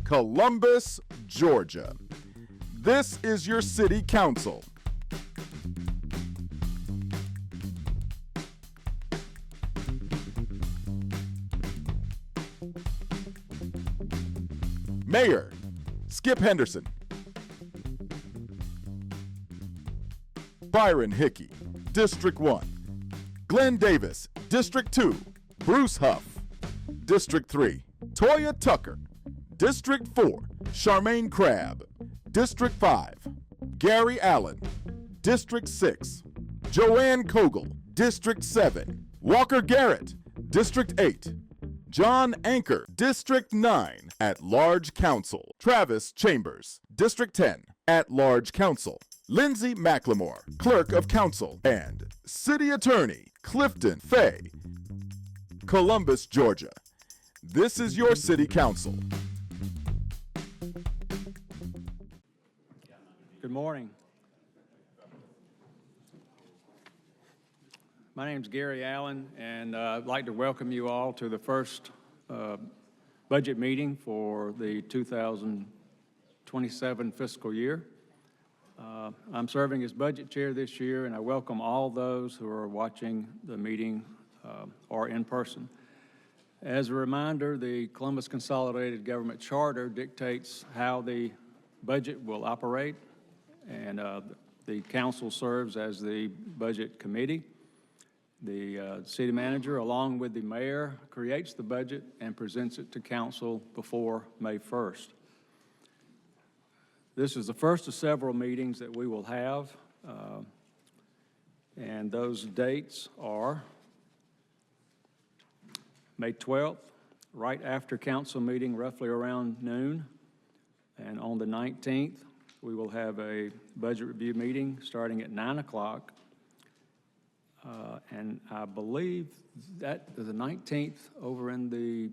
Columbus, Georgia. This is your city council. Mayor, Skip Henderson. Byron Hickey, District 1. Glenn Davis, District 2. Bruce Huff. District 3, Toya Tucker. District 4, Charmaine Crabb. District 5, Gary Allen. District 6, Joanne Kogel. District 7, Walker Garrett. District 8, John Anchor. District 9, At-Large Council, Travis Chambers. District 10, At-Large Council, Lindsay McLemore, Clerk of Council, and City Attorney Clifton Fay. Columbus, Georgia. This is your city council. Good morning. My name is Gary Allen, and I'd like to welcome you all to the first budget meeting for the 2027 fiscal year. I'm serving as budget chair this year, and I welcome all those who are watching the meeting or in person. As a reminder, the Columbus Consolidated Government Charter dictates how the budget will operate, and the council serves as the budget committee. The city manager, along with the mayor, creates the budget and presents it to council before May 1st. This is the first of several meetings that we will have, and those dates are May 12th, right after council meeting, roughly around noon, and on the 19th, we will have a budget review meeting starting at 9 o'clock. And I believe that the 19th over in the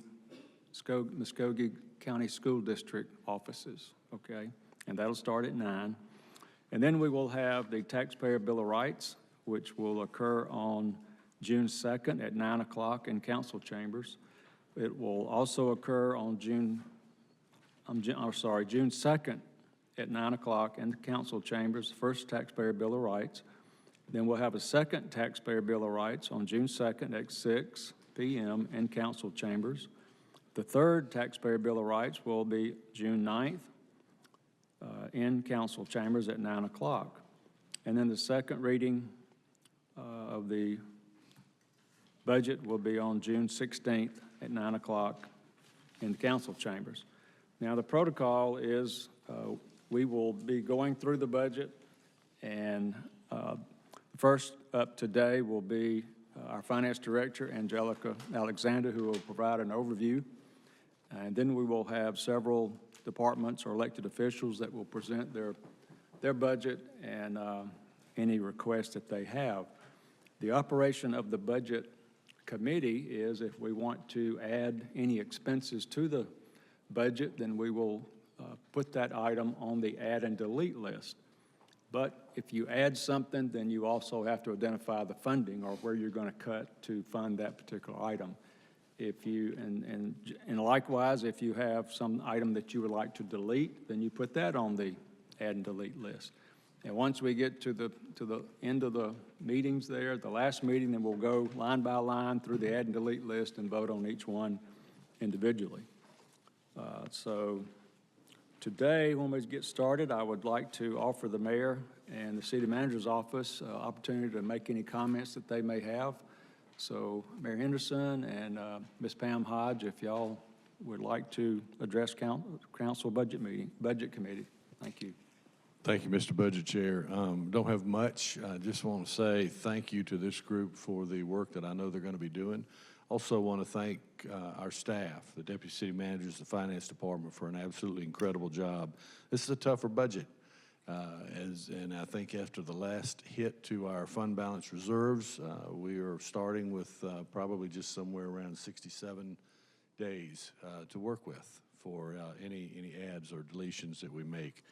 Muskogee County School District offices, okay? And that'll start at 9. And then we will have the Taxpayer Bill of Rights, which will occur on June 2nd at 9 o'clock in council chambers. It will also occur on June 2nd at 9 o'clock in the council chambers, first Taxpayer Bill of Rights. Then we'll have a second Taxpayer Bill of Rights on June 2nd at 6 p.m. in council chambers. The third Taxpayer Bill of Rights will be June 9th in council chambers at 9 o'clock. And then the second reading of the budget will be on June 16th at 9 o'clock in the council chambers. Now, the protocol is we will be going through the budget, and first up today will be our finance director, Angelica Alexander, who will provide an overview. And then we will have several departments or elected officials that will present their budget and any requests that they have. The operation of the budget committee is if we want to add any expenses to the budget, then we will put that item on the add and delete list. But if you add something, then you also have to identify the funding or where you're going to cut to fund that particular item. If you, and likewise, if you have some item that you would like to delete, then you put that on the add and delete list. And once we get to the end of the meetings there, the last meeting, then we'll go line by line through the add and delete list and vote on each one individually. So today, when we get started, I would like to offer the mayor and the city manager's office opportunity to make any comments that they may have. So Mayor Henderson and Ms. Pam Hodge, if y'all would like to address council budget committee. Thank you. Thank you, Mr. Budget Chair. Don't have much. I just want to say thank you to this group for the work that I know they're going to be doing. Also want to thank our staff, the deputy city managers, the finance department for an absolutely incredible job. This is a tougher budget. And I think after the last hit to our fund balance reserves, we are starting with probably just somewhere around 67 days to work with for any adds or deletions that we make.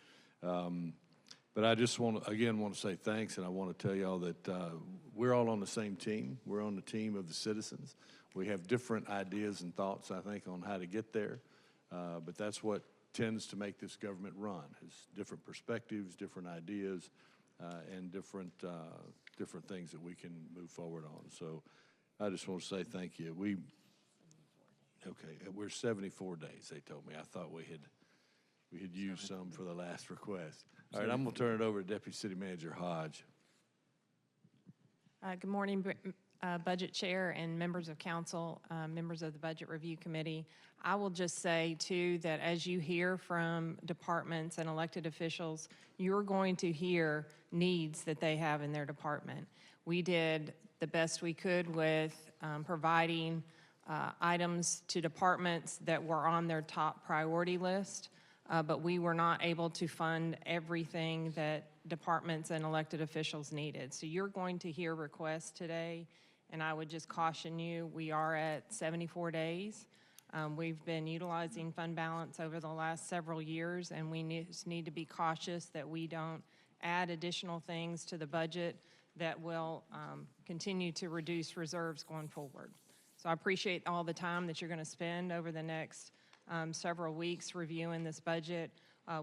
But I just want to say thanks, and I want to tell y'all that we're all on the same team. We're on the team of the citizens. We have different ideas and thoughts, I think, on how to get there, but that's what tends to make this government run. Has different perspectives, different ideas, and different things that we can move forward on. So I just want to say thank you. We're 74 days, they told me. I thought we had used some for the last request. All right, I'm going to turn it over to Deputy City Manager Hodge. Good morning, Budget Chair and members of council, members of the Budget Review Committee. I will just say, too, that as you hear from departments and elected officials, you're going to hear needs that they have in their department. We did the best we could with providing items to departments that were on their top priority list, but we were not able to fund everything that departments and elected officials needed. So you're going to hear requests today, and I would just caution you, we are at 74 days. We've been utilizing fund balance over the last several years, and we just need to be cautious that we don't add additional things to the budget that will continue to reduce reserves going forward. So I appreciate all the time that you're going to spend over the next several weeks reviewing this budget.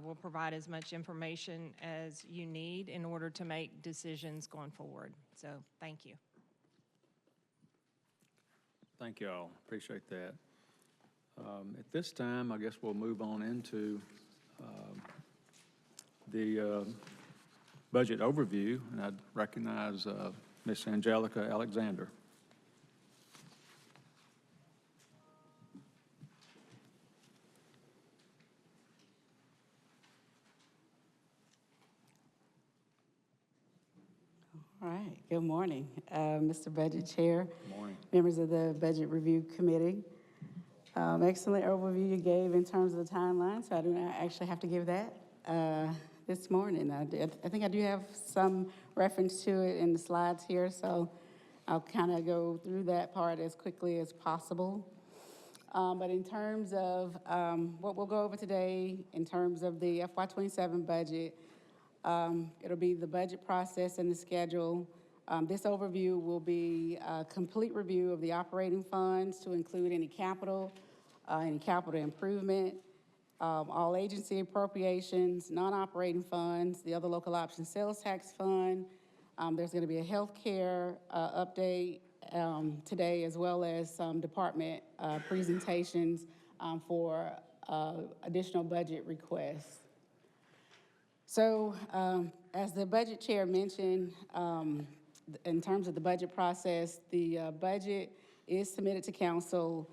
We'll provide as much information as you need in order to make decisions going forward. So thank you. Thank you all. Appreciate that. At this time, I guess we'll move on into the budget overview, and I'd recognize Ms. Angelica Alexander. All right, good morning, Mr. Budget Chair. Good morning. Members of the Budget Review Committee. Excellent overview you gave in terms of the timeline, so I do not actually have to give that this morning. I think I do have some reference to it in the slides here, so I'll kind of go through that part as quickly as possible. But in terms of what we'll go over today, in terms of the FY27 budget, it'll be the budget process and the schedule. This overview will be a complete review of the operating funds to include any capital improvement, all agency appropriations, non-operating funds, the other local option sales tax fund. There's going to be a healthcare update today, as well as some department presentations for additional budget requests. So, as the budget chair mentioned, in terms of the budget process, the budget is submitted to council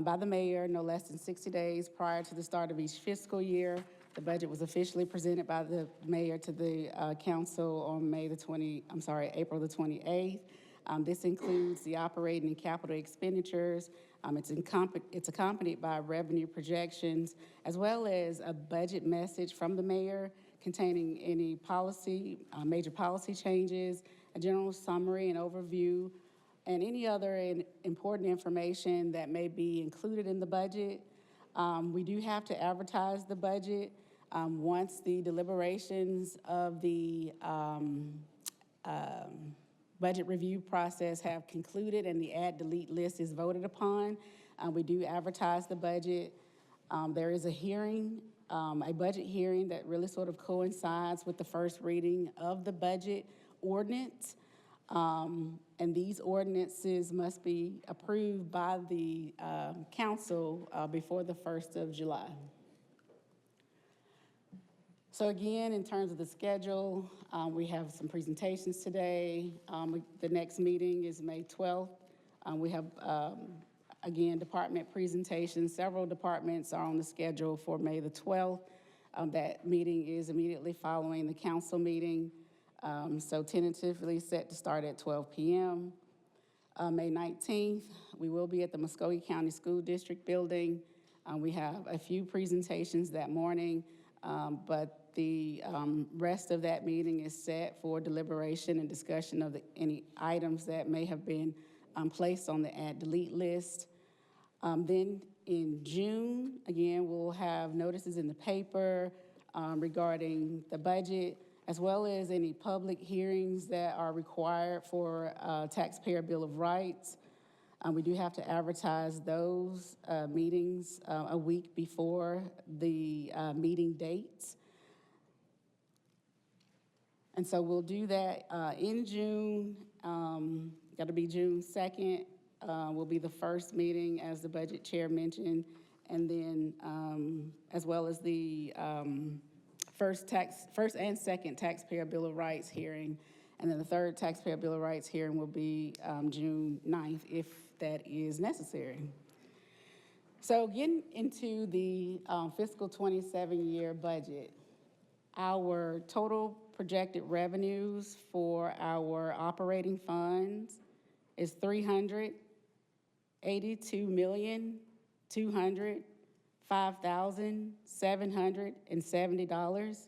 by the mayor no less than 60 days prior to the start of each fiscal year. The budget was officially presented by the mayor to the council on April the 28th. This includes the operating and capital expenditures. It's accompanied by revenue projections, as well as a budget message from the mayor containing any policy, major policy changes, a general summary and overview, and any other important information that may be included in the budget. We do have to advertise the budget once the deliberations of the budget review process have concluded and the add-delete list is voted upon. We do advertise the budget. There is a hearing, a budget hearing that really sort of coincides with the first reading of the budget ordinance. And these ordinances must be approved by the council before the 1st of July. So again, in terms of the schedule, we have some presentations today. The next meeting is May 12th. We have, again, department presentations. Several departments are on the schedule for May the 12th. That meeting is immediately following the council meeting. So tentatively set to start at 12 p.m. May 19th, we will be at the Muskogee County School District building. We have a few presentations that morning, but the rest of that meeting is set for deliberation and discussion of any items that may have been placed on the add-delete list. Then in June, again, we'll have notices in the paper regarding the budget, as well as any public hearings that are required for Taxpayer Bill of Rights. We do have to advertise those meetings a week before the meeting dates. And so we'll do that in June. Got to be June 2nd. Will be the first meeting, as the budget chair mentioned, and then as well as the first and second taxpayer bill of rights hearing, and then the third taxpayer bill of rights hearing will be June 9th, if that is necessary. So getting into the fiscal 27-year budget, our total projected revenues for our operating funds is $382,205,770.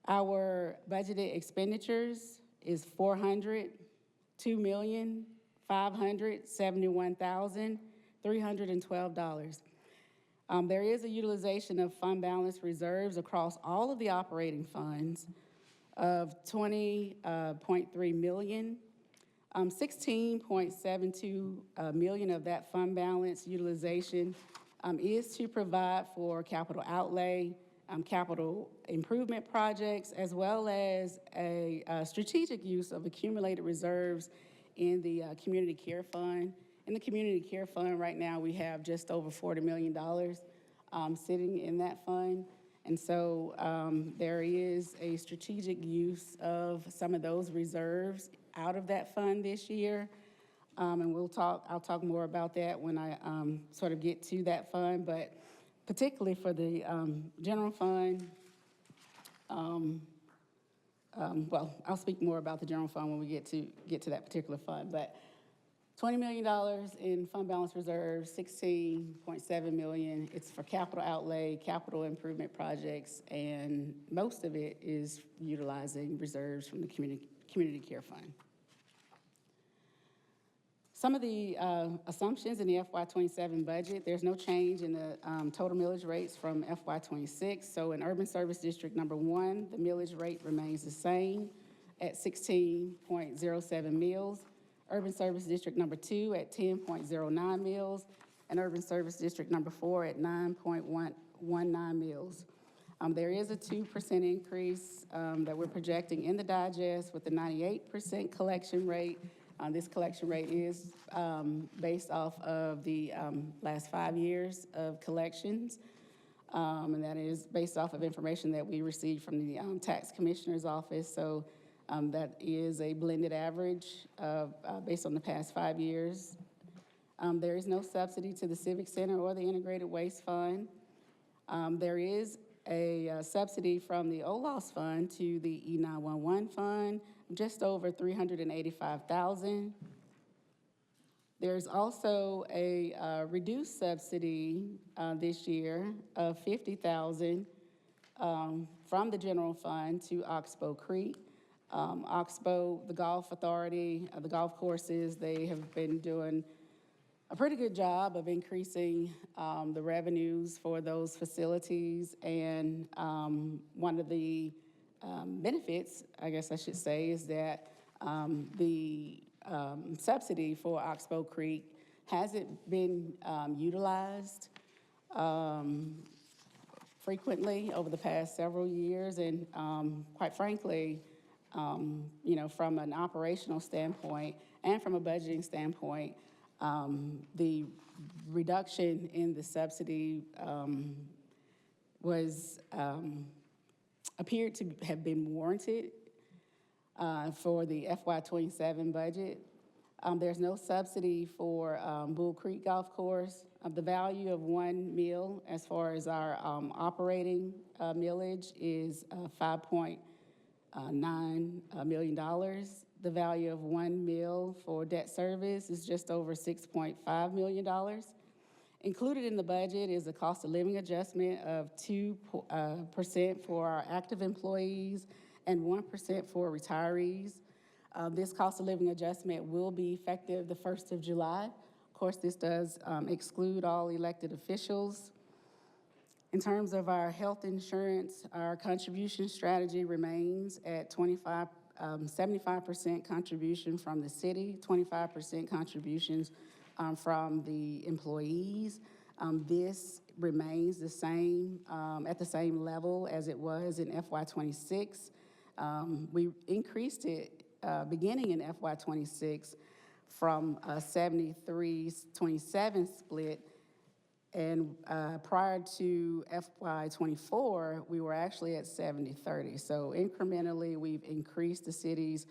Our budgeted expenditures is $402,571,312. There is a utilization of fund balance reserves across all of the operating funds of $20.3 million. 16.72 million of that fund balance utilization is to provide for capital outlay, capital improvement projects, as well as a strategic use of accumulated reserves in the community care fund. In the community care fund right now, we have just over $40 million sitting in that fund. And so there is a strategic use of some of those reserves out of that fund this year. And I'll talk more about that when I sort of get to that fund, but particularly for the general fund, well, I'll speak more about the general fund when we get to that particular fund, but $20 million in fund balance reserves, $16.7 million. It's for capital outlay, capital improvement projects, and most of it is utilizing reserves from the community care fund. Some of the assumptions in the FY27 budget, there's no change in the total millage rates from FY26. So in Urban Service District number 1, the millage rate remains the same at 16.07 mills. Urban Service District number 2 at 10.09 mills, and Urban Service District number 4 at 9.19 mills. There is a 2% increase that we're projecting in the digest with the 98% collection rate. This collection rate is based off of the last 5 years of collections, and that is based off of information that we received from the tax commissioner's office. So that is a blended average based on the past 5 years. There is no subsidy to the Civic Center or the Integrated Waste Fund. There is a subsidy from the OLOS Fund to the E911 Fund, just over $385,000. There's also a reduced subsidy this year of $50,000 from the general fund to Oxbow Creek. Oxbow, the Golf Authority, the golf courses, they have been doing a pretty good job of increasing the revenues for those facilities. And one of the benefits, I guess I should say, is that the subsidy for Oxbow Creek hasn't been utilized frequently over the past several years. And quite frankly, you know, from an operational standpoint and from a budgeting standpoint, the reduction in the subsidy appeared to have been warranted for the FY27 budget. There's no subsidy for Bull Creek Golf Course. The value of 1 mill as far as our operating millage is $5.9 million. The value of 1 mill for debt service is just over $6.5 million. Included in the budget is a cost of living adjustment of 2% for our active employees and 1% for retirees. This cost of living adjustment will be effective the 1st of July. Of course, this does exclude all elected officials. In terms of our health insurance, our contribution strategy remains at 25 75% contribution from the city, 25% contributions from the employees. This remains the same, at the same level as it was in FY '26. We increased it beginning in FY '26 from a 73-27 split, and prior to FY '24, we were actually at 70-30. So incrementally, we've increased the city's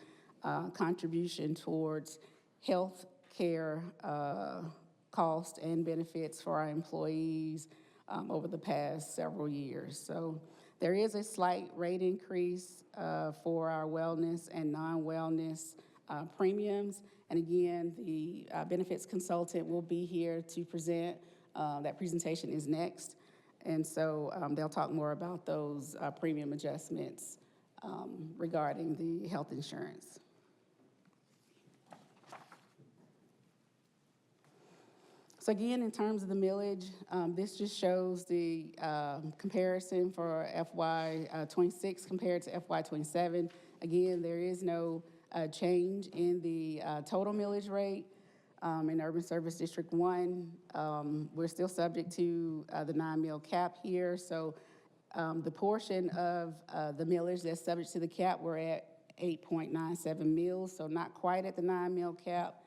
contribution towards health care cost and benefits for our employees over the past several years. So there is a slight rate increase for our wellness and non-wellness premiums. And again, the benefits consultant will be here to present. That presentation is next. And so they'll talk more about those premium adjustments regarding the health insurance. So again, in terms of the millage, this just shows the comparison for FY '26 compared to FY '27. Again, there is no change in the total millage rate. In Urban Service District 1, we're still subject to the 9-mil cap here. So the portion of the millage that's subject to the cap, we're at 8.97 mils, so not quite at the 9-mil cap.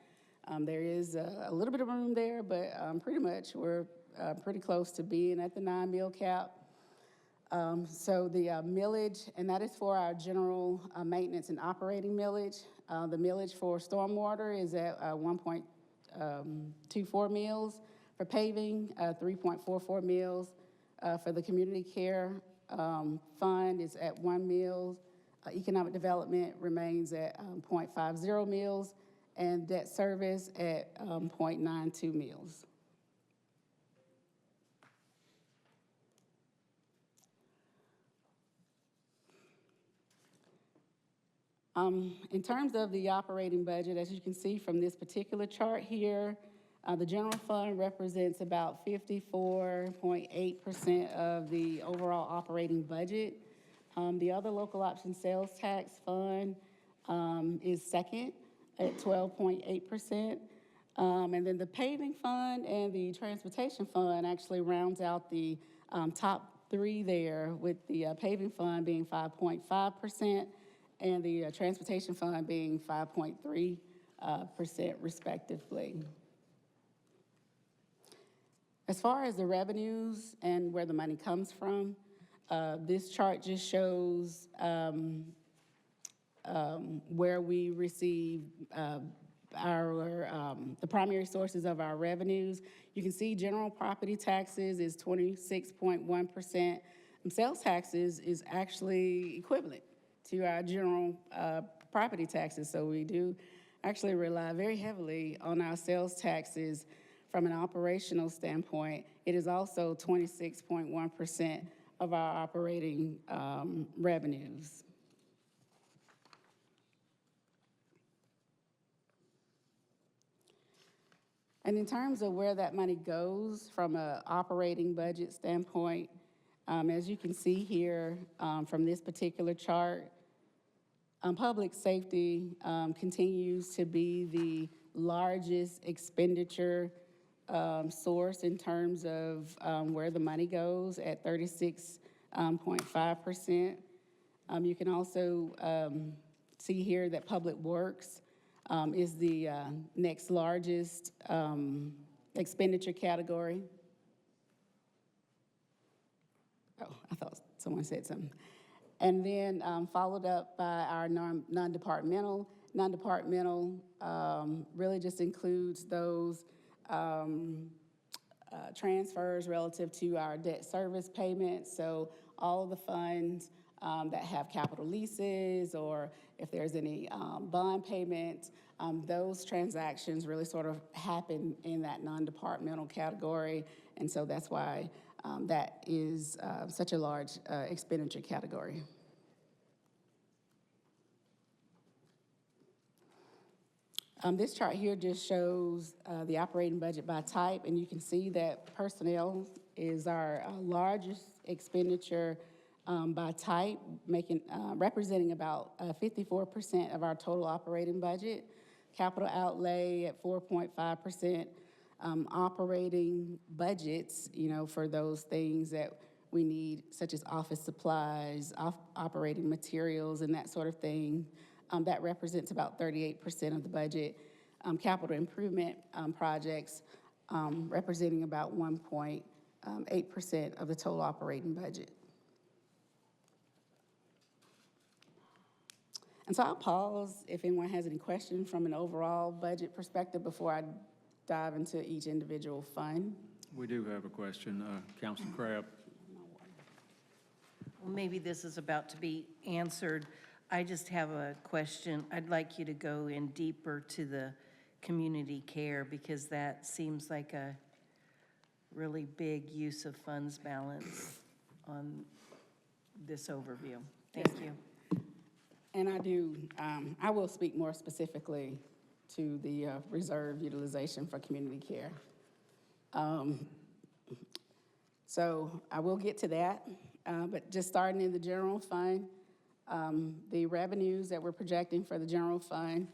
There is a little bit of room there, but pretty much we're pretty close to being at the 9-mil cap. So the millage, and that is for our general maintenance and operating millage. The millage for stormwater is at 1.24 mils. For paving, 3.44 mils. For the community care fund is at 1 mil. Economic development remains at 0.50 mils. And debt service at 0.92 mils. In terms of the operating budget, as you can see from this particular chart here, the general fund represents about 54.8% of the overall operating budget. The other local option sales tax fund is second at 12.8%. And then the paving fund and the transportation fund actually rounds out the top three there, with the paving fund being 5.5% and the transportation fund being 5.3% respectively. As far as the revenues and where the money comes from, this chart just shows where we receive the primary sources of our revenues. You can see general property taxes is 26.1%. And sales taxes is actually equivalent to our general property taxes. So we do actually rely very heavily on our sales taxes from an operational standpoint. It is also 26.1% of our operating revenues. And in terms of where that money goes from an operating budget standpoint, as you can see here from this particular chart, public safety continues to be the largest expenditure source in terms of where the money goes at 36.5%. You can also see here that public works is the next largest expenditure category. Oh, I thought someone said something. And then followed up by our non-departmental. Non-departmental really just includes those transfers relative to our debt service payments. So all of the funds that have capital leases, or if there's any bond payments, those transactions really sort of happen in that non-departmental category. And so that's why that is such a large expenditure category. This chart here just shows the operating budget by type, and you can see that personnel is our largest expenditure by type, representing about 54% of our total operating budget. Capital outlay at 4.5%. Operating budgets, for those things that we need, such as office supplies, operating materials, and that sort of thing. That represents about 38% of the budget. Capital improvement projects representing about 1.8% of the total operating budget. And so I'll pause if anyone has any questions from an overall budget perspective before I dive into each individual fund. We do have a question. Councilman Crabb. Well, maybe this is about to be answered. I just have a question. I'd like you to go in deeper to the community care, because that seems like a really big use of funds balance on this overview. Thank you. And I will speak more specifically to the reserve utilization for community care. So I will get to that, but just starting in the general fund, the revenues that we're projecting for the general fund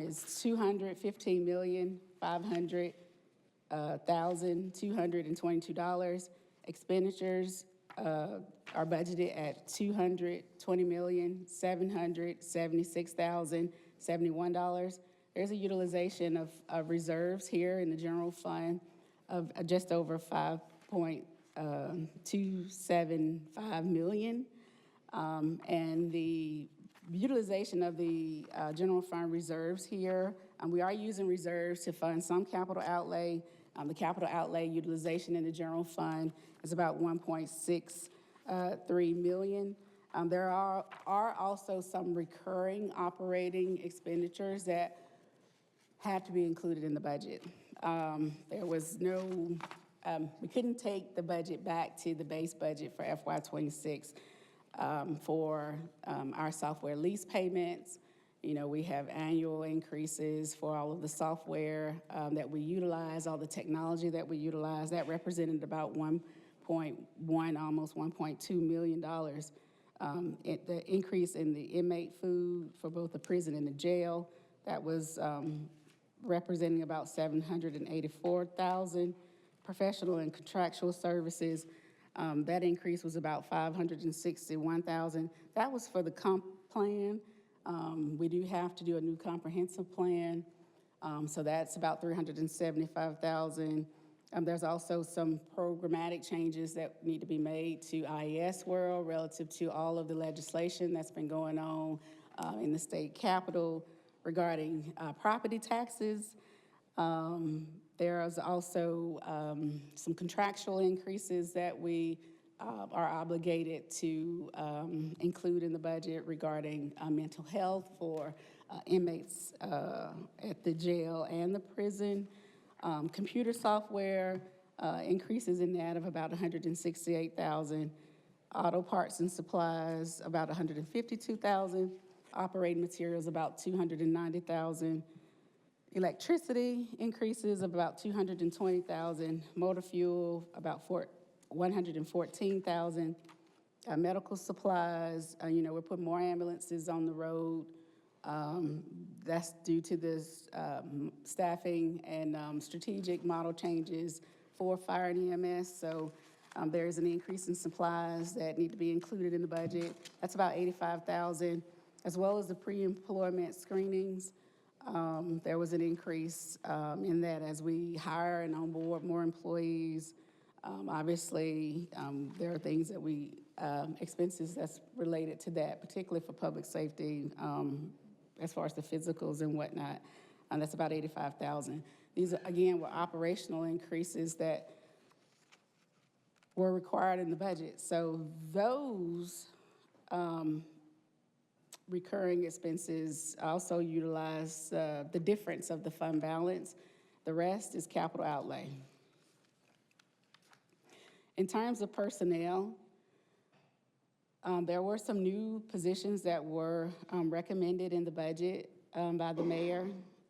is $215,500,222. Expenditures are budgeted at $220,776,071. There's a utilization of reserves here in the general fund of just over $5.275 million. And the utilization of the general fund reserves here, we are using reserves to fund some capital outlay. The capital outlay utilization in the general fund is about $1.63 million. There are also some recurring operating expenditures that had to be included in the budget. There was no, we couldn't take the budget back to the base budget for FY26 for our software lease payments. We have annual increases for all of the software that we utilize, all the technology that we utilize. That represented about 1.1, almost $1.2 million. The increase in the inmate food for both the prison and the jail, that was representing about $784,000. Professional and contractual services, that increase was about $561,000. That was for the comp plan. We do have to do a new comprehensive plan, so that's about $375,000. There's also some programmatic changes that need to be made to IES World relative to all of the legislation that's been going on in the state capitol regarding property taxes. There is also some contractual increases that we are obligated to include in the budget regarding mental health for inmates at the jail and the prison. Computer software increases in that of about $168,000. Auto parts and supplies, about $152,000. Operating materials, about $290,000. Electricity increases of about $220,000. Motor fuel, about $114,000. Medical supplies, we're putting more ambulances on the road. That's due to this staffing and strategic model changes for fire and EMS. So there's an increase in supplies that need to be included in the budget. That's about $85,000, as well as the pre-employment screenings. There was an increase in that as we hire and onboard more employees. Obviously, there are things that expenses that's related to that, particularly for public safety, as far as the physicals and whatnot. That's about $85,000. These, again, were operational increases that were required in the budget. So those recurring expenses also utilize the difference of the fund balance. The rest is capital outlay. In terms of personnel, there were some new positions that were recommended in the budget by the mayor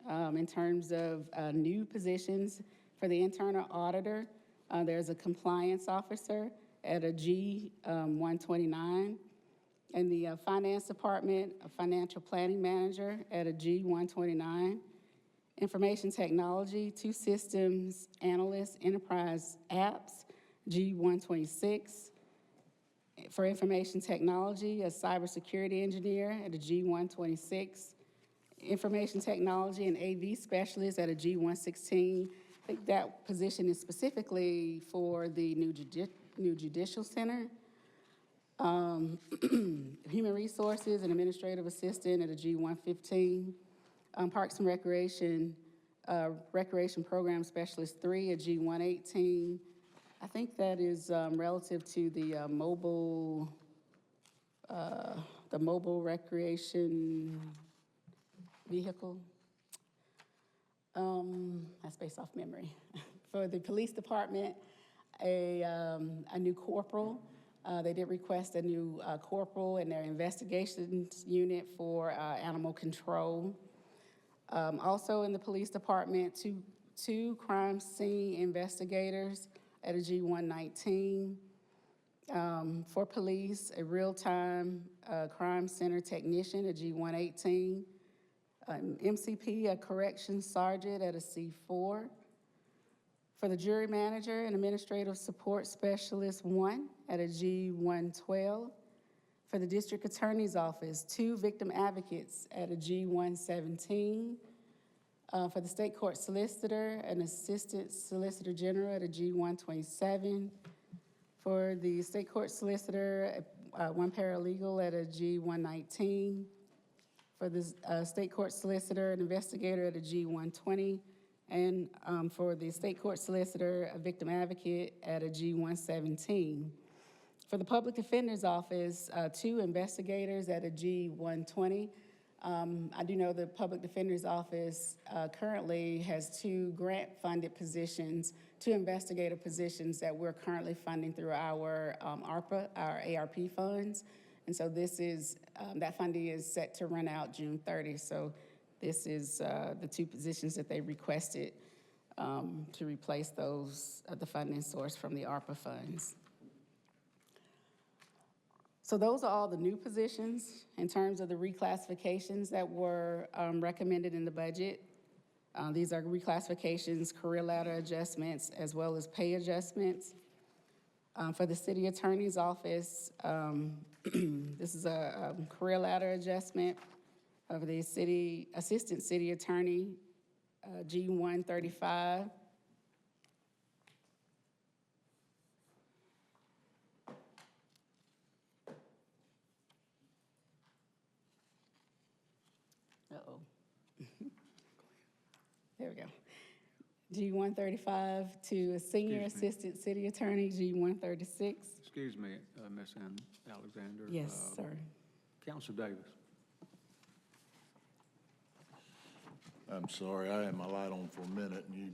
in terms of new positions. For the internal auditor, there's a compliance officer at a G 129. In the Finance Department, a Financial Planning Manager at a G 129. Information Technology, 2 Systems Analysts, Enterprise Apps, G 126. For Information Technology, a Cybersecurity Engineer at a G 126. Information Technology and AV Specialist at a G 116. I think that position is specifically for the new Judicial Center. Human Resources and Administrative Assistant at a G 115. Parks and Recreation, Recreation Program Specialist 3 at G 118. I think that is relative to the mobile recreation vehicle. That's based off memory. For the Police Department, a new corporal. They did request a new corporal in their investigations unit for animal control. Also in the Police Department, two crime scene investigators at a G 119. For police, a real-time crime center technician, a G 118. MCP, a corrections sergeant at a C4. For the jury manager, an administrative support specialist 1 at a G 112. For the district attorney's office, 2 victim advocates at a G 117. For the state court solicitor, an assistant solicitor general at a G 127. For the state court solicitor, 1 paralegal at a G 119. For the state court solicitor, an investigator at a G 120. And for the state court solicitor, a victim advocate at a G 117. For the public defender's office, 2 investigators at a G 120. I do know the public defender's office currently has 2 grant-funded positions, 2 investigator positions that we're currently funding through our ARPA, our ARP funds. And so this is, that funding is set to run out June 30. So this is the 2 positions that they requested to replace those, the funding source from the ARPA funds. So those are all the new positions in terms of the reclassifications that were recommended in the budget. These are reclassifications, career ladder adjustments, as well as pay adjustments. For the city attorney's office, this is a career ladder adjustment of the assistant city attorney, G 135. Uh-oh. There we go. G 135 to a senior assistant city attorney, G 136. Excuse me, Ms. Alexander. Yes, sir. Counselor Davis. I'm sorry, I had my light on for a minute, and you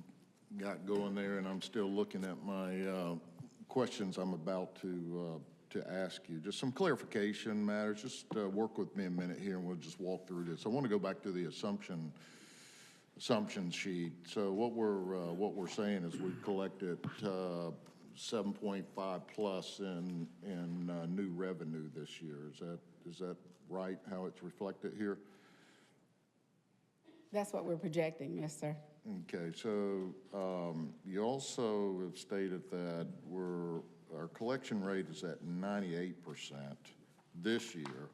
got going there, and I'm still looking at my questions I'm about to ask you. Just some clarification matters. Just work with me a minute here, and we'll just walk through this. I want to go back to the assumption sheet. So what we're saying is we collected 7.5 plus in new revenue this year. Is that right? How it's reflected here? That's what we're projecting, yes, sir. Okay, so you also have stated that our collection rate is at 98% this year.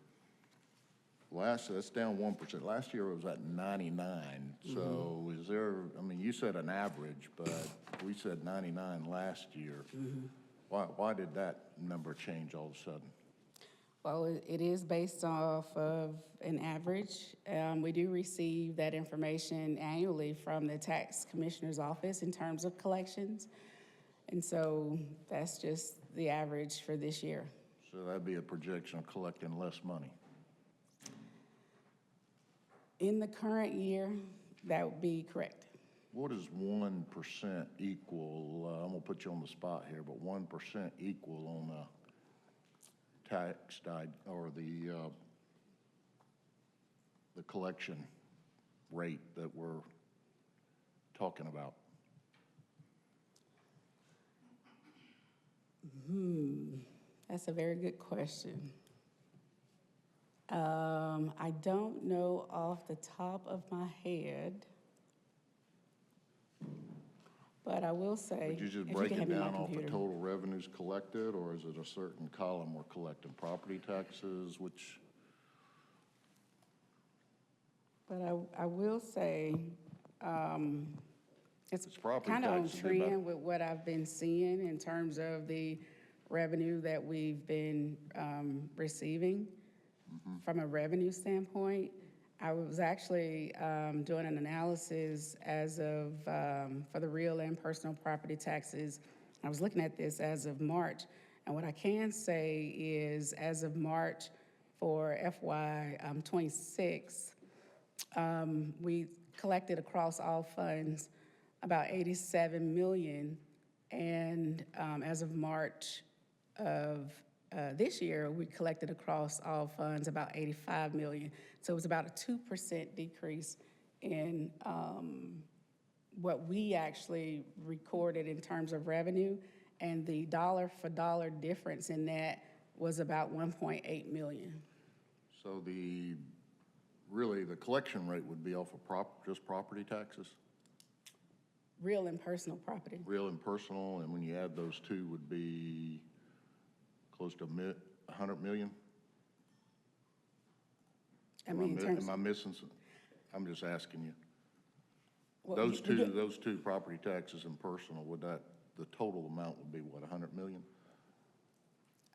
That's down 1%. Last year it was at 99. So is there, I mean, you said an average, but we said 99 last year. Why did that number change all of a sudden? Well, it is based off of an average. We do receive that information annually from the tax commissioner's office in terms of collections. And so that's just the average for this year. So that'd be a projection of collecting less money. In the current year, that would be correct. What does 1% equal? I'm gonna put you on the spot here, but 1% equal on the tax or the collection rate that we're talking about? That's a very good question. I don't know off the top of my head, but I will say, Would you just if you break can it hand me my down off the computer. total revenues collected, or is it a certain column we're collecting? Property taxes, which, But I will say, it's It's property kind of on taxes, they about- trend with what I've been seeing in terms of the revenue that we've been receiving from a revenue standpoint. I was actually doing an analysis as of, for the real and personal property taxes. I was looking at this as of March, and what I can say is, as of March for FY '26, we collected across all funds about 87 million, and as of March of this year, we collected across all funds about 85 million. So it was about a 2% decrease in what we actually recorded in terms of revenue, and the dollar for dollar difference in that was about 1.8 million. so really, the collection rate would be off of just property taxes? Real and personal property. Real and personal, and when you add those two, would be close to 100 million? I mean, in terms, Am I missing some? I'm just asking you. well, Those we get- those two, property taxes and personal, the total amount would be what, 100 million?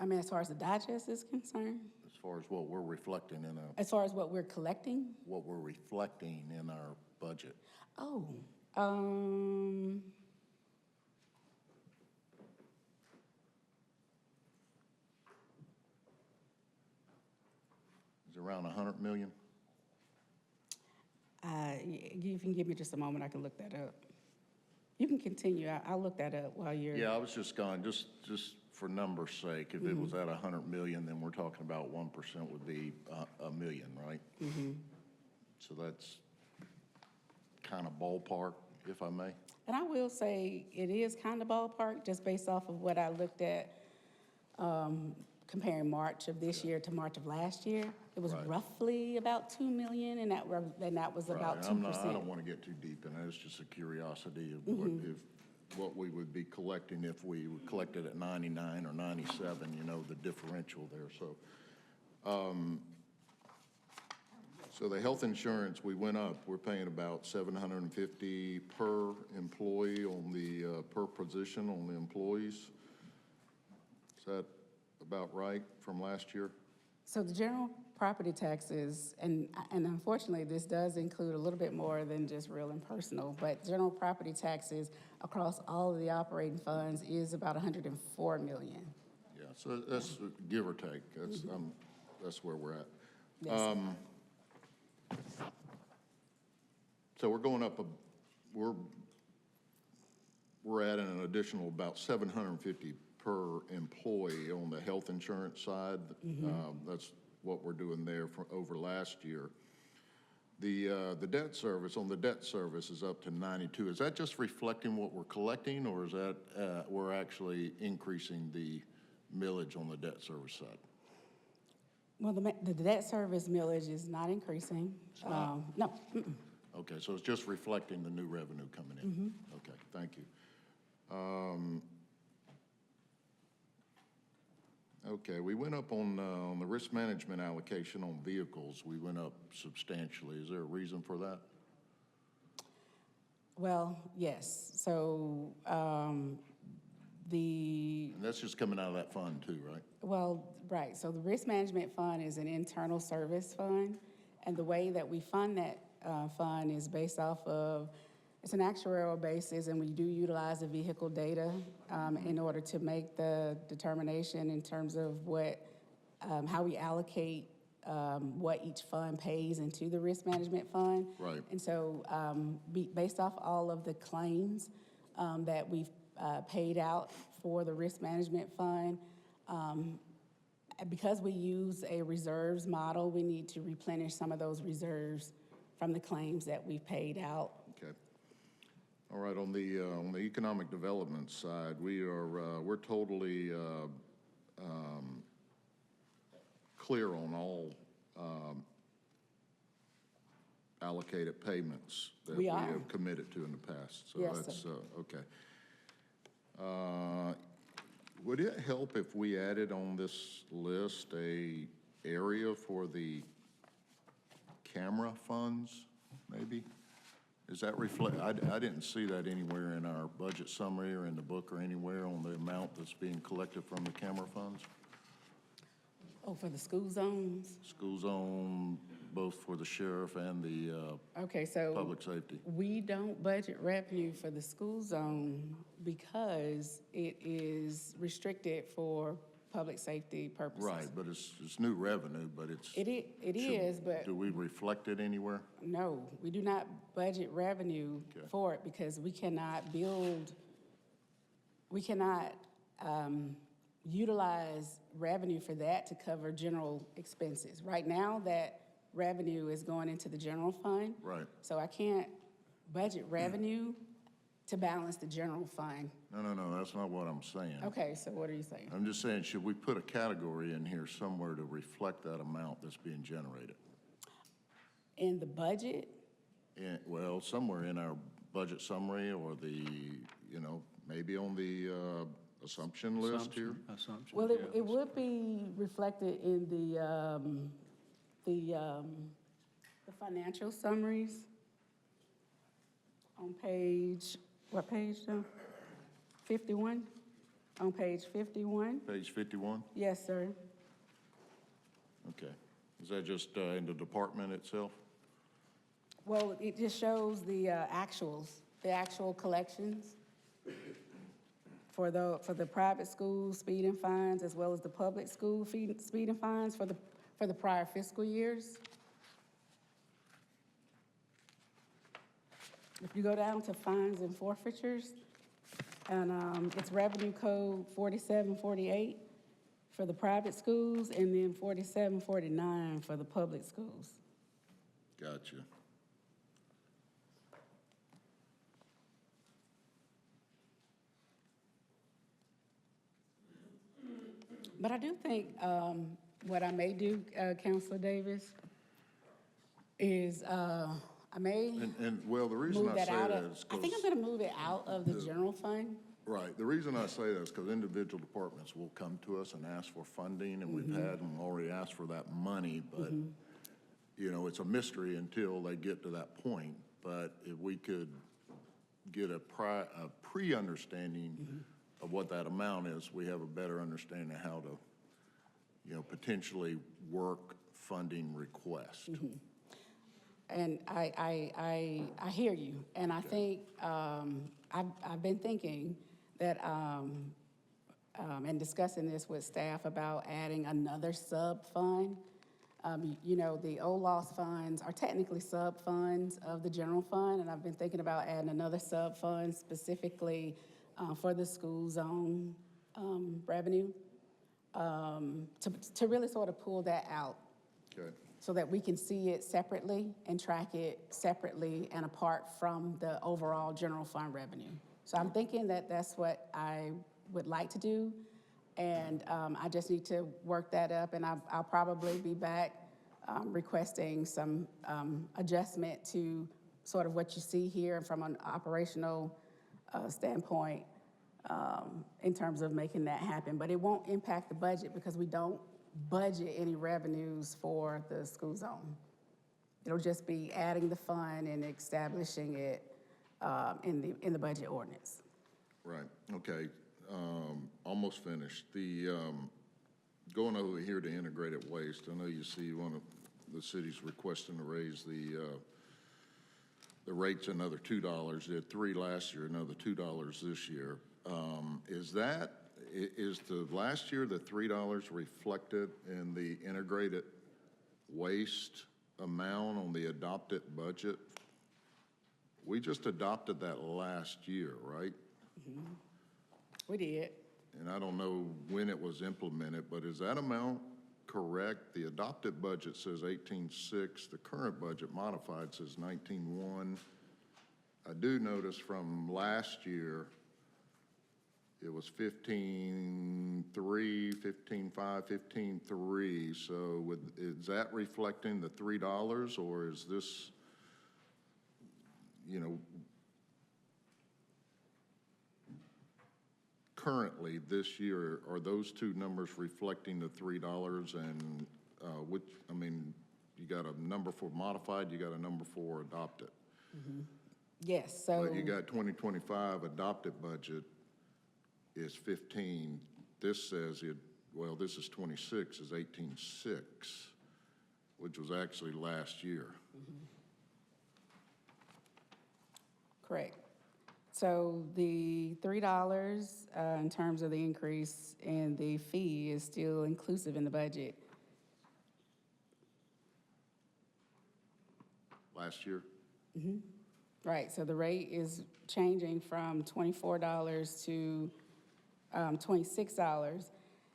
I mean, as far as the digest is concerned, As far as what we're reflecting in as far as what we're collecting, what we're reflecting in our budget. oh, Is it around 100 million? you can give me just a moment, I can look that up. You can continue, I'll look that up while you're. Yeah, I was just going, just for numbers' sake, if it was at 100 million, then we're talking about 1% would be a million, right? So that's kind of ballpark, if I may. And I will say, it is kind of ballpark, just based off of what I looked at, comparing March of this year to March of last year. It was Right. roughly about 2 million, and that was about Right, I 2%. don't want to get too deep in it, it's just a curiosity of what we would be collecting if we collected at 99 or 97, you know, the differential there, so. So the health insurance, we went up, we're paying about 750 per employee on the, per position on the employees. Is that about right from last year? So the general property taxes, and unfortunately, this does include a little bit more than just real and personal, but general property taxes across all of the operating funds is about 104 million. Yeah, so that's give or take, that's where we're at. Yes. So we're going up, we're adding an additional about 750 per employee on the health insurance side. That's what we're doing there for over last year. The debt service, on the debt service is up to 92. Is that just reflecting what we're collecting, or is that, we're actually increasing the millage on the debt service side? Well, the debt service millage is not increasing. No, Okay, so it's just reflecting the new revenue coming in? Okay, thank you. Okay, we went up on the risk management allocation on vehicles. We went up substantially. Is there a reason for that? well, yes, so, And that's just coming out of that fund too, right? well, right, so the risk management fund is an internal service fund, and the way that we fund that fund is based off of, it's an actuarial basis, and we do utilize the vehicle data in order to make the determination in terms of what, how we allocate what each fund pays into the risk management fund. Right. And so, based off all of the claims that we've paid out for the risk management fund, because we use a reserves model, we need to replenish some of those reserves from the claims that we've paid out. Okay. All right, on the economic development side, we're totally clear on all allocated payments that We we are. have committed to in the past. So Yes, that's, sir. okay. Would it help if we added on this list a area for the camera funds, maybe? Is that I didn't see that anywhere in our budget summary or in the book or anywhere on the amount that's being collected from the camera funds? Oh, for the school zones? School zone, both for the sheriff and the Okay, so. public safety. We don't budget revenue for the school zone because it is restricted for public safety purposes. Right, but it's new revenue, but it's. It is, but Do we reflect it anywhere? no, we do not budget revenue Okay. for it because we cannot utilize revenue for that to cover general expenses. Right now, that revenue is going into the general fund. Right. So I can't budget revenue to balance the general fund. No, that's not what I'm saying. Okay, so what are you saying? I'm just saying, should we put a category in here somewhere to reflect that amount that's being generated? In the budget? Well, somewhere in our budget summary or maybe on the assumption list here? Assumption, Well, yeah. it would be reflected in the financial summaries on page, what page though? 51? On page 51? Page 51? Yes, sir. Okay. Is that just in the department itself? Well, it just shows the actuals, the actual collections for the private school speeding fines as well as the public school speeding fines for the prior fiscal years. If you go down to fines and forfeitures, and it's revenue code 4748 for the private schools and then 4749 for the public schools. Gotcha. But I do think what I may do, Counselor Davis, is I may Well, the reason move I that say out that of, is I think I'm because, gonna move it out of the general fund. right, the reason I say that is because individual departments will come to us and ask for funding, and we've had them already ask for that money, but, it's a mystery until they get to that point. But if we could get a pre-understanding of what that amount is, we have a better understanding of how to, potentially work funding requests. And I hear you, and I think, I've been thinking that, and discussing this with staff about adding another sub-fund. The OLOS funds are technically sub-funds of the general fund, and I've been thinking about adding another sub-fund specifically for the school zone revenue, to really sort of pull that out Okay, so that we can see it separately and track it separately and apart from the overall general fund revenue. So I'm thinking that that's what I would like to do, and I just need to work that up, and I'll probably be back requesting some adjustment to sort of what you see here from an operational standpoint in terms of making that happen. But it won't impact the budget because we don't budget any revenues for the school zone. It'll just be adding the fund and establishing it in the budget ordinance. right, okay. Almost finished. Going over here to integrated waste, I know you see one of the cities requesting to raise the rates another $2. They had $3 last year, another $2 this year. Is the last year the $3 reflected in the integrated waste amount on the adopted budget? We just adopted that last year, right? We did. And I don't know when it was implemented, but is that amount correct? The adopted budget says 18.6, the current budget modified says 19.1. I do notice from last year, it was 15.3, 15.5, 15.3. So is that reflecting the $3, or is this, you know, currently this year, are those two numbers reflecting the $3? And which, I mean, you got a number for modified, you got a number for adopted. Yes, so. But you got 2025 adopted budget is 15. This says it, well, this is 26, is 18.6, which was actually last year. Correct. So the $3 in terms of the increase in the fee is still inclusive in the budget. Last year? Right, so the rate is changing from $24 to $26.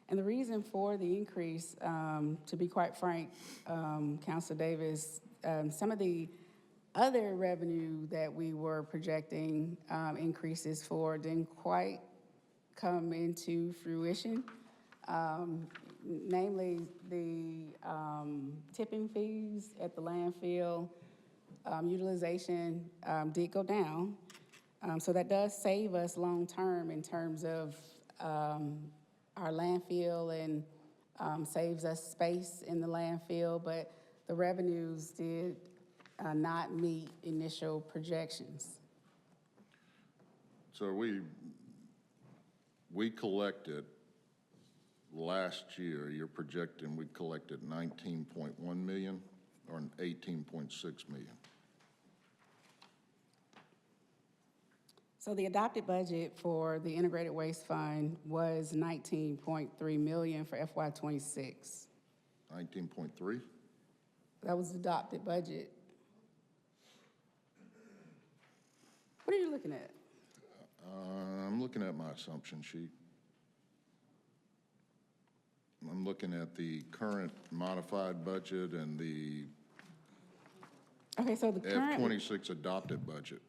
And the reason for the increase, to be quite frank, Councilor Davis, some of the other revenue that we were projecting increases for didn't quite come into fruition. Namely, the tipping fees at the landfill, utilization did go down. So that does save us long-term in terms of our landfill and saves us space in the landfill, but the revenues did not meet initial projections. So we collected, last year, you're projecting we collected 19.1 million or 18.6 million? So the adopted budget for the Integrated Waste Fund was 19.3 million for FY '26. 19.3? That was the adopted budget. What are you looking at? I'm looking at my assumption sheet. I'm looking at the current modified budget and the Okay, so the current, F-26 adopted budget.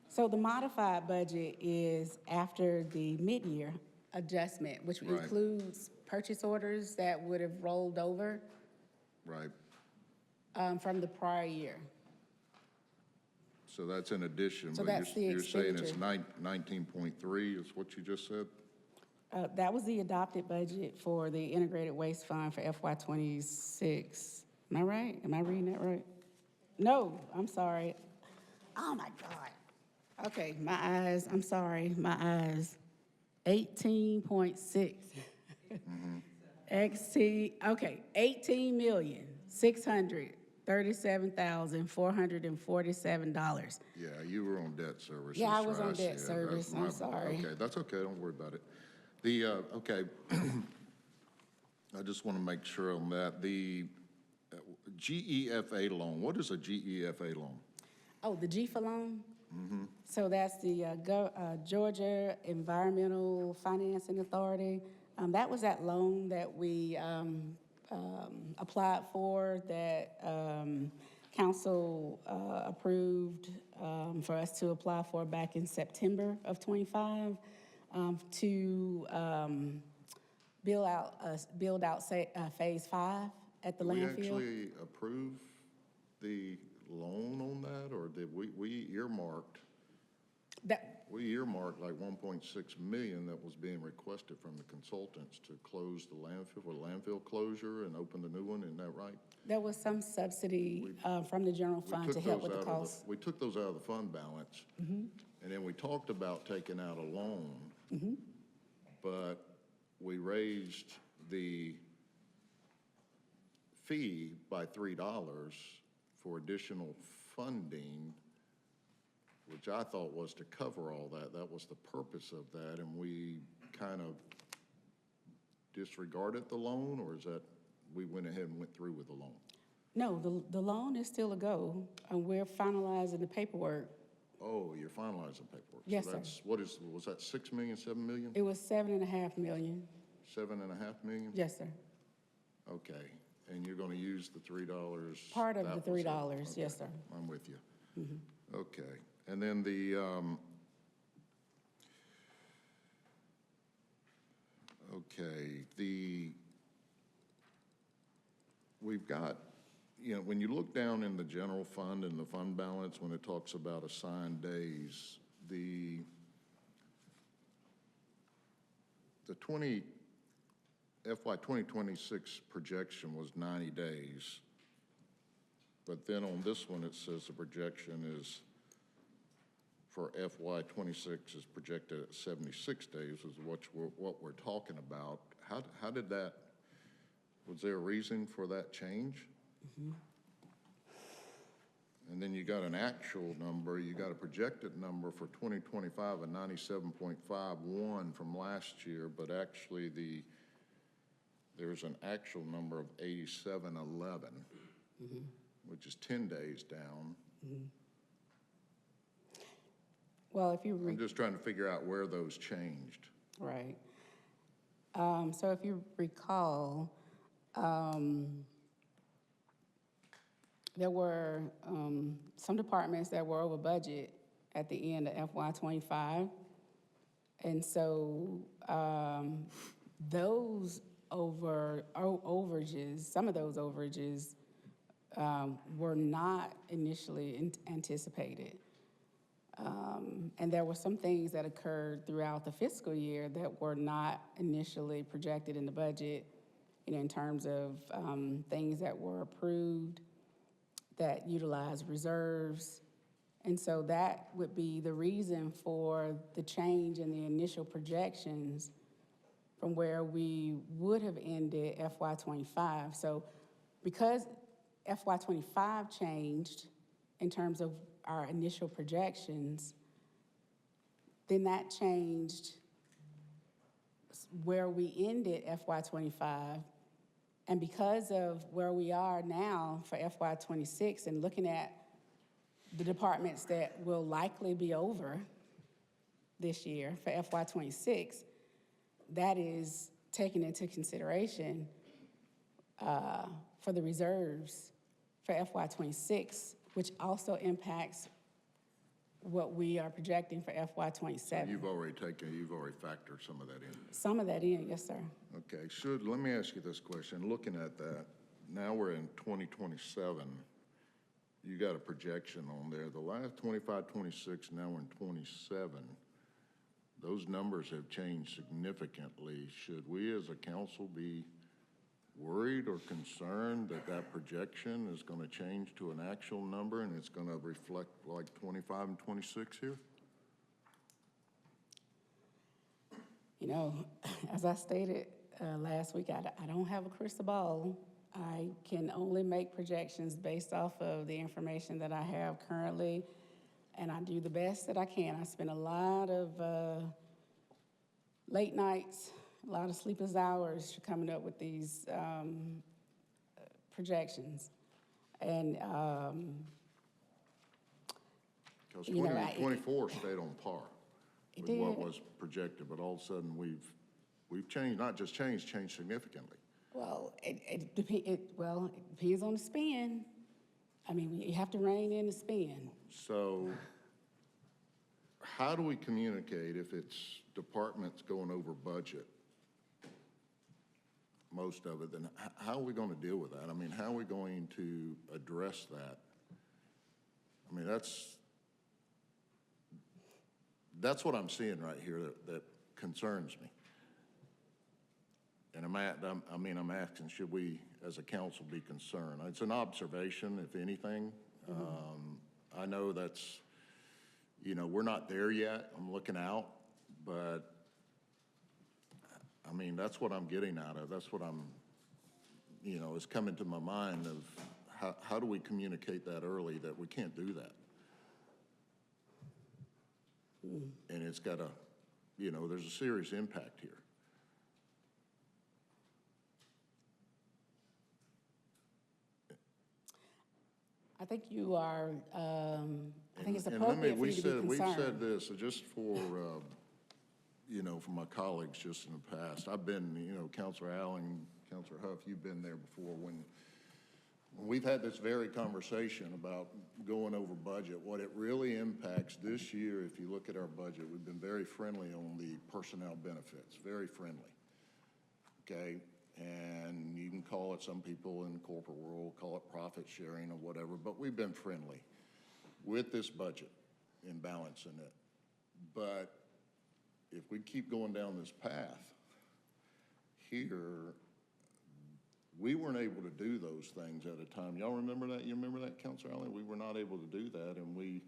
so the modified budget is after the mid-year adjustment, which Right. includes purchase orders that would have rolled over Right, from the prior year. so that's in addition. So but that's the you're saying it's expenditure. 19.3 is what you just said? That was the adopted budget for the Integrated Waste Fund for FY '26. Am I right? Am I reading that right? No, I'm sorry. Oh, my God. Okay, my eyes, I'm sorry, my eyes. 18.6. Okay, $18,637,447. Yeah, you were on debt service. Yeah, I was Sorry, on see debt it. service. That's I'm my- sorry. Okay, that's okay, don't worry about it. Okay, I just want to make sure on that. The GEFA loan, what is a GEFA loan? Oh, the GFA loan? So that's the Georgia Environmental Financing Authority. That was that loan that we applied for, that council approved for us to apply for back in September of '25 to build out Phase 5 at the Did we landfill. actually approve the loan on that, or did we earmarked? That, We earmarked like 1.6 million that was being requested from the consultants to close the landfill, for landfill closure and open the new one, isn't that right? there was some subsidy from the general We fund took to help those with the out of cost. We took those out of the fund balance. And then we talked about taking out a loan. But we raised the fee by $3 for additional funding, which I thought was to cover all that. That was the purpose of that, and we kind of disregarded the loan, or is that, we went ahead and went through with the loan? No, the loan is still a go, and we're finalizing the paperwork. Oh, you're finalizing paperwork. Yes, So sir. that's, was that 6 million, 7 million? It was 7.5 million. 7.5 million? Yes, sir. Okay. and you're gonna use the $3. Part of That the was it. $3, yes, Okay, sir. I'm with you. Okay, and then we've got, when you look down in the general fund and the fund balance, when it talks about assigned days, the FY 2026 projection was 90 days. But then on this one, it says the projection is for FY '26 is projected at 76 days, is what we're talking about. How did that, was there a reason for that change? And then you got an actual number, you got a projected number for 2025 of 97.51 from last year, but actually there's an actual number of 8711, which is 10 days down. Well, if you I'm just trying to figure out where those changed. Right. So if you recall, there were some departments that were over budget at the end of FY '25. And so those overages, some of those overages were not initially anticipated. And there were some things that occurred throughout the fiscal year that were not initially projected in the budget, in terms of things that were approved that utilize reserves. And so that would be the reason for the change in the initial projections from where we would have ended FY '25. So because FY '25 changed in terms of our initial projections, then that changed where we ended FY '25. And because of where we are now for FY '26 and looking at the departments that will likely be over this year for FY '26, that is taken into consideration for the reserves for FY '26, which also impacts what we are projecting for FY '27. You've already factored some of that in. Some of that in, yes, sir. Okay, let me ask you this question. Looking at that, now we're in 2027. You got a projection on there. The last 25, 26, now we're in 27. Those numbers have changed significantly. Should we as a council be worried or concerned that that projection is going to change to an actual number and it's going to reflect like 25 and 26 here? As I stated last week, I don't have a crystal ball. I can only make projections based off of the information that I have currently, and I do the best that I can. I spend a lot of late nights, a lot of sleepless hours coming up with these projections. And, Because You know, I- 24 stayed on par It with what did. was projected, but all of a sudden we've changed, not just changed significantly. well, it depends on the spend. I mean, you have to rein in the spend. So how do we communicate if it's departments going over budget? Most of it, then how are we going to deal with that? I mean, how are we going to address that? I mean, that's what I'm seeing right here that concerns me. And I'm asking, should we, as a council, be concerned? It's an observation, if anything. I know that's, we're not there yet. I'm looking out, but I mean, that's what I'm getting out of. That's what it's coming to my mind of how do we communicate that early that we can't do that? And it's got there's a serious impact here. I think you are, I think it's And let me- appropriate for you to be We've concerned. said this, just for my colleagues just in the past. I've been, Councilor Allen Counselor Huff, you've been there before, when we've had this very conversation about going over budget, what it really impacts this year, if you look at our budget, we've been very friendly on the personnel benefits, very friendly. Okay? And you can call it, some people in the corporate world call it profit sharing or whatever, but we've been friendly with this budget in balancing it. But if we keep going down this path, here, we weren't able to do those things at a time. Y'all remember that? You remember that, Councilor Allen? We were not able to do that, and we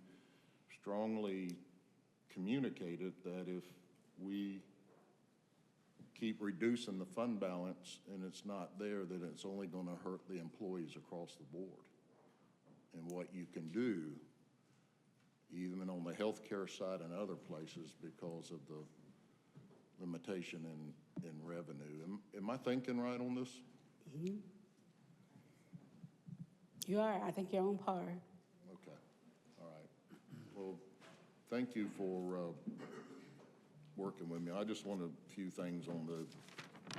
strongly communicated that if we keep reducing the fund balance and it's not there, that it's only going to hurt the employees across the board. And what you can do, even on the healthcare side and other places, because of the limitation in revenue. Am I thinking right on this? You are, I think you're on par. Okay, all right. Well, thank you for working with me. I just wanted a few things on the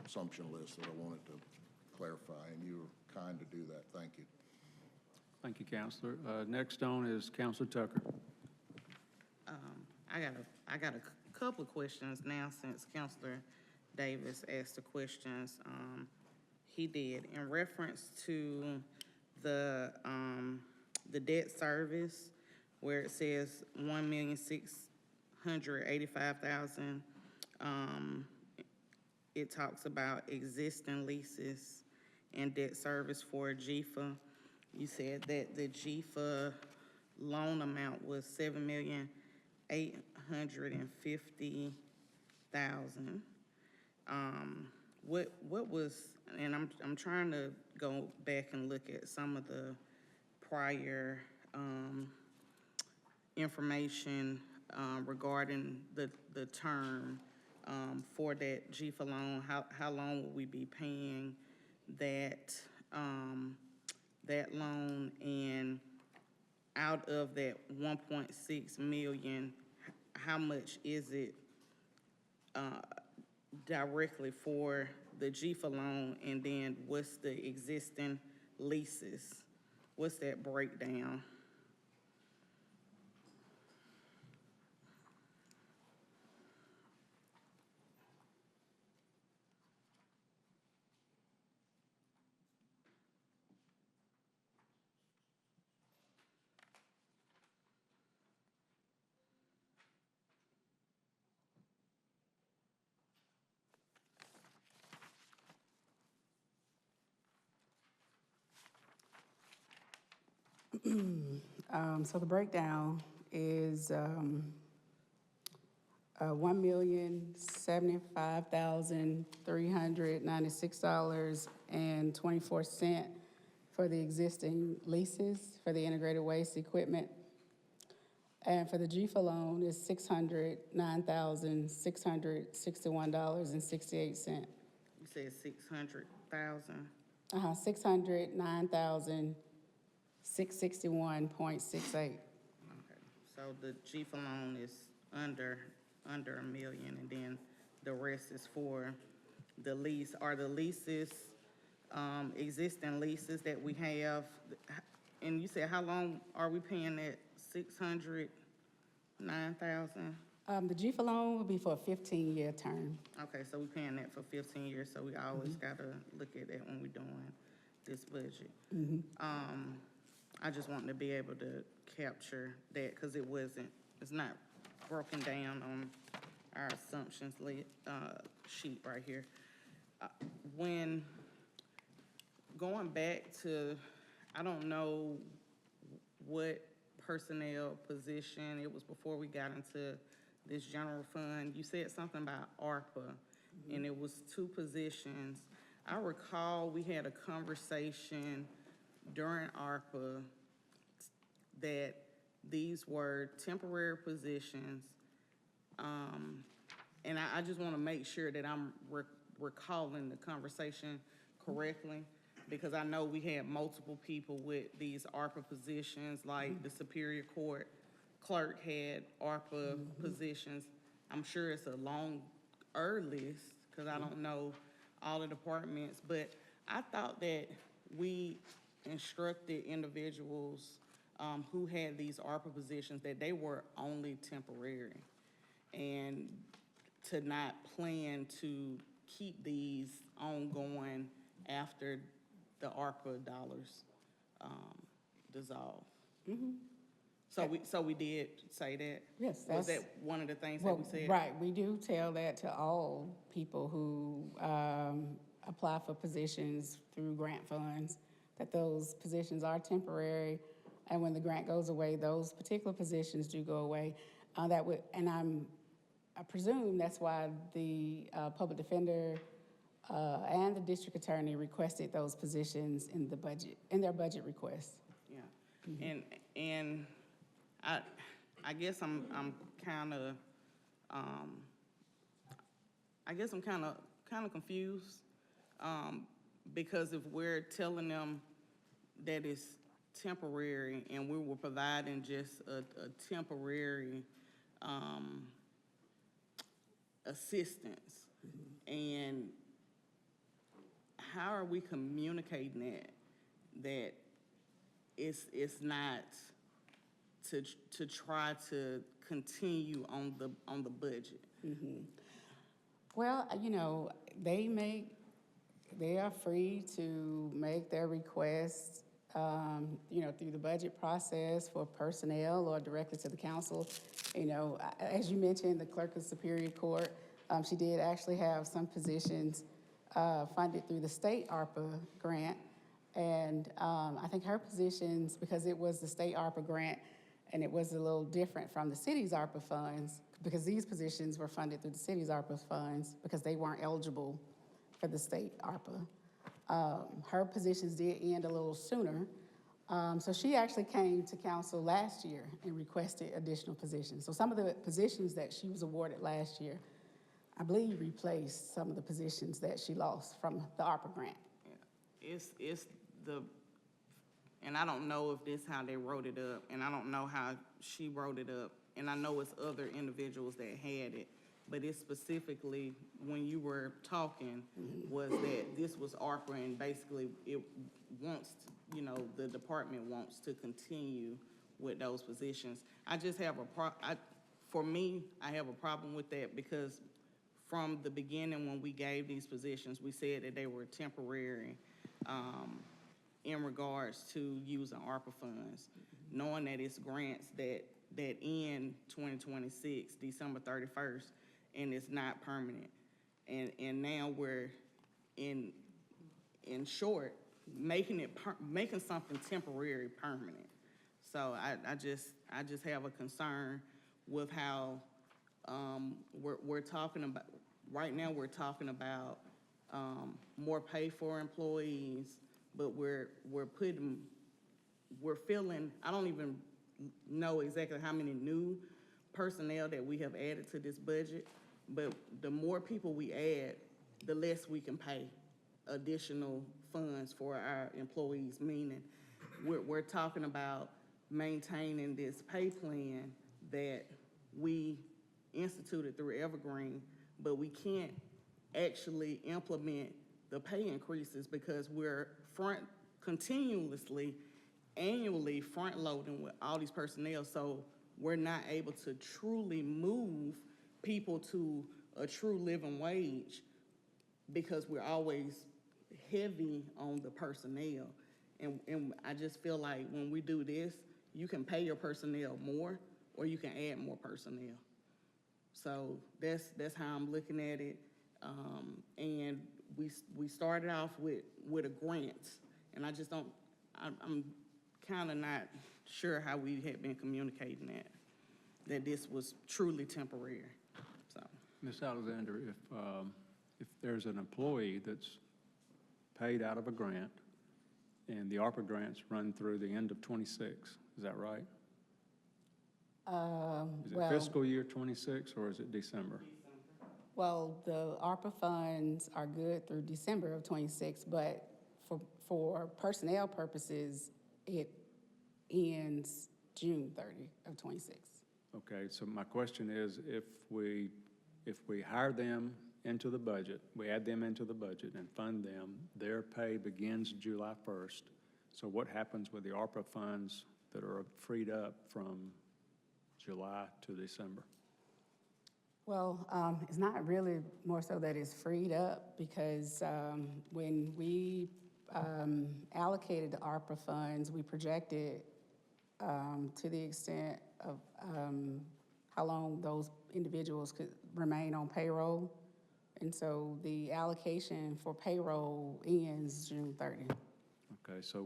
assumption list that I wanted to clarify, and you were kind to do that. Thank you. Thank you, Counselor. Next on is Counselor Tucker. I got a couple of questions now since Counselor Davis asked the questions. He did in reference to the debt service, where it says $1,685,000. It talks about existing leases and debt service for GFA. You said that the GFA loan amount was $7,850,000. What was, and I'm trying to go back and look at some of the prior information regarding the term for that GFA loan. How long will we be paying that that loan? And out of that 1.6 million, how much is it directly for the GFA loan, and then what's the existing leases? What's that breakdown? So the breakdown is $1,075,396.24 for the existing leases for the integrated waste equipment. And for the GFA loan is $609,661.68. You said 600,000. 609,661.68. Okay, so the GFA loan is under $1 million, and then the rest is for the lease. Are the leases, existing leases that we have, and you said how long are we paying that, 609,000? The GFA loan will be for a 15-year term. Okay, so we're paying that for 15 years, so we always gotta look at that when we're doing this budget. I just want to be able to capture that, because it's not broken down on our assumptions sheet right here. When going back to, I don't know what personnel position, it was before we got into this general fund, you said something about ARPA, and it was 2 positions. I recall we had a conversation during ARPA that these were temporary positions, and I just want to make sure that I'm recalling the conversation correctly, because I know we had multiple people with these ARPA positions, like the Superior Court clerk had ARPA positions. I'm sure it's a longer list, because I don't know all the departments, but I thought that we instructed individuals who had these ARPA positions that they were only temporary, and to not plan to keep these ongoing after the ARPA dollars dissolve. So we did say that? Yes, Was that's- that one of the things that Well, we said? right, we do tell that to all people who apply for positions through grant funds, that those positions are temporary, and when the grant goes away, those particular positions do go away. That would, and I presume that's why the public defender and the district attorney requested those positions in the budget, in their budget request. Yeah, and I guess I'm kind of, confused, because if we're telling them that it's temporary and we were providing just a temporary, assistance, and how are we communicating that it's not to try to continue on the budget? Well, you know, they are free to make their requests, you know, through the budget process for personnel or directly to the council. You know, as you mentioned, the clerk of Superior Court, she did actually have some positions funded through the state ARPA grant. And I think her positions, because it was the state ARPA grant, and it was a little different from the city's ARPA funds, because these positions were funded through the city's ARPA funds, because they weren't eligible for the state ARPA. Her positions did end a little sooner. So she actually came to council last year and requested additional positions. So some of the positions that she was awarded last year, I believe, replaced some of the positions that she lost from the ARPA grant. It's the, and I don't know if this how they wrote it up, and I don't know how she wrote it up, and I know it's other individuals that had it, but it's specifically, when you were talking, was that this was ARPA, and basically it wants, you know, the department wants to continue with those positions. I just have for me, I have a problem with that, because from the beginning, when we gave these positions, we said that they were temporary, in regards to using ARPA funds, knowing that it's grants that end 2026, December 31st, and it's not permanent. And now we're in short, making something temporary permanent. So I just have a concern with how we're talking about, right now we're talking about more pay for employees, but we're filling, I don't even know exactly how many new personnel that we have added to this budget, but the more people we add, the less we can pay additional funds for our employees, meaning we're talking about maintaining this pay plan that we instituted through Evergreen, but we can't actually implement the pay increases because we're continuously, annually front-loading with all these personnel, so we're not able to truly move people to a true living wage because we're always heavy on the personnel. And I just feel like when we do this, you can pay your personnel more or you can add more personnel. So that's how I'm looking at it. And we started off with a grant, and I just don't, I'm kind of not sure how we had been communicating that this was truly temporary, so. Ms. Alexander, if there's an employee that's paid out of a grant, and the ARPA grants run through the end of '26, is that right? Is it Well, fiscal year '26, or is it December? well, the ARPA funds are good through December of '26, but for personnel purposes, it ends June 30 of '26. Okay, so my question is, if we hire them into the budget, we add them into the budget and fund them, their pay begins July 1st. So what happens with the ARPA funds that are freed up from July to December? Well, it's not really more so that it's freed up because when we allocated the ARPA funds, we projected to the extent of how long those individuals could remain on payroll. And so the allocation for payroll ends June 30. Okay, so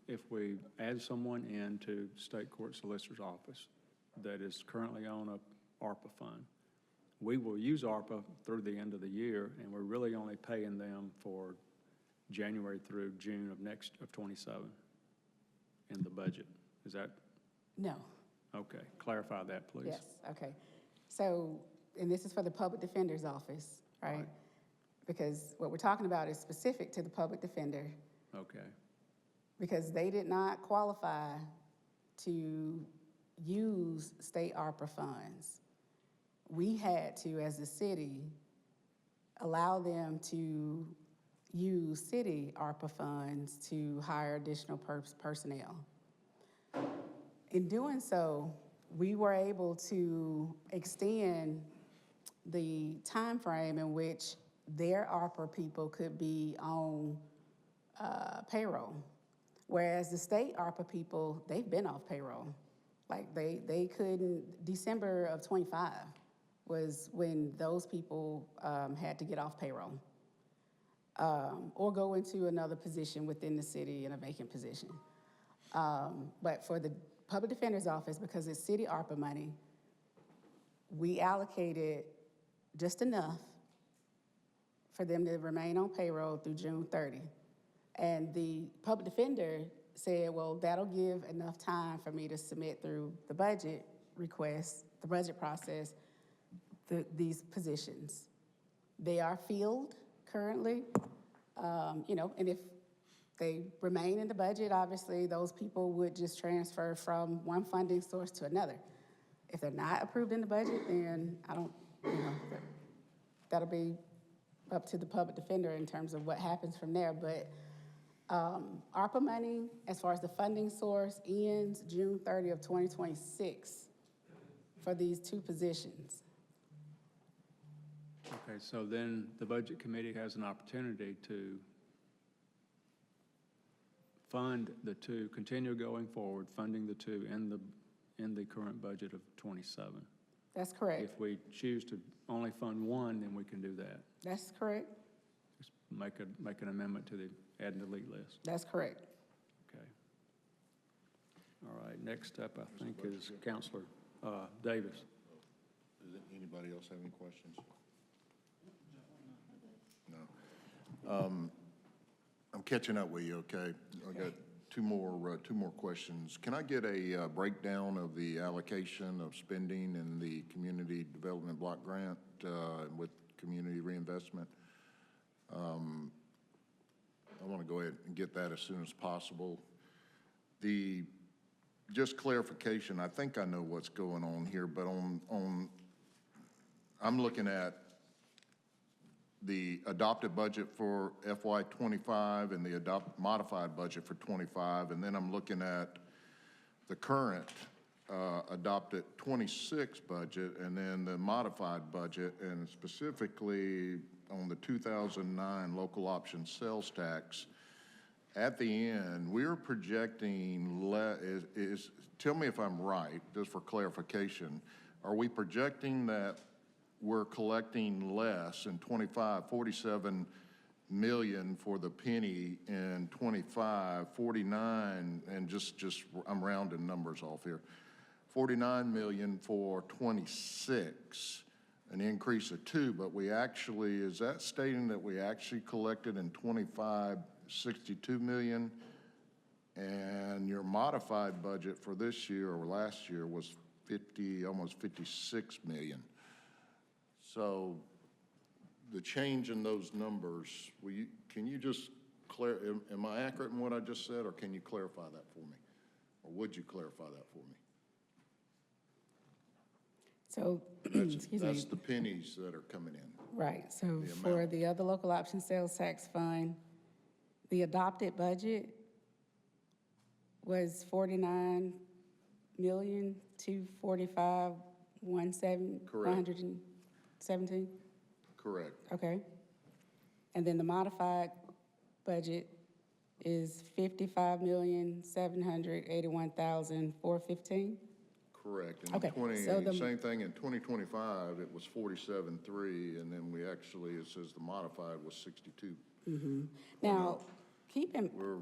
if we add someone into State Court Solicitor's Office that is currently on a ARPA fund, we will use ARPA through the end of the year, and we're really only paying them for January through June of 27 in the budget. Is that, No. okay, clarify that, please. Yes, okay. So, and this is for the Public Defender's Office, right? Right. Because what we're talking about is specific to the Public Defender, Okay, because they did not qualify to use state ARPA funds. We had to, as a city, allow them to use city ARPA funds to hire additional personnel. In doing so, we were able to extend the time frame in which their ARPA people could be on payroll. Whereas the state ARPA people, they've been off payroll. Like they couldn't, December of 25 was when those people had to get off payroll or go into another position within the city in a vacant position. But for the Public Defender's Office, because it's city ARPA money, we allocated just enough for them to remain on payroll through June 30. And the public defender said, well, that'll give enough time for me to submit through the budget request, the budget process, these positions. They are filled currently, and if they remain in the budget, obviously those people would just transfer from one funding source to another. If they're not approved in the budget, then that'll be up to the public defender in terms of what happens from there. But ARPA money, as far as the funding source, ends June 30 of 2026 for these two positions. okay, so then the Budget Committee has an opportunity to fund the two, continue going forward, funding the two in the current budget of 27. That's correct. If we choose to only fund one, then we can do that. That's correct. Just make an amendment to the add and delete list. That's correct. Okay. All right, next up, I think, is Counselor Davis. Does anybody else have any questions? No. I'm catching up with you, okay? I got two more questions. Can I get a breakdown of the allocation of spending in the Community Development Block Grant with community reinvestment? I want to go ahead and get that as soon as possible. Just clarification, I think I know what's going on here, but I'm looking at the adopted budget for FY '25 and the modified budget for '25, and then I'm looking at the current adopted '26 budget and then the modified budget, and specifically on the 2009 local option sales tax. At the end, we're projecting, tell me if I'm right, just for clarification, are we projecting that we're collecting less in '25, 47 million for the penny, in '25, 49, and just I'm rounding numbers off here, 49 million for '26, an increase of 2, but we actually, is that stating that we actually collected in '25 62 million, and your modified budget for this year or last year was almost 56 million? So the change in those numbers, can you just am I accurate in what I just said, or can you clarify that for me? Or would you clarify that for me? So, That's, excuse that's me, the pennies that are coming in. right, so the for amount. the other local option sales tax fund, the adopted budget was 49,245,117. Correct. 117, Correct. okay. And then the modified budget is 55,781,415. Correct. And Okay, 20, so the- same thing in 2025, it was 47.3, and then we actually, it says the modified was 62. Now, keep in, We're,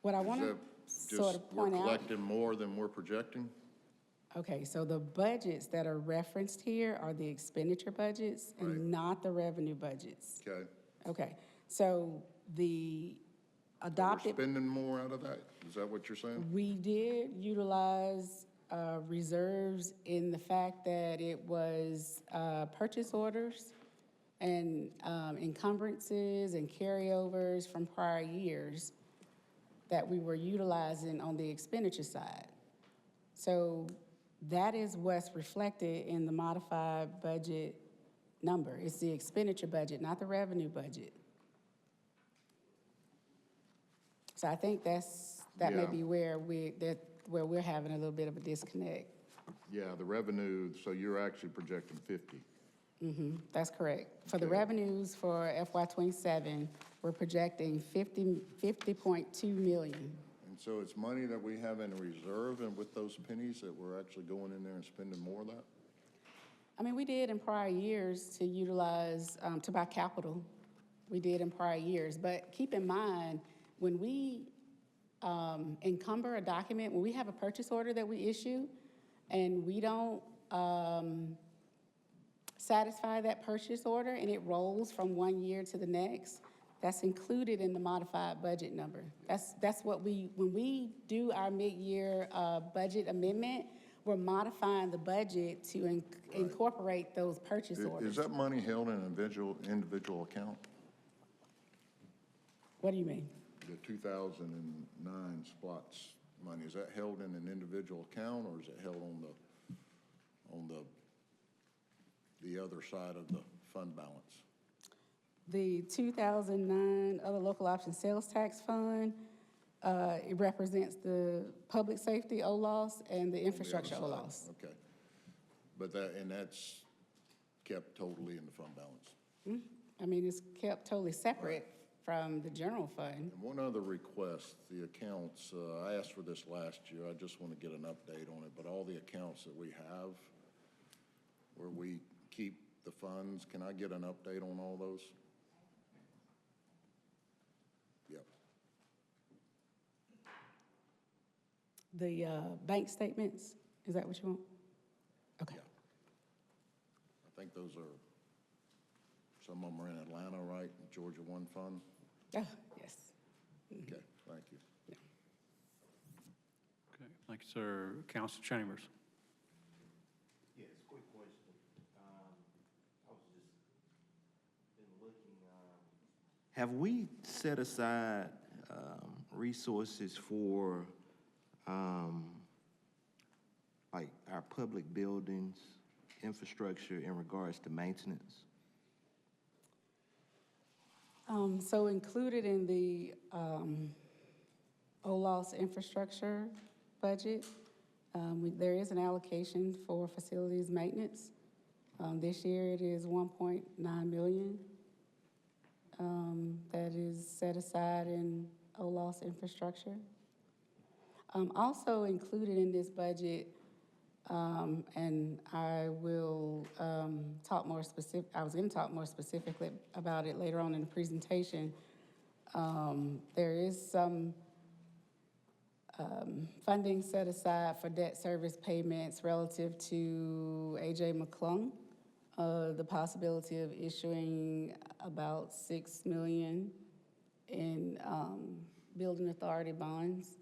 what I is want to that sort just, of we're point out. collecting more than we're projecting? Okay, so the budgets that are referenced here are the expenditure budgets Right. and not the revenue budgets. Okay. Okay, so the We're adopted, spending more out of that? Is that what you're saying? we did utilize reserves in the fact that it was purchase orders and encumbrances and carryovers from prior years that we were utilizing on the expenditure side. So that is what's reflected in the modified budget number. It's the expenditure budget, not the revenue budget. So I think that may Yeah. be where we're having a little bit of a disconnect. Yeah, the revenue, so you're actually projecting 50. That's correct. For the Okay. revenues for FY '27, we're projecting 50.2 million. And so it's money that we have in reserve and with those pennies that we're actually going in there and spending more of that? I mean, we did in prior years to utilize, to buy capital. We did in prior years, but keep in mind, when we encumber a document, when we have a purchase order that we issue, and we don't satisfy that purchase order, and it rolls from one year to the next, that's included in the modified budget number. That's what when we do our mid-year budget amendment, we're modifying the budget to incorporate those purchase Is orders. that money held in an individual account? What do you mean? The 2009 SPLOTS money, is that held in an individual account, or is it held on the other side of the fund balance? The 2009 other local option sales tax fund, it represents the public safety OLOS and the infrastructure On the other OLOS. side, okay. But that's kept totally in the fund balance? I mean, it's kept totally separate from the general fund. And one other request, the accounts, I asked for this last year, I just want to get an update on it, but all the accounts that we have where we keep the funds, can I get an update on all those? Yep. The bank statements, is that what you want? Okay. Yeah. I think those are, some of them are in Atlanta, right? Georgia One Fund? Oh, yes. Okay, thank you. Okay, thank you, sir. Council Chambers. Yes, quick question. I was just been looking, have we set aside resources for like our public buildings, infrastructure in regards to maintenance? So included in the OLOS infrastructure budget, there is an allocation for facilities maintenance. This year it is 1.9 million that is set aside in OLOS infrastructure. Also included in this budget, and I will talk more specific, I was going to talk more specifically about it later on in the presentation. There is some funding set aside for debt service payments relative to A.J. McClung, the possibility of issuing about $6 million in building authority bonds.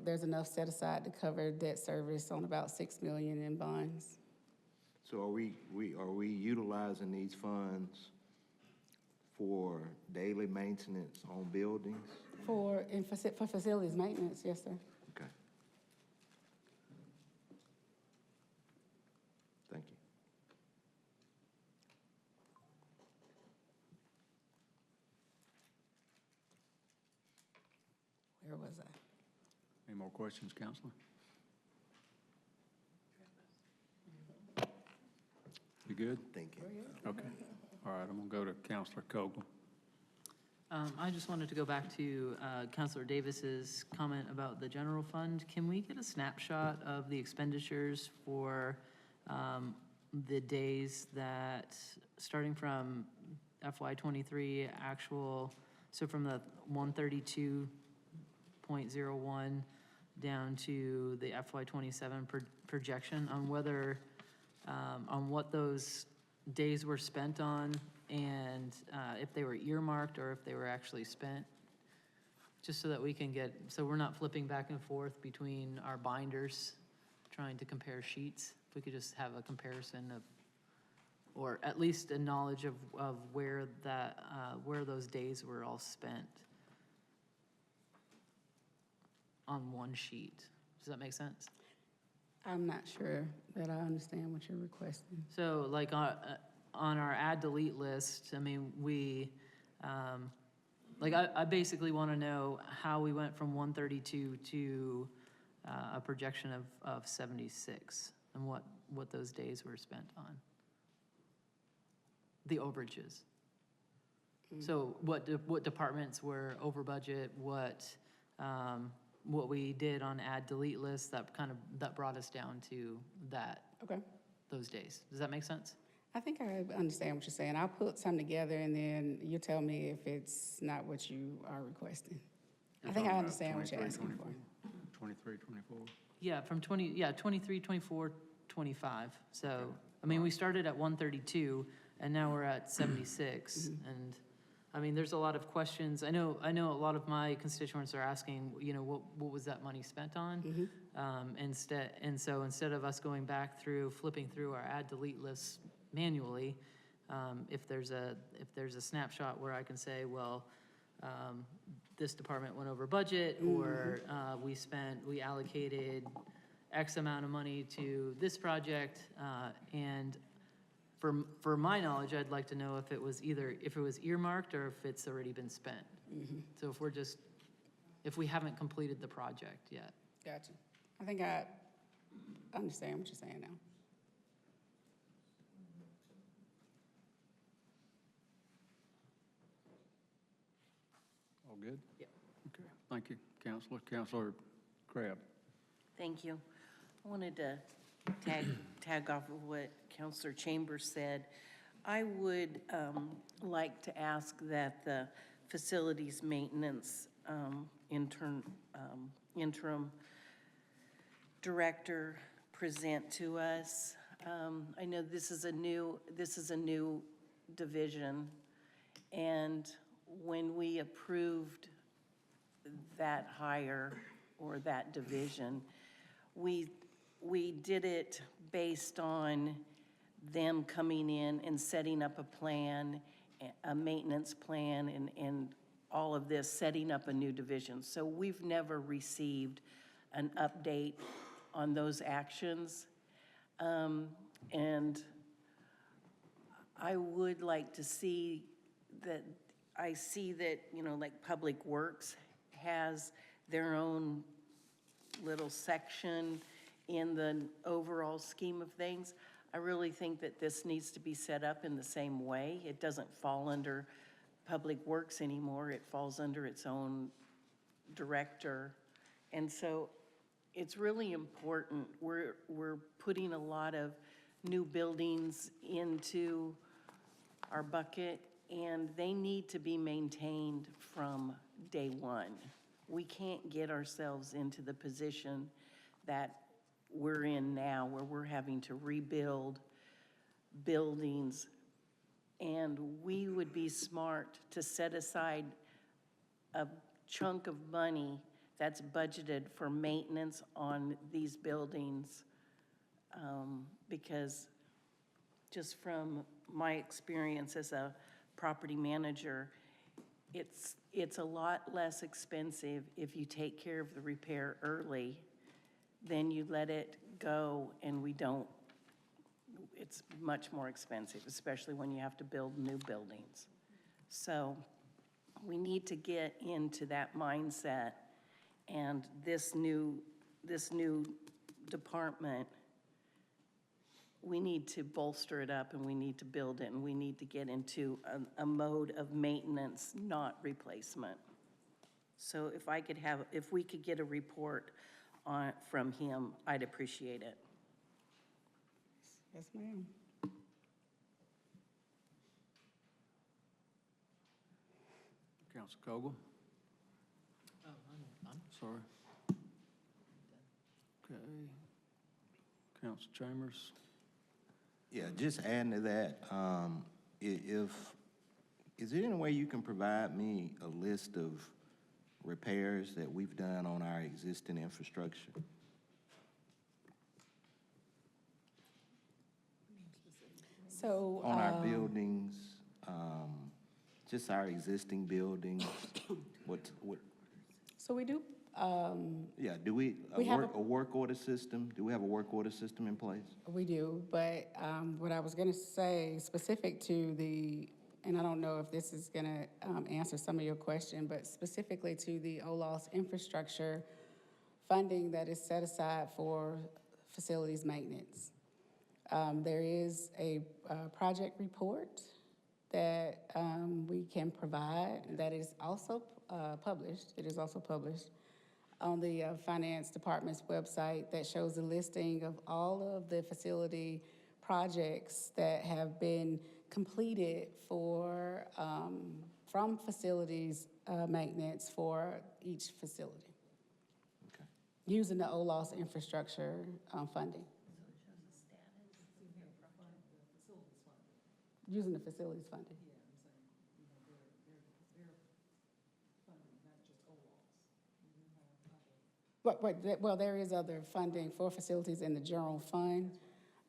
There's enough set aside to cover debt service on about $6 million in bonds. So are we utilizing these funds for daily maintenance on buildings? For facilities maintenance, yes, sir. Okay. Where was I? Any more questions, Counselor? You good? Thank you. Okay. All right, I'm going to go to Counselor Cogle. I just wanted to go back to Counselor Davis's comment about the general fund. Can we get a snapshot of the expenditures for the days that, starting from FY '23 actual, so from the 132.01 down to the FY '27 projection on whether, on what those days were spent on, and if they were earmarked or if they were actually spent, just so that we can get, so we're not flipping back and forth between our binders, trying to compare sheets. If we could just have a comparison of, or at least a knowledge of where that, where those days were all spent on one sheet. Does that make sense? I'm not sure that I understand what you're requesting. So like on our add delete list, I mean, we, like I basically want to know how we went from 132 to a projection of 76 and what those days were spent on. The overages. So what departments were over budget, what we did on add delete lists that brought us down to that, Okay. those days. Does that make sense? I think I understand what you're saying. I'll put some together and then you tell me if it's not what you are requesting. I think I understand what you're asking for. 23, 24. Yeah, from 23, 24, 25. So, I mean, we started at 132 and now we're at 76. And, I mean, there's a lot of questions. I know a lot of my constituents are asking, you know, what was that money spent on? So instead of us going back through, flipping through our add delete lists manually, if there's a snapshot where I can say, well, this department went over budget, or we allocated X amount of money to this project, and for my knowledge, I'd like to know if it was earmarked or if it's already been spent. So if we haven't completed the project yet. Gotcha. I think I understand what you're saying now. All good? Yep. Okay, thank you, Counselor. Counselor Crabb. Thank you. I wanted to tag off of what Counselor Chambers said. I would like to ask that the facilities maintenance interim director present to us. I know this is a new division, and when we approved that hire or that division, we did it based on them coming in and setting up a plan, a maintenance plan, and all of this, setting up a new division. So we've never received an update on those actions. And I would like to see that, I see that, you know, like Public Works has their own little section in the overall scheme of things. I really think that this needs to be set up in the same way. It doesn't fall under Public Works anymore. It falls under its own director. And so it's really important. We're putting a lot of new buildings into our bucket, and they need to be maintained from day one. We can't get ourselves into the position that we're in now, where we're having to rebuild buildings. And we would be smart to set aside a chunk of money that's budgeted for maintenance on these buildings, because just from my experience as a property manager, it's a lot less expensive if you take care of the repair early than you let it go and we don't. It's much more expensive, especially when you have to build new buildings. So we need to get into that mindset And this new department, we need to bolster it up and we need to build it and we need to get into a mode of maintenance, not replacement. So if we could get a report from him, I'd appreciate it. Yes, ma'am. Council Cogle? I'm Sorry. Okay. Council Chambers? Yeah, just adding to that, is there any way you can provide me a list of repairs that we've done on our existing infrastructure? So. On our buildings, just our existing buildings, what, So we do, yeah, do we We have a work order system? Do we have a work order system in place? we do, but what I was gonna say, specific to the, and I don't know if this is gonna answer some of your question, but specifically to the OLOS infrastructure funding that is set aside for facilities maintenance. There is a project report that we can provide that is also published. It is also published on the Finance Department's website that shows a listing of all of the facility projects that have been completed for, from facilities maintenance for each facility. Okay. Using the OLOS infrastructure funding. Using the facilities funding. Well, there is other funding for facilities in the general fund,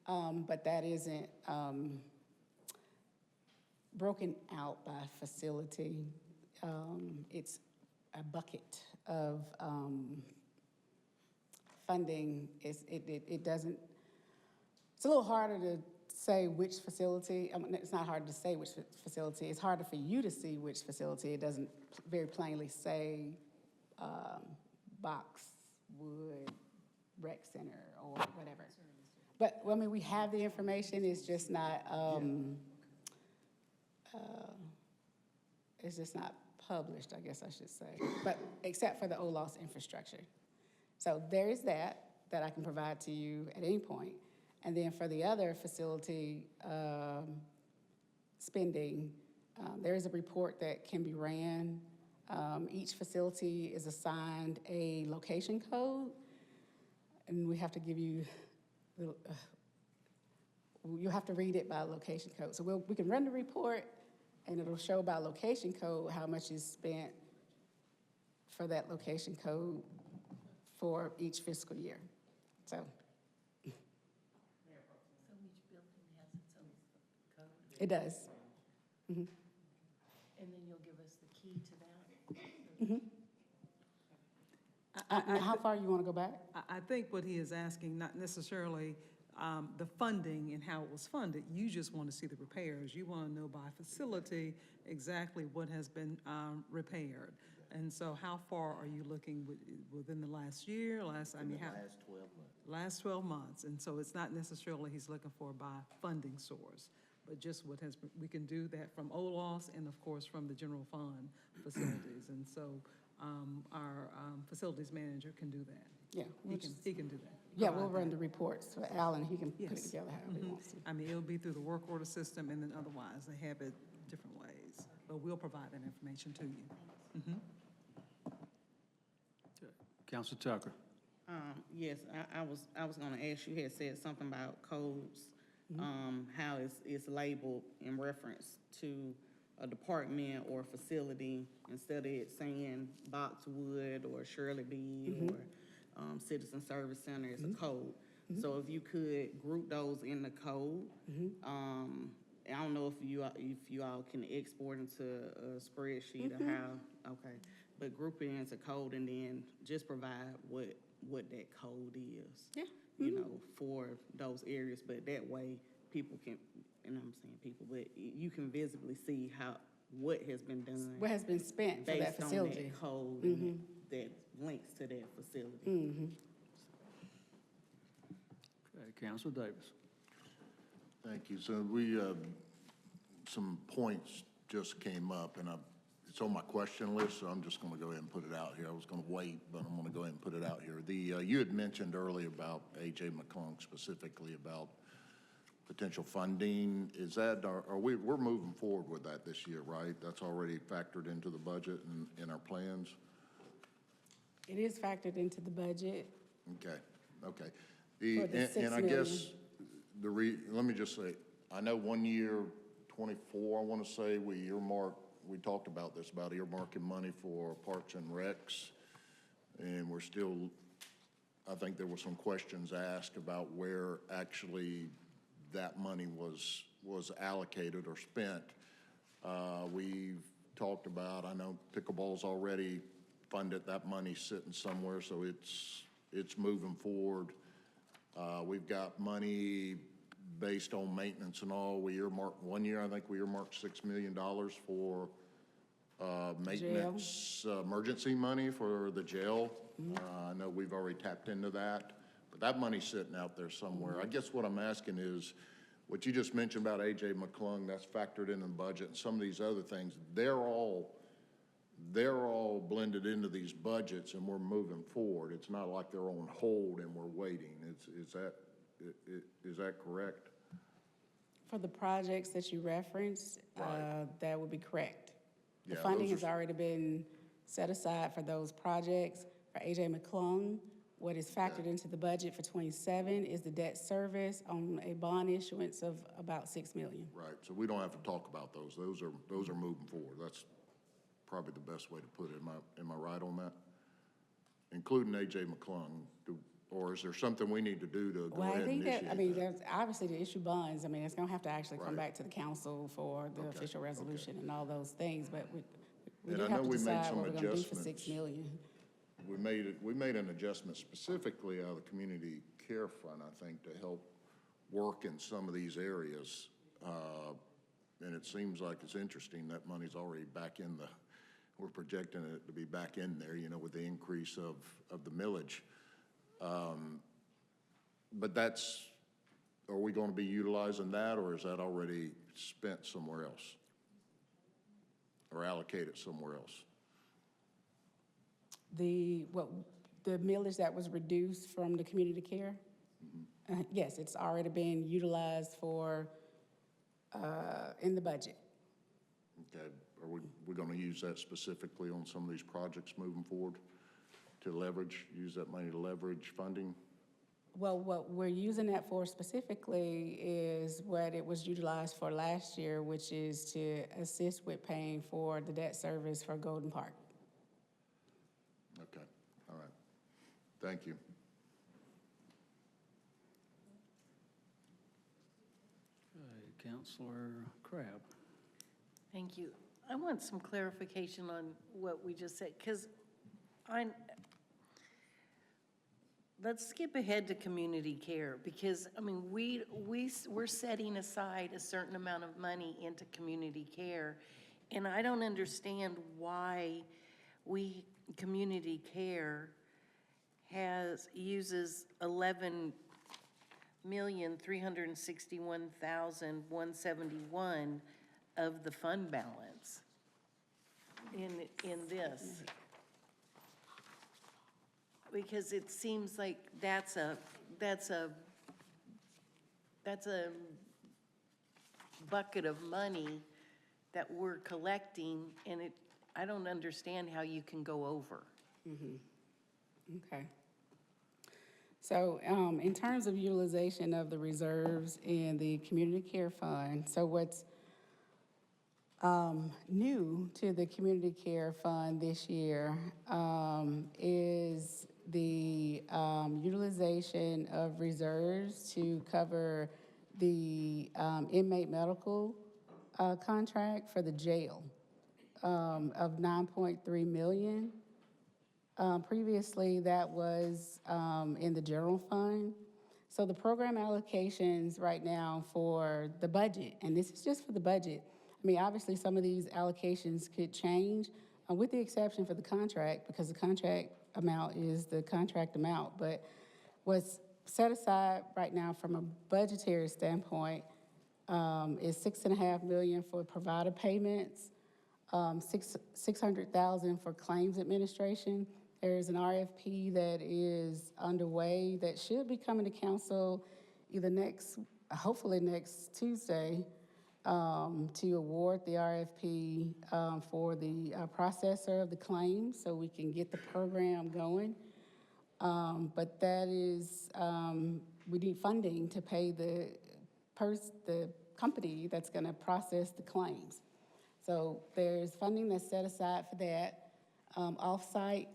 but that isn't broken out by facility. It's a bucket of funding. It doesn't, it's a little harder to say which facility, I mean, it's not hard to say which facility, it's harder for you to see which facility. It doesn't very plainly say Boxwood Rec Center or whatever. But, well, I mean, we have the information, it's just not, it's just not published, I guess I should say, but except for the OLOS infrastructure. So there is that I can provide to you at any point. And then for the other facility spending, there is a report that can be ran. Each facility is assigned a location code, and we have to give you, you'll have to read it by location code. So we can run the report, and it'll show by location code how much is spent for that location code for each fiscal year. So. It does. Mm-hmm. And then you'll give us the key to that? Mm-hmm. How far you want to go back? I think what he is asking, not necessarily the funding and how it was funded. You just want to see the repairs. You want to know by facility exactly what has been repaired. And so how far are you looking within the last year, last 12 months? Last 12 months. And so it's not necessarily he's looking for by funding source, but just what has, we can do that from OLOS and of course from the general fund facilities. And so our facilities manager can do that. Yeah. He can do that. Yeah, we'll run the reports for Alan. He can put it Yes. together however he wants to. I mean, it'll be through the work order system and then otherwise they have it different ways. But we'll provide that information to you. Mhm. Council Tucker? Yes, I was gonna ask, you had said something about codes, how it's labeled in reference to a department or facility instead of it saying Boxwood or Shirley B or Citizen Service Center, it's a code. So if you could group those in the code, I don't know if you all can export into a spreadsheet or how, okay. But group it into code and then just provide what that code is. Yeah. You know, for those areas, but that way people can, and I'm saying people, but you can visibly see what has been done What has been spent for that based on facility? that code and that links to that facility. Okay, Counselor Davis. Thank you. So some points just came up, and it's on my question list, so I'm just going to go ahead and put it out here. I was going to wait, but I'm going to go ahead and put it out here. You had mentioned earlier about A.J. McClung, specifically about potential funding. Is that, we're moving forward with that this year, right? That's already factored into the budget and in our plans? It is factored into the budget. Okay. For the $6 And I million. guess, let me just say, I know 1 year, 24, I want to say, we talked about this, about earmarking money for Parks and Recs, and we're still, I think there were some questions asked about where actually that money was allocated or spent. We've talked about, I know pickleball's already funded, that money's sitting somewhere, so it's moving forward. We've got money based on maintenance and all. We earmarked, 1 year, I think we earmarked $6 million for maintenance, emergency money for the jail. I know we've already tapped into that, but that money's sitting out there somewhere. I guess what I'm asking is, what you just mentioned about A.J. McClung, that's factored in the budget, and some of these other things, they're all blended into these budgets, and we're moving forward. It's not like they're on hold and we're waiting. Is that correct? For the projects that you referenced, that would be correct. The Yeah, funding those has already been set aside for those projects. For A.J. McClung, what is factored into the budget for '27 is the debt service on a bond issuance of about $6 million. Right, so we don't have to talk about those. Those are moving forward. That's probably the best way to put it. Am I right on that? Including A.J. McClung, or is there something we need to do to go Well, ahead I and think initiate that? there's obviously to issue bonds. I mean, it's gonna have to actually come Right. back to the council for the Okay, official resolution and all those things, but we And do I have know to we made decide some what we're gonna do for $6 adjustments. million. We made an adjustment specifically out of the community care fund, I think, to help work in some of these areas. And it seems like it's interesting, that money's already back in we're projecting it to be back in there, with the increase of the millage. But are we gonna be utilizing that, or is that already spent somewhere else? Or allocated somewhere else? The millage that was reduced from the community care? Yes, it's already been utilized for, in the budget. Okay, are we gonna use that specifically on some of these projects moving forward to use that money to leverage funding? Well, what we're using that for specifically is what it was utilized for last year, which is to assist with paying for the debt service for Golden Park. Okay, all right. Thank you. Okay, Counselor Crabb. Thank you. I want some clarification on what we just said, because let's skip ahead to community care, because, I mean, we're setting aside a certain amount of money into community care, and I don't understand why community care uses $11,361,171 of the fund balance in this. Because it seems like that's a bucket of money that we're collecting, and I don't understand how you can go over. Okay. So in terms of utilization of the reserves in the community care fund, so what's new to the community care fund this year is the utilization of reserves to cover the inmate medical contract for the jail of $9.3 million. Previously, that was in the general fund. So the program allocations right now for the budget, and this is just for the budget. I mean, obviously, some of these allocations could change, with the exception for the contract, because the contract amount is the contract amount. But what's set aside right now from a budgetary standpoint is $6.5 million for provider payments, $600,000 for claims administration. There's an RFP that is underway that should be coming to council either hopefully next Tuesday, to award the RFP for the processor of the claims so we can get the program going. But that is, we need funding to pay the company that's going to process the claims. So there's funding that's set aside for that. Off-site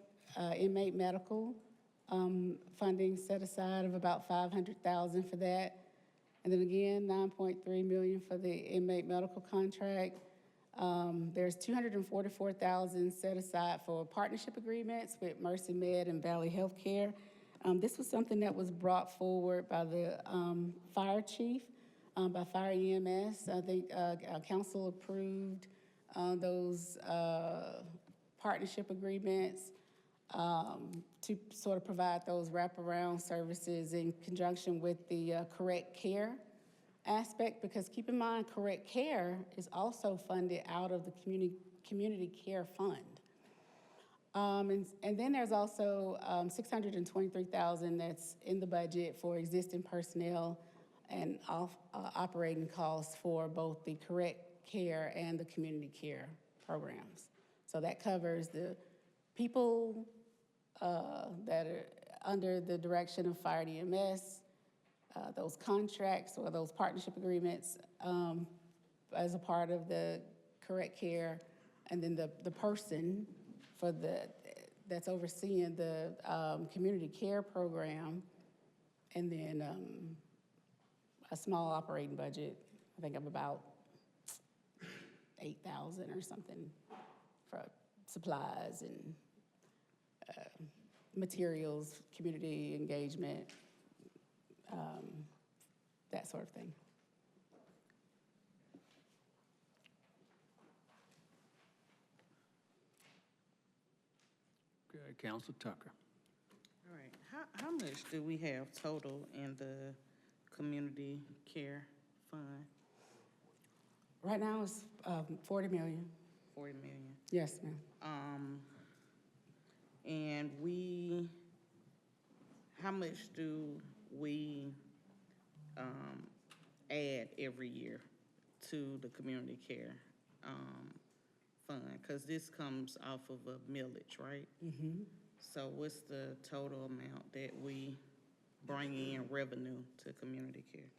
inmate medical funding set aside of about $500,000 for that. And then again, $9.3 million for the inmate medical contract. There's $244,000 set aside for partnership agreements with Mercy Med and Valley Healthcare. This was something that was brought forward by the fire chief, by Fire EMS. I think our council approved those partnership agreements to sort of provide those wraparound services in conjunction with the correct care aspect, because keep in mind, correct care is also funded out of the community care fund. And then there's also $623,000 that's in the budget for existing personnel and operating costs for both the correct care and the community care programs. So that covers the people that are under the direction of Fire EMS, those contracts or those partnership agreements as a part of the correct care, and then the person that's overseeing the community care program, and then a small operating budget, I think of about $8,000 or something for supplies and materials, community engagement, that sort of thing. Okay, Council Tucker. All right, how much do we have total in the community care fund? Right now it's $40 million. 40 million. Yes, ma'am. And how much do we add every year to the community care fund? Because this comes off of a millage, right? Mm-hmm. So what's the total amount that we bring in revenue to community care?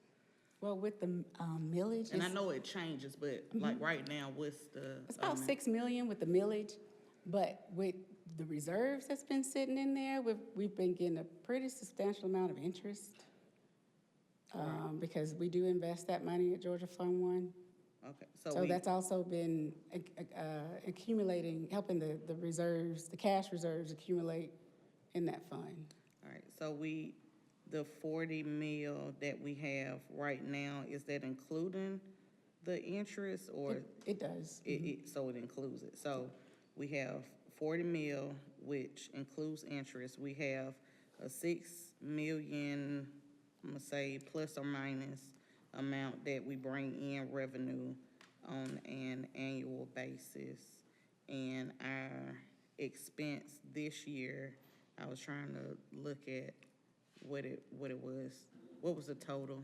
Well, with the millage. And I know it changes, but like right now, what's the? It's about $6 million with the millage, but with the reserves that's been sitting in there, we've been getting a pretty substantial amount of interest because we do invest that money at Georgia Fund One. Okay, So that's also been accumulating, helping the reserves, the cash reserves accumulate in that fund. All right, so the 40 mil that we have right now, is that including the interest, or? It does. So it includes it. So we have 40 mil, which includes interest. We have a 6 million, I'm gonna say plus or minus amount that we bring in revenue on an annual basis. And our expense this year, I was trying to look at what it was. What was the total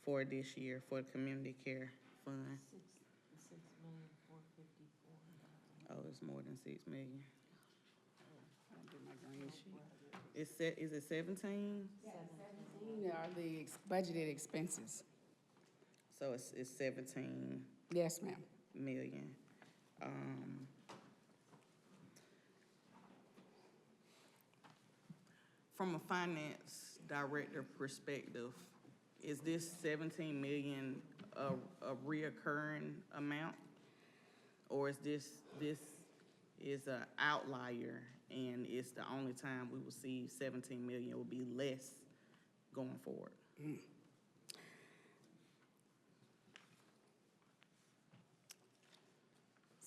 for this year for the community care fund? 6,454,000. Oh, it's more than 6 million. Is it 17? Yeah, 17 are the budgeted expenses. So it's 17 Yes, ma'am. million. From a finance director perspective, is this 17 million a reoccurring amount? Or is this is an outlier, and it's the only time we will see 17 million will be less going forward?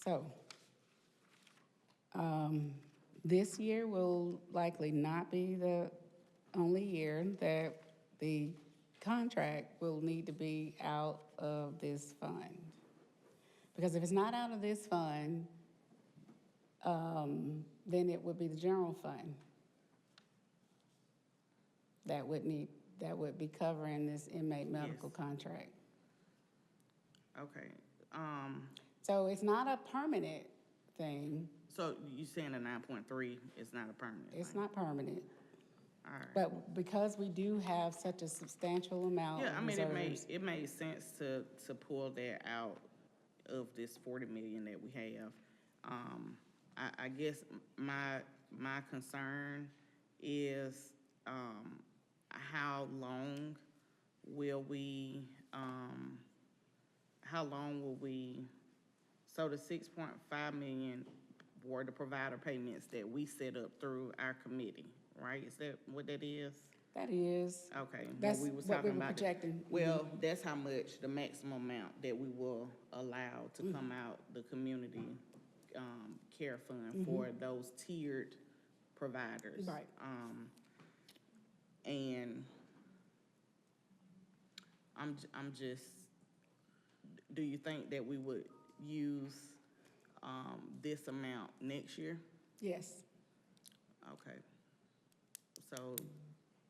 So This year will likely not be the only year that the contract will need to be out of this fund. Because if it's not out of this fund, then it would be the general fund that would be covering this inmate medical contract. Okay, So it's not a permanent thing. so you saying the 9.3 is not a permanent It's thing? not permanent. All right. But because we do have such a substantial amount Yeah, of I mean, reserves. it made sense to pull that out of this 40 million that we have. I guess my concern is, how long will we, so the 6.5 million were the provider payments that we set up through our committee, right? Is that what that is? That is, Okay. when that's we was what we talking were about that. projecting. Well, that's how much, the maximum amount that we will allow to come out the community care fund for those tiered providers. Right. And I'm just, do you think that we would use this amount next year? Yes, Okay. So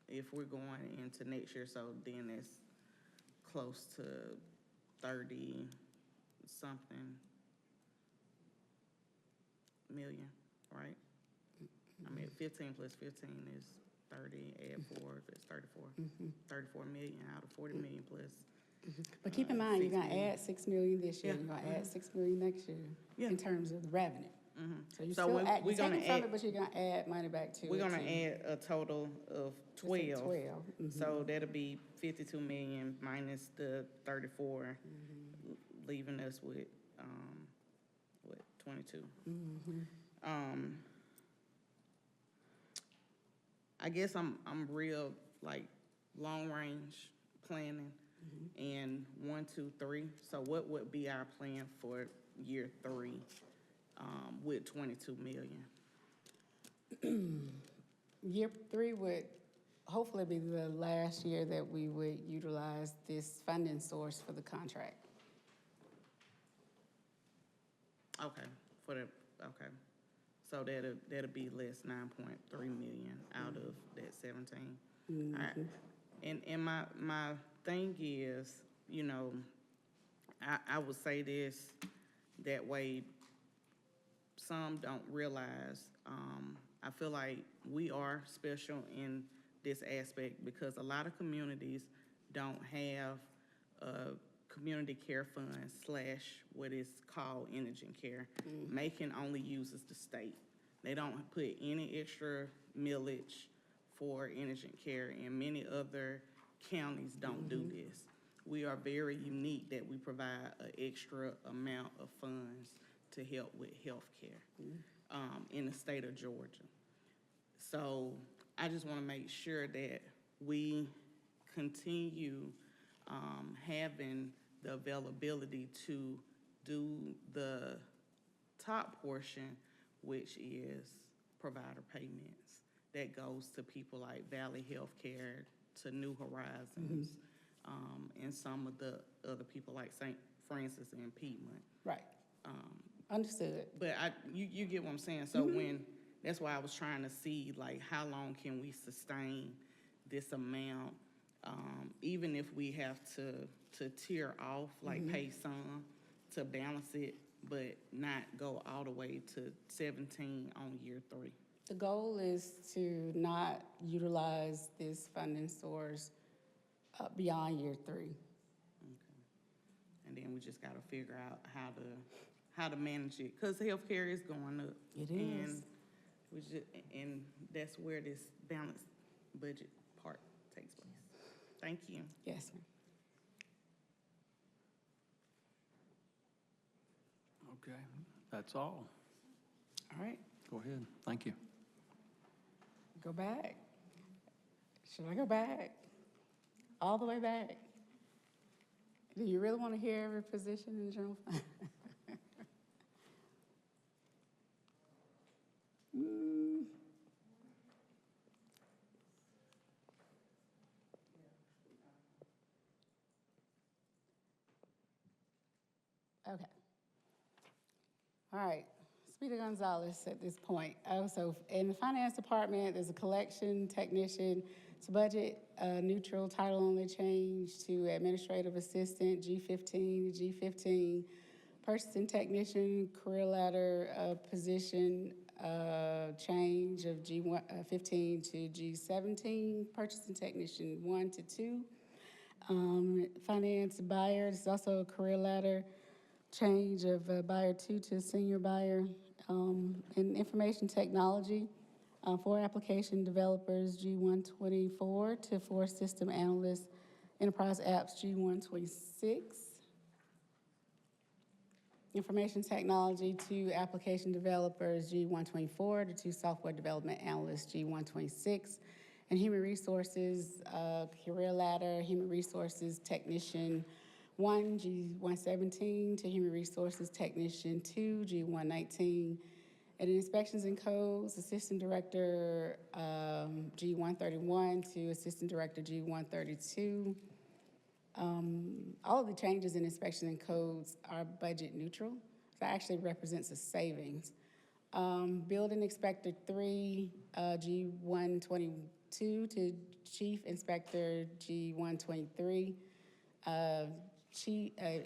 if we're going into next year, so then it's close to 30-something million, right? I mean, 15 plus 15 is 30, add 4, that's 34. 34 million out of 40 million plus. but keep in mind, you're 6 gonna million. add 6 million this year, Yeah. you're gonna add 6 million next year Yeah. in terms of the revenue. So you're So still we're you're gonna taking from add- it, but you're gonna add money back to it. We're gonna too. add a total of Just say 12. 12. So that'll be 52 million minus the 34, leaving us with, 22. I guess I'm real, like, long-range planning, and 1, 2, 3. So what would be our plan for year 3, with 22 million? Year 3 would hopefully be the last year that we would utilize this funding source for the contract. Okay, okay. So that'll be less 9.3 million out of that 17. All right. And my thing is, you know, I would say this, that way some don't realize, I feel like we are special in this aspect because a lot of communities don't have a community care fund / what is called indigent care. Macon only uses the state. They don't put any extra millage for indigent care, and many other counties don't do this. We are very unique that we provide an extra amount of funds to help with health care in the state of Georgia. So I just want to make sure that we continue having the availability to do the top portion, which is provider payments. That goes to people like Valley Healthcare, to New Horizons, and some of the other people like St. Francis and Piedmont. Right. Understood. But you get what I'm saying? So that's why I was trying to see, like, how long can we sustain this amount? Even if we have to tier off, like pay some to balance it, but not go all the way to 17 on year 3. The goal is to not utilize this funding source beyond year 3. Okay. And then we just gotta figure out how to manage it, because healthcare is going up. It is. And that's where this balanced budget part takes place. Thank you. Yes, ma'am. Okay, that's all. All right, Go ahead. Thank you. go back. Should I go back? All the way back? Do you really want to hear every position in the general fund? Okay. All right, Speedy Gonzalez at this point. So in the finance department, there's a collection technician. It's budget neutral, title only change to administrative assistant, G15 to G15. Purchasing technician, career ladder position change of G15 to G17. Purchasing technician 1 to 2. Finance buyer, this is also a career ladder change of buyer 2 to senior buyer. In information technology, 4 application developers, G124 to 4 system analysts, enterprise apps, G126. Information technology, 2 application developers, G124 to 2 software development analysts, G126. And human resources, career ladder, human resources technician 1, G117 to human resources technician 2, G119. And in inspections and codes, assistant director G131 to assistant director G132. All of the changes in inspection and codes are budget neutral. So that actually represents a savings. Building inspector 3, G122 to chief inspector G123.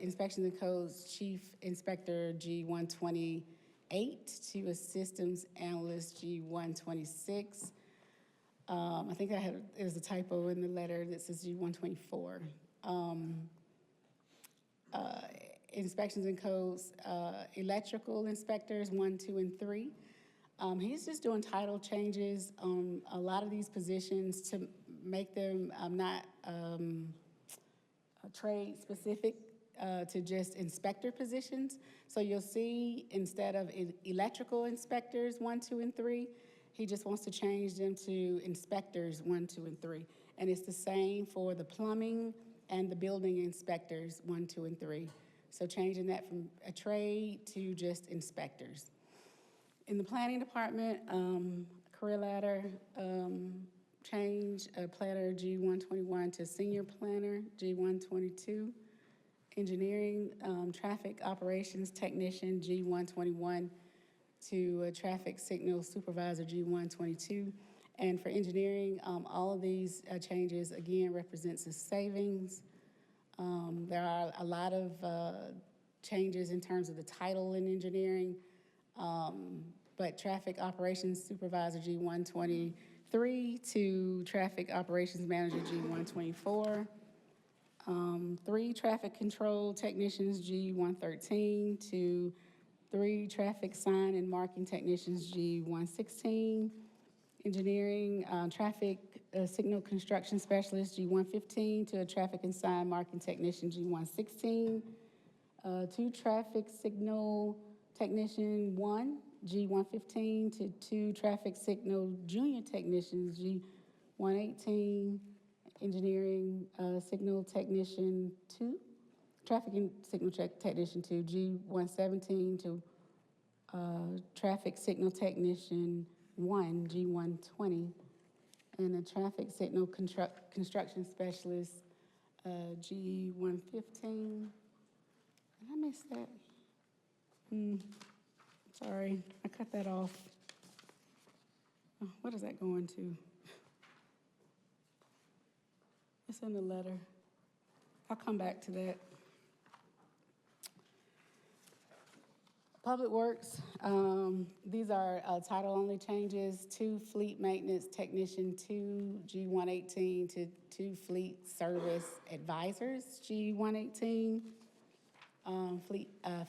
Inspections and codes chief inspector G128 to a systems analyst G126. I think there's a typo in the letter that says G124. Inspections and codes, electrical inspectors 1, 2, and 3. He's just doing title changes on a lot of these positions to make them not trade specific to just inspector positions. So you'll see instead of electrical inspectors 1, 2, and 3, he just wants to change them to inspectors 1, 2, and 3. And it's the same for the plumbing and the building inspectors 1, 2, and 3. So changing that from a trade to just inspectors. In the planning department, career ladder change, planner G121 to senior planner G122. Engineering, traffic operations technician G121 to traffic signal supervisor G122. And for engineering, all of these changes, again, represents a savings. There are a lot of changes in terms of the title in engineering, but traffic operations supervisor G123 to traffic operations manager G124. 3 traffic control technicians G113 to 3 traffic sign and marking technicians G116. Engineering, traffic signal construction specialist G115 to a traffic and sign marking technician G116. 2 traffic signal technician 1 G115 to 2 traffic signal junior technicians G118. Engineering signal technician 2, traffic and signal technician 2 G117 to traffic signal technician 1, G120, and a traffic signal construction specialist, G115. Did I miss that? Sorry, I cut that off. Oh, what is that going to? It's in the letter. I'll come back to that. Public Works, these are title-only changes. 2 fleet maintenance technician 2, G118 to 2 fleet service advisors, G118.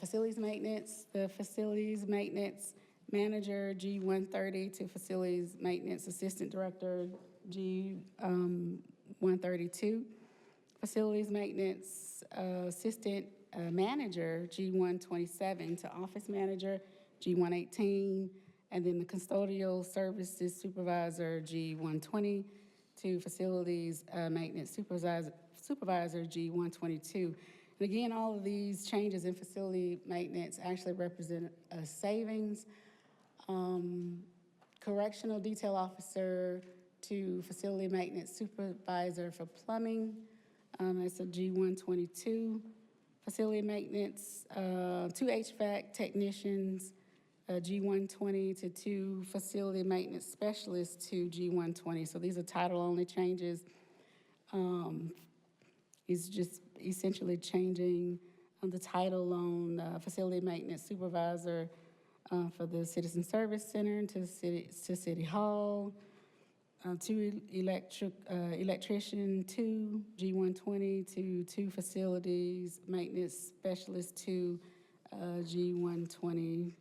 Facilities maintenance, the facilities maintenance manager, G130 to facilities maintenance assistant director, G132. Facilities maintenance assistant manager, G127 to office manager, G118, and then the custodial services supervisor, G120 to facilities maintenance supervisor, G122. And again, all of these changes in facility maintenance actually represent a savings. Correctional detail officer to facility maintenance supervisor for plumbing, that's a G122. facility maintenance, 2 HVAC technicians, G120 to 2 facility maintenance specialists to G120. So these are title-only changes. It's just essentially changing the title on facility maintenance supervisor for the Citizen Service Center to City Hall, 2 electrician, 2 G120 to 2 facilities maintenance specialists to G120,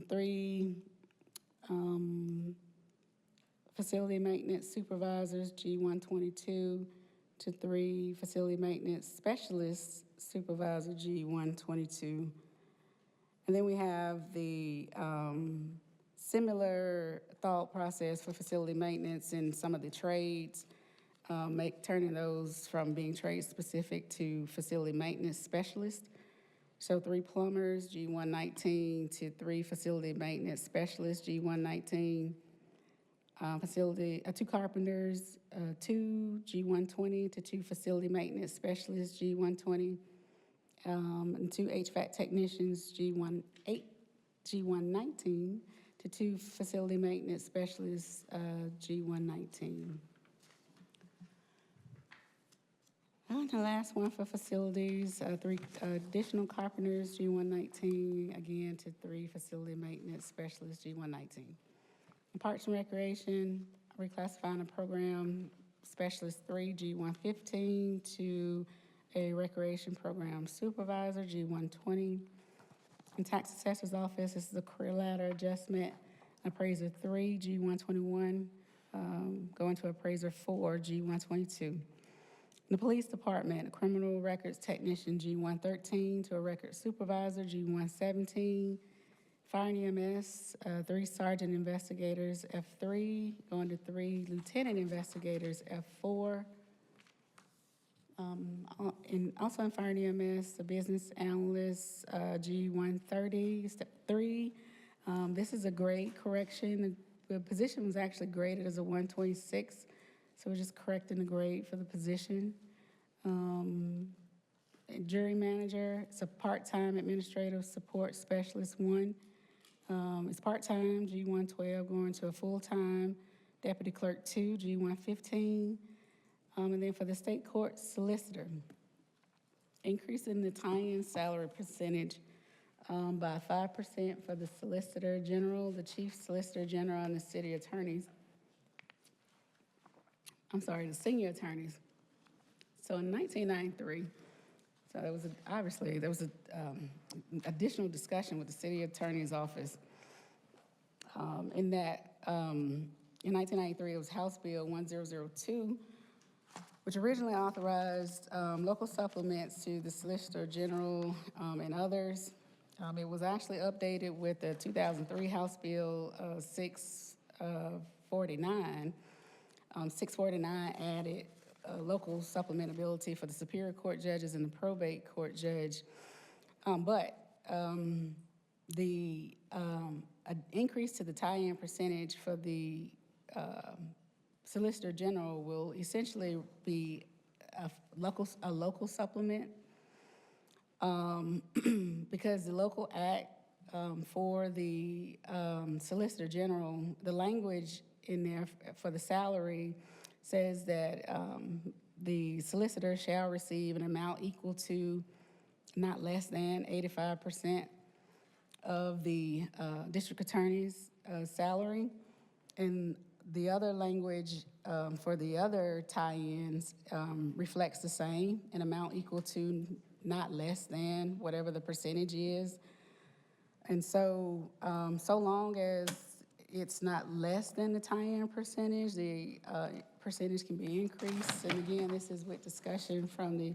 3 facility maintenance supervisors, G122 to 3 facility maintenance specialists supervisor, G122. And then we have the similar thought process for facility maintenance in some of the trades, turning those from being trade-specific to facility maintenance specialists. So 3 plumbers, G119 to 3 facility maintenance specialists, G119. 2 carpenters, 2 G120 to 2 facility maintenance specialists, G120. And 2 HVAC technicians, G119 to 2 facility maintenance specialists, G119. And the last one for facilities, 3 additional carpenters, G119, again to 3 facility maintenance specialists, G119. Parks and Recreation, reclassifying a program specialist 3, G115 to a recreation program supervisor, G120. In Tax Assessor's Office, this is a career ladder adjustment, appraiser 3, G121, going to appraiser 4, G122. The Police Department, criminal records technician, G113 to a records supervisor, G117. Fire and EMS, 3 sergeant investigators, F3, going to 3 lieutenant investigators, F4. And also in Fire and EMS, a business analyst, G130, step 3. This is a grade correction. The position was actually graded as a 126, so we're just correcting the grade for the position. Jury manager, it's a part-time administrative support specialist 1. It's part-time, G112, going to a full-time deputy clerk 2, G115. And then for the state court solicitor, increasing the tie-in salary percentage by 5% for the solicitor general, the chief solicitor general, and the city attorneys. The senior attorneys. So in 1993, so there was additional discussion with the city attorney's office in that in 1993 it was House Bill 1002, which originally authorized local supplements to the Solicitor General and others. It was actually updated with the 2003 House Bill 649. 649 added local supplementability for the Superior Court judges and the probate court judge. But the increase to the tie-in percentage for the Solicitor General will essentially be a local supplement because the local act for the Solicitor General, the language in there for the salary says that the solicitor shall receive an amount equal to not less than 85% of the district attorney's salary. And the other language for the other tie-ins reflects the same, an amount equal to not less than whatever the percentage is. And so, so long as it's not less than the tie-in percentage, the percentage can be increased. And again, this is with discussion from the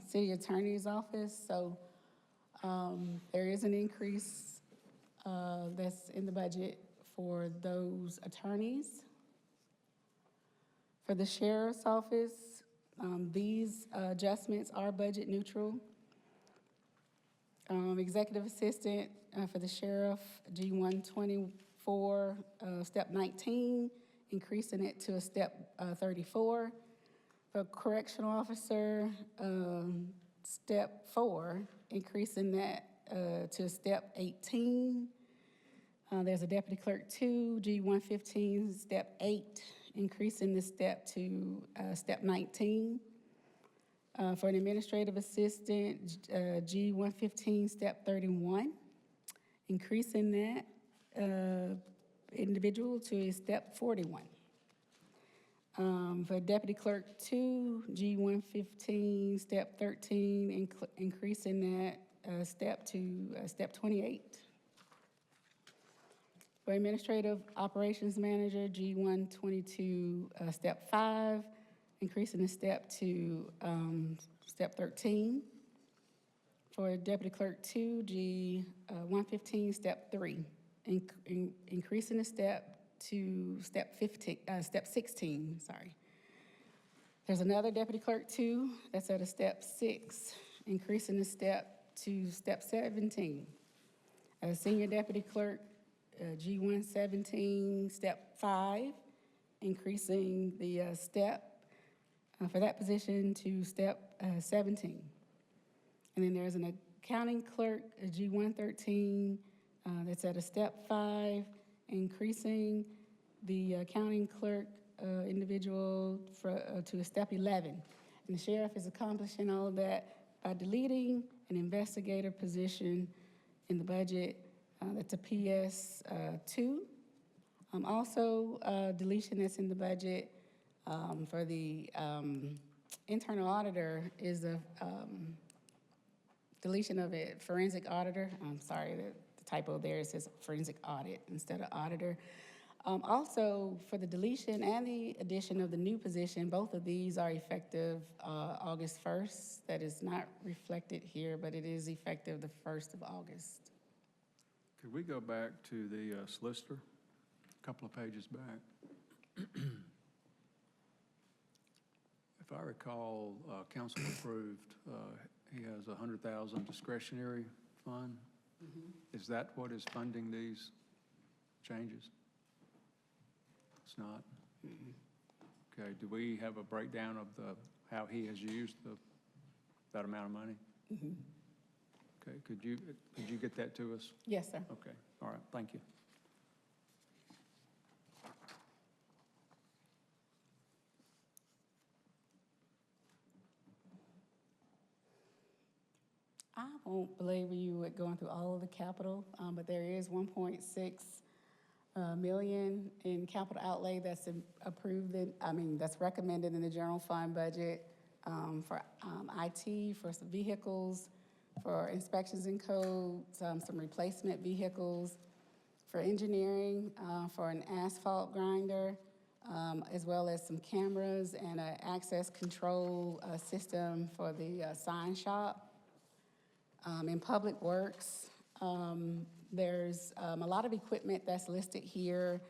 city attorney's office. So there is an increase that's in the budget for those attorneys. For the sheriff's office, these adjustments are budget neutral. Executive assistant for the sheriff, G124, step 19, increasing it to a step 34. For correctional officer, step 4, increasing that to step 18. There's a deputy clerk 2, G115, step 8, increasing the step to step 19. For an administrative assistant, G115, step 31, increasing that individual to a step 41. For deputy clerk 2, G115, step 13, increasing that step to step 28. For administrative operations manager, G122, step 5, increasing the step to step 13. For deputy clerk 2, G115, step 3, increasing the step to step 16, sorry. There's another deputy clerk 2, that's at a step 6, increasing the step to step 17. A senior deputy clerk, G117, step 5, increasing the step for that position to step 17. And then there's an accounting clerk, a G113, that's at a step 5, increasing the accounting clerk individual to a step 11. And the sheriff is accomplishing all of that by deleting an investigator position in the budget. That's a PS 2. Also, deletion that's in the budget for the internal auditor is a deletion of it, forensic auditor. I'm sorry, the typo there, it says forensic audit instead of auditor. Also, for the deletion and the addition of the new position, both of these are effective August 1st. That is not reflected here, but it is effective the 1st of August. Could we go back to the solicitor, a couple of pages back? If I recall, council approved, he has a $100,000 discretionary fund. Is that what is funding these changes? It's not? Okay, do we have a breakdown of how he has used that amount of money? Okay, could you get that to us? Yes, sir. Okay, all right, thank you. I won't belabor you with going through all of the capital, but there is 1.6 million in capital outlay that's approved, that's recommended in the general fund budget for IT, for some vehicles, for inspections and codes, some replacement vehicles, for engineering, for an asphalt grinder, as well as some cameras and an access control system for the sign shop. In Public Works, there's a lot of equipment that's listed here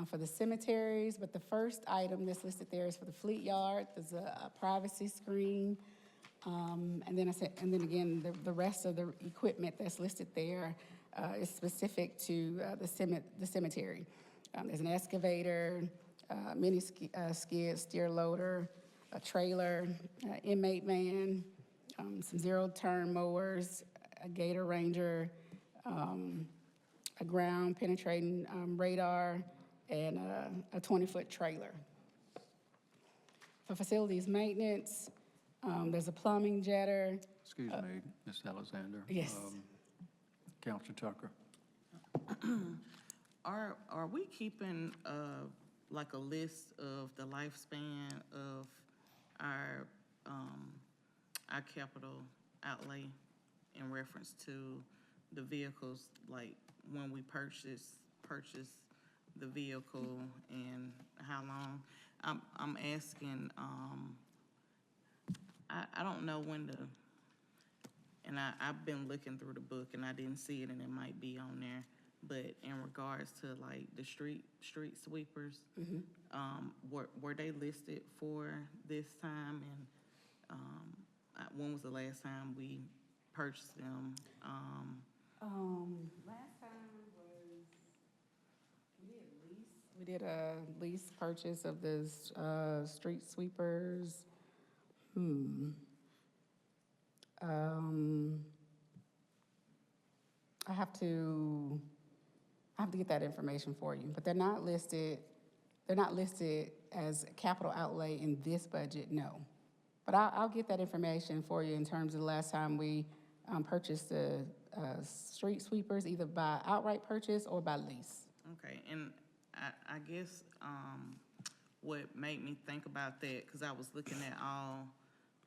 for the cemeteries, but the first item that's listed there is for the fleet yard. There's a privacy screen. And then again, the rest of the equipment that's listed there is specific to the cemetery. There's an excavator, mini skid, steer loader, a trailer, inmate van, some zero-turn mowers, a Gator Ranger, a ground penetrating radar, and a 20-foot trailer. For facilities maintenance, there's a plumbing jetter. Excuse me, Ms. Alexander. Yes. Counselor Tucker. Are we keeping like a list of the lifespan of our capital outlay in reference to the vehicles, like when we purchase the vehicle and how long? I'm asking, I don't know when and I've been looking through the book and I didn't see it, and it might be on there, but in regards to like the street sweepers, were they listed for this time, and when was the last time we purchased them? Last time was, we did a lease purchase of the street sweepers. I have to get that information for you, but they're not listed as capital outlay in this budget, no. But I'll get that information for you in terms of the last time we purchased the street sweepers, either by outright purchase or by lease. Okay, and I guess, what made me think about that, because I was looking at all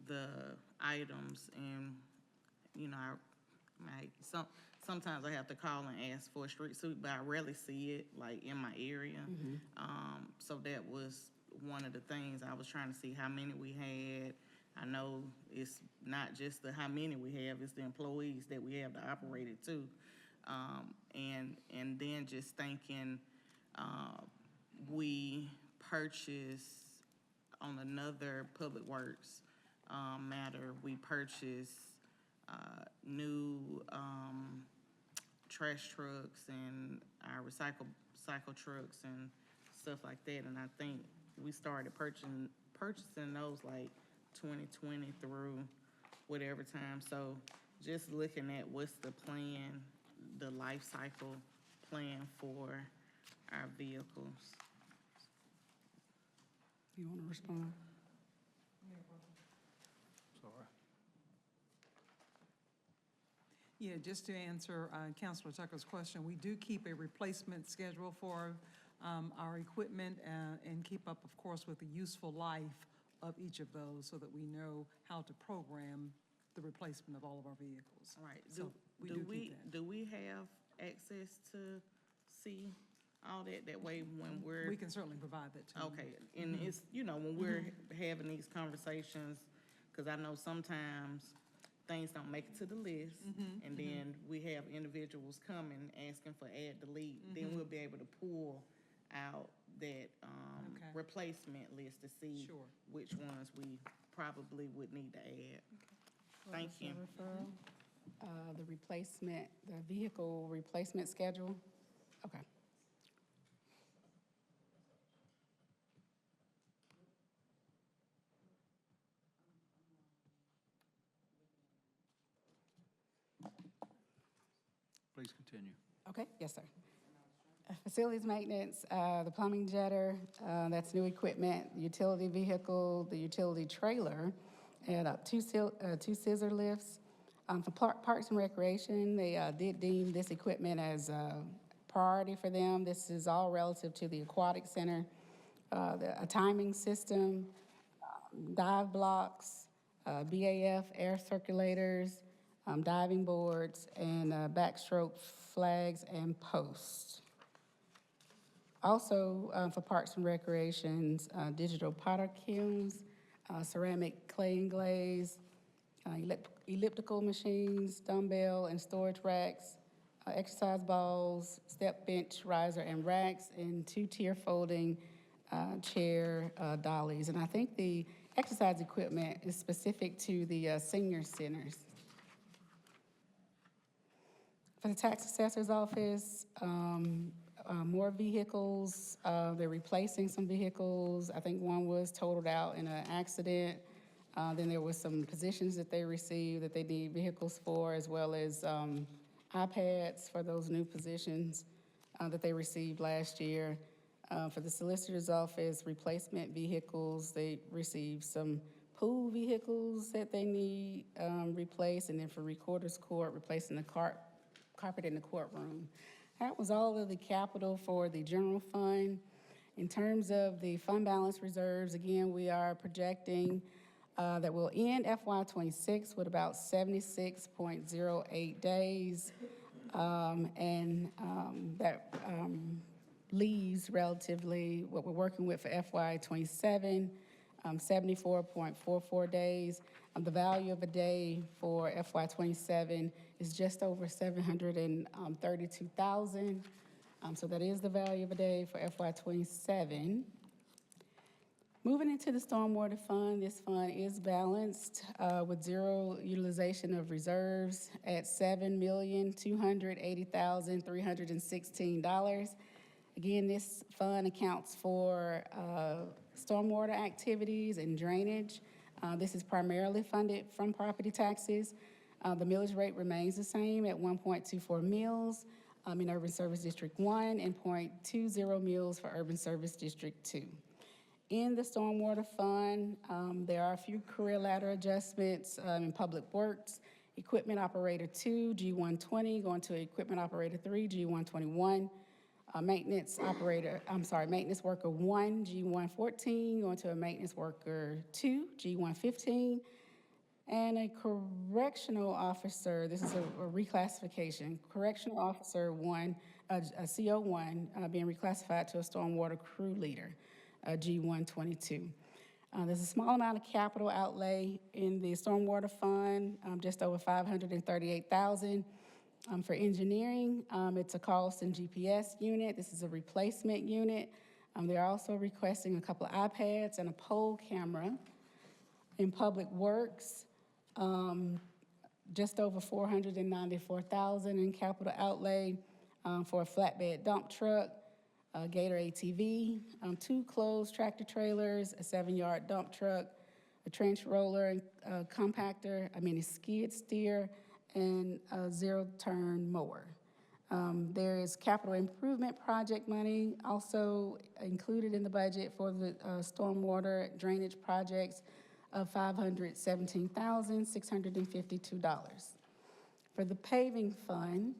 the items and, you know, sometimes I have to call and ask for a street sweep, but I rarely see it, like, in my area. So that was one of the things I was trying to see how many we had. I know it's not just the how many we have, it's the employees that we have to operate it too. And then just thinking, we purchased on another Public Works matter, we purchased new trash trucks and our cycle trucks and stuff like that. And I think we started purchasing those like 2020 through whatever time. So just looking at what's the plan, the life cycle plan for our vehicles. You want to respond? Yeah, just to answer Councilor Tucker's question, we do keep a replacement schedule for our equipment and keep up, of course, with the useful life of each of those so that we know how to program the replacement of all of our vehicles. All right, So we do keep that. do we have access to see all that? That way when we're. We can certainly provide that to you. Okay, and it's, you know, when we're having these conversations, because I know sometimes things don't make it to the list, and then we have individuals coming asking for add, delete, then we'll be able to pull out that Okay. replacement list to see Sure. which ones we probably would need to add. Thank What's the you. referral? The vehicle replacement schedule? Okay. Please continue. Okay, yes, sir. Facilities maintenance, the plumbing jetter, that's new equipment, utility vehicle, the utility trailer, and two scissor lifts. For Parks and Recreation, they did deem this equipment as a priority for them. This is all relative to the aquatic center, a timing system, dive blocks, BAF air circulators, diving boards, and backstroke flags and posts. Also, for Parks and Recreations, digital powder kilns, ceramic clay and glaze, elliptical machines, dumbbell and storage racks, exercise balls, step bench, riser, and racks, and two-tier folding chair dollies. And I think the exercise equipment is specific to the senior centers. For the tax assessor's office, more vehicles, they're replacing some vehicles. I think one was totaled out in an accident. Then there was some positions that they received that they need vehicles for, as well as iPads for those new positions that they received last year. For the solicitor's office, replacement vehicles, they received some pool vehicles that they need replaced, and then for recorder's court, replacing the carpet in the courtroom. That was all of the capital for the general fund. In terms of the fund balance reserves, again, we are projecting that we'll end FY26 with about 76.08 days, and that leaves relatively what we're working with for FY27, 74.44 days. The value of a day for FY27 is just over $732,000. So that is the value of a day for FY27. Moving into the stormwater fund, this fund is balanced with zero utilization of reserves at $7,280,316. Again, this fund accounts for stormwater activities and drainage. This is primarily funded from property taxes. The millage rate remains the same at 1.24 mills in Urban Service District 1 and .20 mills for Urban Service District 2. In the Stormwater Fund, there are a few career ladder adjustments in Public Works. Equipment Operator 2, G120, going to Equipment Operator 3, G121. Maintenance Worker 1, G114, going to a Maintenance Worker 2, G115. And a Correctional Officer, this is a reclassification, Correctional Officer 1, a CO1, being reclassified to a Stormwater Crew Leader, G122. There's a small amount of capital outlay in the Stormwater Fund, just over $538,000. For engineering, it's a Carlson GPS unit. This is a replacement unit. They're also requesting a couple of iPads and a pole camera. In Public Works, just over $494,000 in capital outlay for a flatbed dump truck, a Gator ATV, 2 closed tractor trailers, a 7-yard dump truck, a trench roller and compactor, a skid steer, and a zero-turn mower. There is capital improvement project money also included in the budget for the stormwater drainage projects of $517,652. For the paving fund,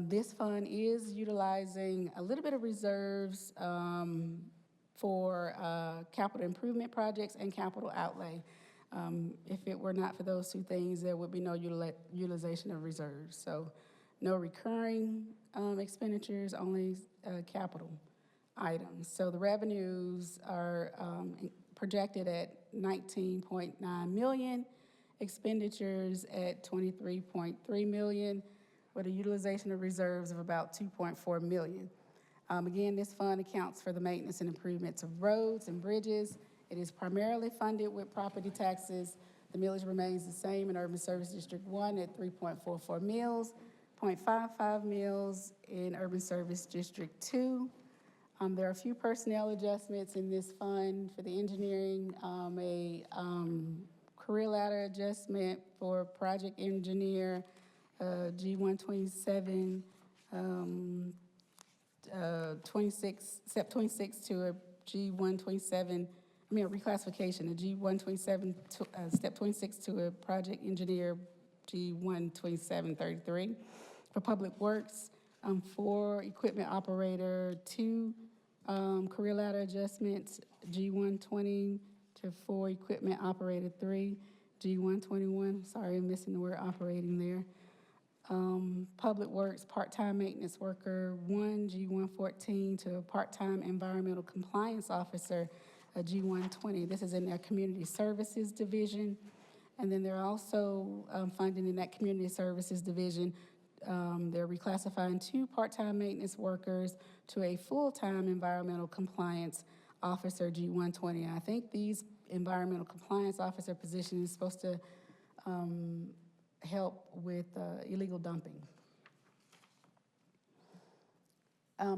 this fund is utilizing a little bit of reserves for capital improvement projects and capital outlay. If it were not for those two things, there would be no utilization of reserves. So no recurring expenditures, only capital items. So the revenues are projected at $19.9 million, expenditures at $23.3 million, with a utilization of reserves of about $2.4 million. Again, this fund accounts for the maintenance and improvements of roads and bridges. It is primarily funded with property taxes. The millage remains the same in Urban Service District 1 at 3.44 mills, 0.55 mills in Urban Service District 2. There are a few personnel adjustments in this fund for the engineering, a career ladder adjustment for project engineer, G127, step 26 to a G127, a reclassification, a G127, step 26 to a project engineer, G12733. For Public Works, 4 equipment operator, 2 career ladder adjustments, G120 to 4 equipment operator 3, G121, sorry, I'm missing the word operating there. Public Works part-time maintenance worker 1, G114 to a part-time environmental compliance officer, a G120. This is in their community services division. And then they're also funding in that community services division. They're reclassifying 2 part-time maintenance workers to a full-time environmental compliance officer, G120. I think these environmental compliance officer position is supposed to help with illegal dumping.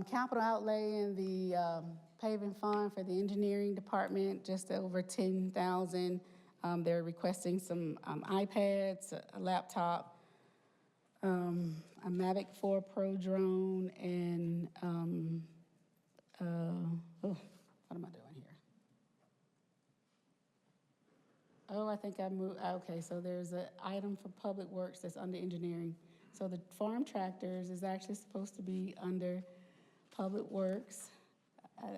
Capital outlay in the paving fund for the engineering department, just over $10,000. They're requesting some iPads, a laptop, a Mavic 4 Pro drone, and what am I doing here? Oh, I think I moved, okay, so there's an item for Public Works that's under engineering. So the farm tractors is actually supposed to be under Public Works,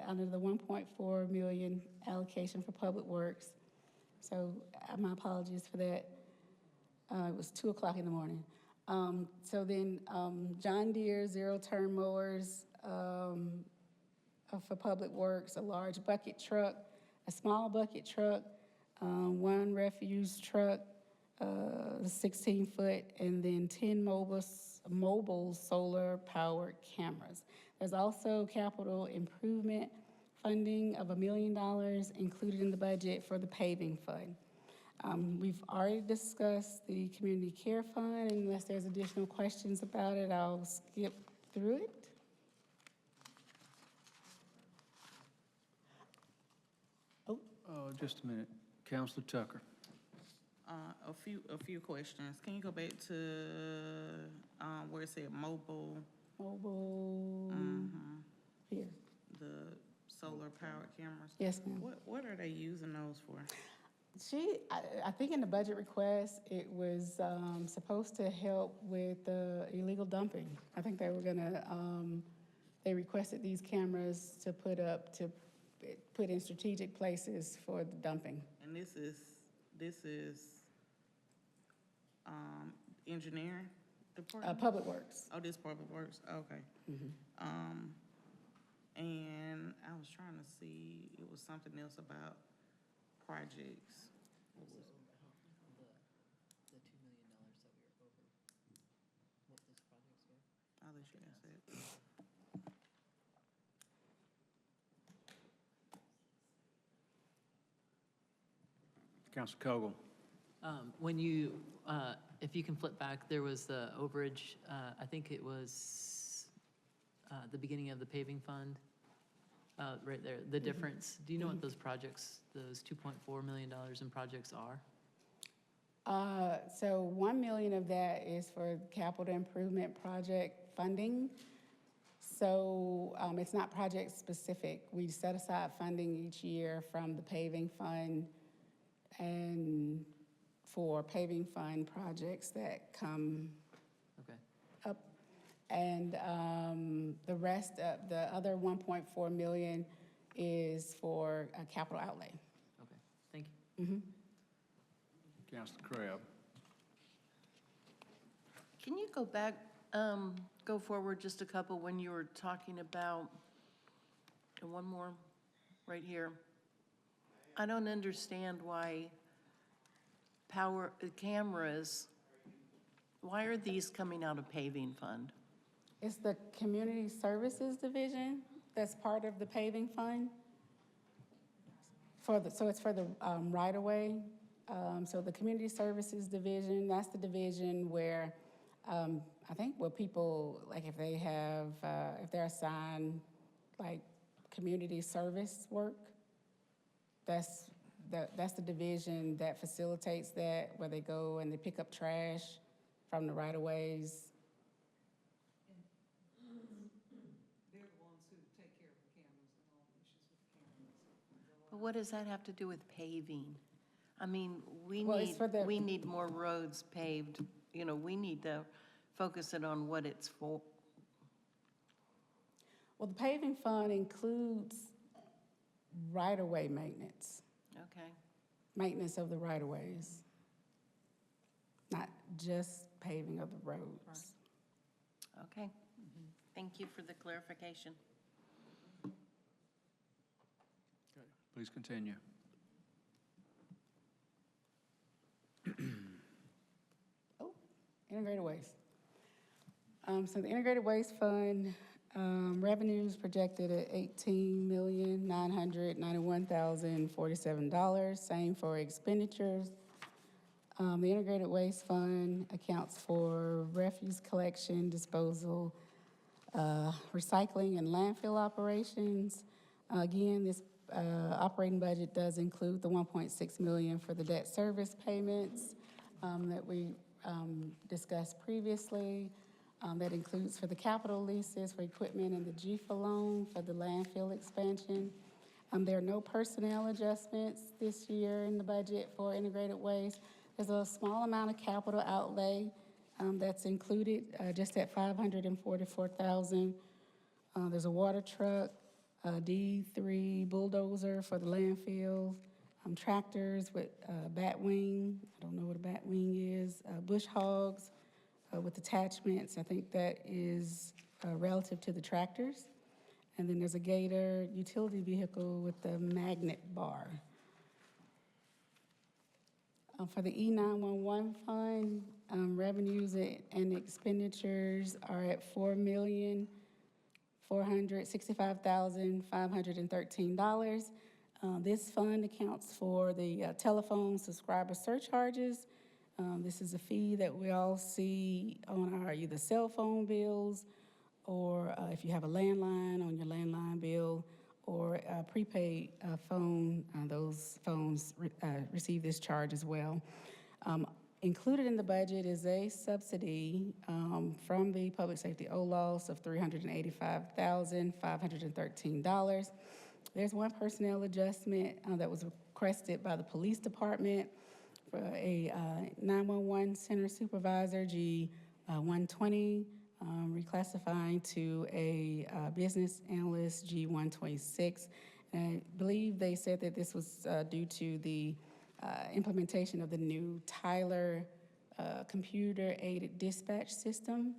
under the $1.4 million allocation for Public Works. So my apologies for that. It was 2 o'clock in the morning. So then John Deere zero-turn mowers for Public Works, a large bucket truck, a small bucket truck, 1 refuse truck, 16-foot, and then 10 mobile solar-powered cameras. There's also capital improvement funding of $1 million included in the budget for the paving fund. We've already discussed the community care fund. Unless there's additional questions about it, I'll skip through it. Just a minute. Counselor Tucker. A few questions. Can you go back to, where it said mobile, Mobile, here. the solar powered cameras? Yes, ma'am. What are they using those for? I think in the budget request, it was supposed to help with the illegal dumping. I think they were gonna, they requested these cameras to put in strategic places for the dumping. And this is, engineering department? Public Works. Oh, this Public Works, okay. And I was trying to see, it was something else about projects. What was it? The $2 million that we were over, what those projects were? I'll let you answer it. Counselor Cogle. When you, if you can flip back, there was the overage, I think it was the beginning of the paving fund, right there, the difference. Do you know what those projects, those $2.4 million in projects are? So 1 million of that is for capital improvement project funding. So it's not project specific. We set aside funding each year from the paving fund and for paving fund projects that come Okay. up. And the rest of the other 1.4 million is for a capital outlay. Okay, thank you. Counselor Crabb. Can you go back, go forward just a couple when you were talking about, and one more right here. I don't understand why cameras, why are these coming out of paving fund? It's the Community Services Division that's part of the paving fund. So it's for the right-of-way. So the Community Services Division, that's the division where, I think where people, like if they have, if they're assigned like community service work, that's the division that facilitates that, where they go and they pick up trash from the right-of-ways. They're the ones who take care of the cameras and all the issues with the cameras. But what does that have to do with paving? I mean, Well, it's for the- we need more roads paved, you know, we need to focus it on what it's for. Well, the paving fund includes right-of-way maintenance, Okay, maintenance of the right-of-ways, not just paving of the roads. okay. Thank you for the clarification. Please continue. Integrated waste. So the integrated waste fund, revenues projected at $18,991,047. Same for expenditures. The integrated waste fund accounts for refuse collection, disposal, recycling, and landfill operations. Again, this operating budget does include the $1.6 million for the debt service payments that we discussed previously. That includes for the capital leases for equipment and the GFA loan for the landfill expansion. There are no personnel adjustments this year in the budget for integrated waste. There's a small amount of capital outlay that's included, just at $544,000. There's a water truck, a D3 bulldozer for the landfill, tractors with bat wing, I don't know what a bat wing is, bush hogs with attachments. I think that is relative to the tractors. And then there's a Gator utility vehicle with the magnet bar. For the E911 fund, revenues and expenditures are at $4,465,513. This fund accounts for the telephone subscriber surcharges. This is a fee that we all see on our either cell phone bills or if you have a landline on your landline bill or prepaid phone, those phones receive this charge as well. Included in the budget is a subsidy from the Public Safety OLOS of $385,513. There's one personnel adjustment that was requested by the police department for a 911 center supervisor, G120, reclassifying to a business analyst, G126. And I believe they said that this was due to the implementation of the new Tyler computer-aided dispatch system.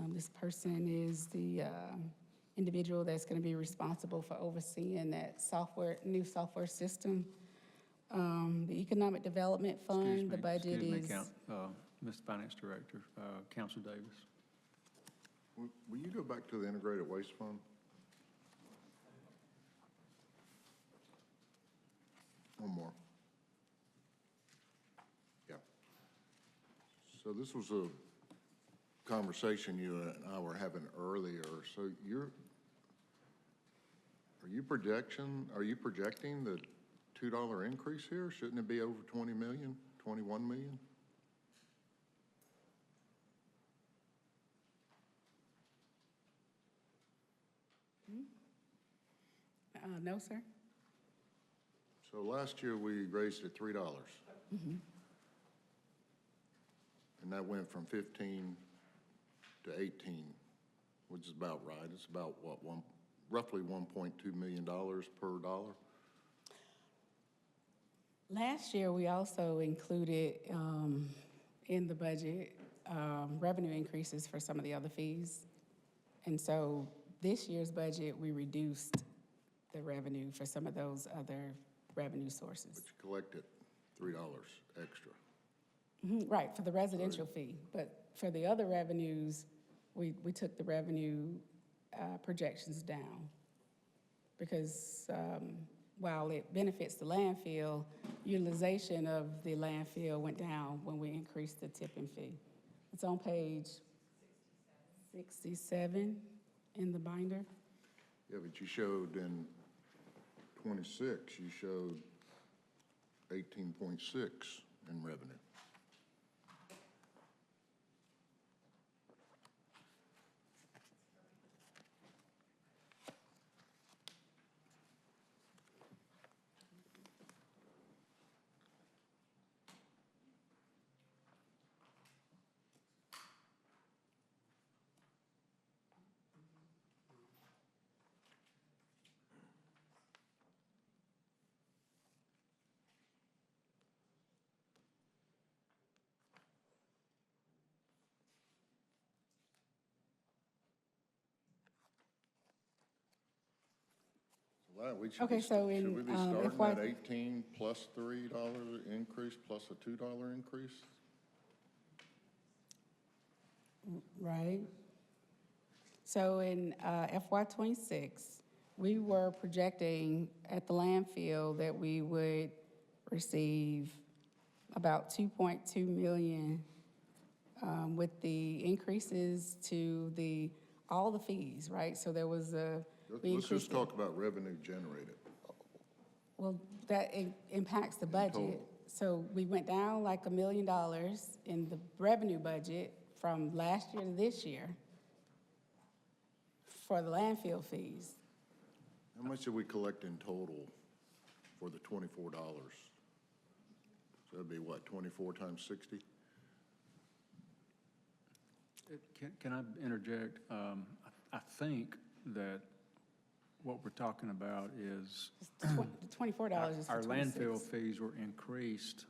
This person is the individual that's going to be responsible for overseeing that new software system. The Economic Development Fund, the budget is... Mr. Finance Director, Council Davis. Will you go back to the integrated waste fund? One more. Yeah. So this was a conversation you and I were having earlier. So are you projecting the $2 increase here? Shouldn't it be over 20 million, 21 million? No, sir. So last year, we raised it $3. And that went from 15 to 18, which is about right. It's about, what, roughly $1.2 million per dollar? Last year, we also included in the budget revenue increases for some of the other fees. And so this year's budget, we reduced the revenue for some of those other revenue sources. But you collected $3 extra. Right, for the residential fee. But for the other revenues, we took the revenue projections down. Because while it benefits the landfill, utilization of the landfill went down when we increased the tipping fee. It's on page 67 in the binder. Yeah, but you showed in 26, you showed 18.6 in revenue. Wow, Okay, so in, should we be FY starting at 18 plus $3 increase plus a $2 increase? Right. So in FY '26, we were projecting at the landfill that we would receive about 2.2 million with the increases to all the fees, right? So there was Let's just talk about revenue generated. Well, that impacts the budget. total. So we went down like $1 million in the revenue budget from last year to this year for the landfill fees. How much did we collect in total for the $24? So it'd be what, 24 times 60? Can I interject? I think that what we're talking about is The $24 is for our 26. landfill fees were increased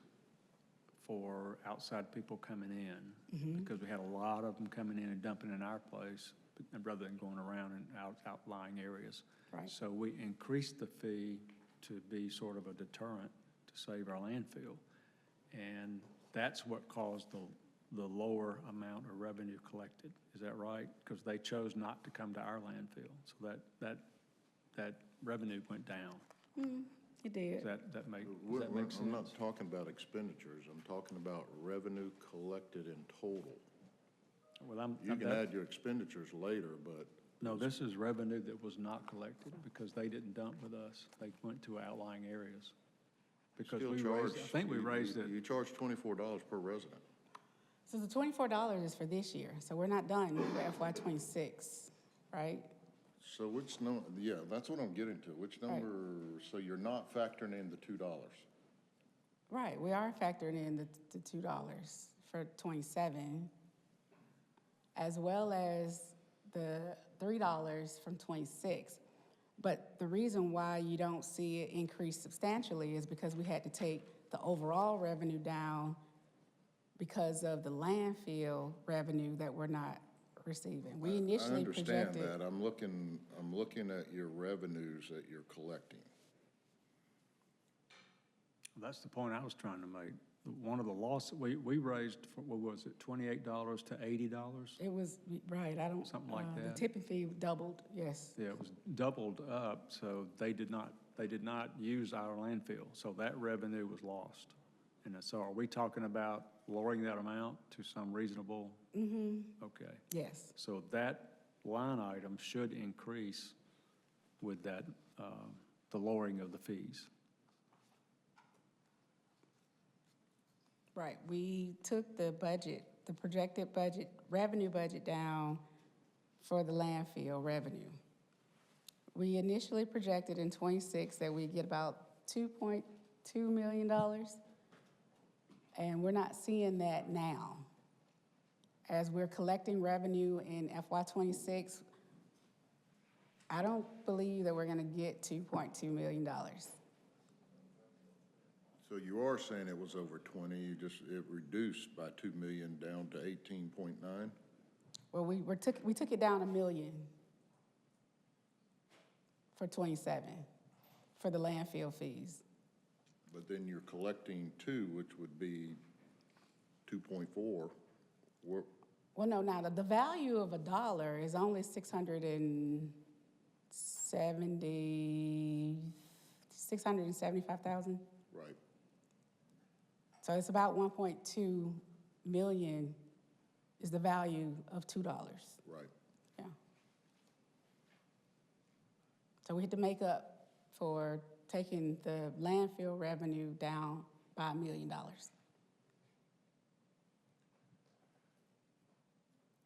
for outside people coming in because we had a lot of them coming in and dumping in our place rather than going around in outlying areas. Right. So we increased the fee to be sort of a deterrent to save our landfill. And that's what caused the lower amount of revenue collected. Is that right? Because they chose not to come to our landfill. So that revenue went down. It did. Does that make sense? I'm not talking about expenditures, I'm talking about revenue collected in total. Well, You can add your expenditures later, but No, this is revenue that was not collected because they didn't dump with us. They went to outlying areas. Because Still we raised, I charge- think we you- raised it. You charge $24 per resident. So the $24 is for this year, so we're not done with FY '26, right? So which yeah, that's what I'm getting to. Which number, so you're not factoring in the $2? Right, we are factoring in the $2 for '27, as well as the $3 from '26. But the reason why you don't see it increase substantially is because we had to take the overall revenue down because of the landfill revenue that we're not receiving. We initially I understand projected. that. I'm looking at your revenues that you're collecting. That's the point I was trying to make. One of the losses, we raised, what was it, $28 to $80? It was, right, I don't. Something like The that. tipping fee doubled, yes. Yeah, it was doubled up, so they did not use our landfill, so that revenue was lost. And so are we talking about lowering that amount to some reasonable? Okay. Yes. So that line item should increase with that, the lowering of the fees. Right, we took the budget, the projected budget, revenue budget down for the landfill revenue. We initially projected in '26 that we'd get about $2.2 million, and we're not seeing that now. As we're collecting revenue in FY '26, I don't believe that we're gonna get $2.2 million. So you are saying it was over 20, it reduced by 2 million down to 18.9? Well, we took it down $1 million for '27 for the landfill fees. But then you're collecting 2, which would be 2.4. Well, no, now, the value of $1 is only $675,000. Right. So it's about 1.2 million is the value of $2. Right. Yeah. So we had to make up for taking the landfill revenue down by $1 million.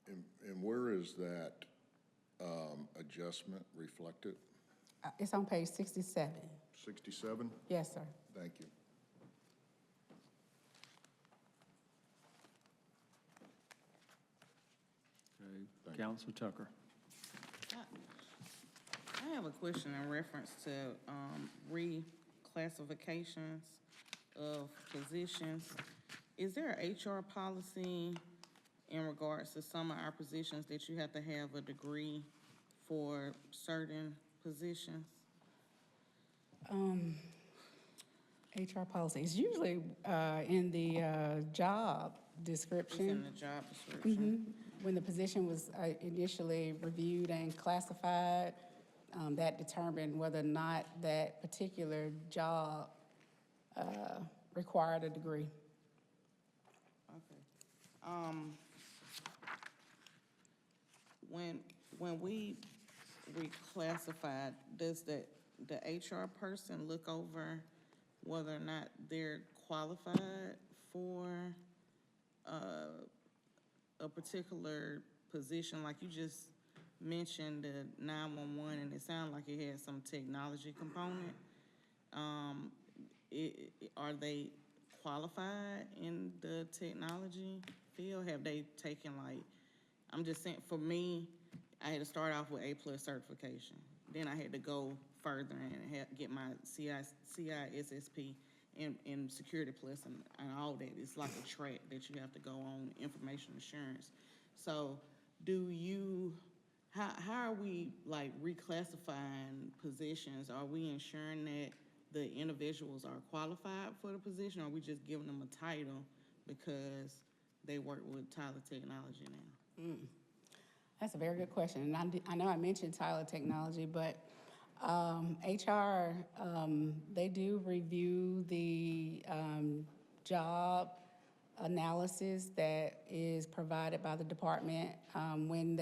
And where is that adjustment reflected? It's on page 67. 67? Yes, sir. Thank you. Okay, Counselor Tucker. I have a question in reference to reclassifications of positions. Is there an HR policy in regards to some of our positions that you have to have a degree for certain positions? HR policy is usually in the job It's description. in the job description. When the position was initially reviewed and classified, that determined whether or not that particular job required a degree. Okay. When we reclassified, does the HR person look over whether or not they're qualified for a particular position? Like you just mentioned the 911, and it sounded like it had some technology component. Are they qualified in the technology field? Have they taken I'm just saying, for me, I had to start off with A+ certification. Then I had to go further and get my CISSP and Security Plus and all that. It's like a track that you have to go on, information assurance. So how are we reclassifying positions? Are we ensuring that the individuals are qualified for the position, or are we just giving them a title because they work with Tyler Technology now? That's a very good question. And I know I mentioned Tyler Technology, but HR, they do review the job analysis that is provided by the department. When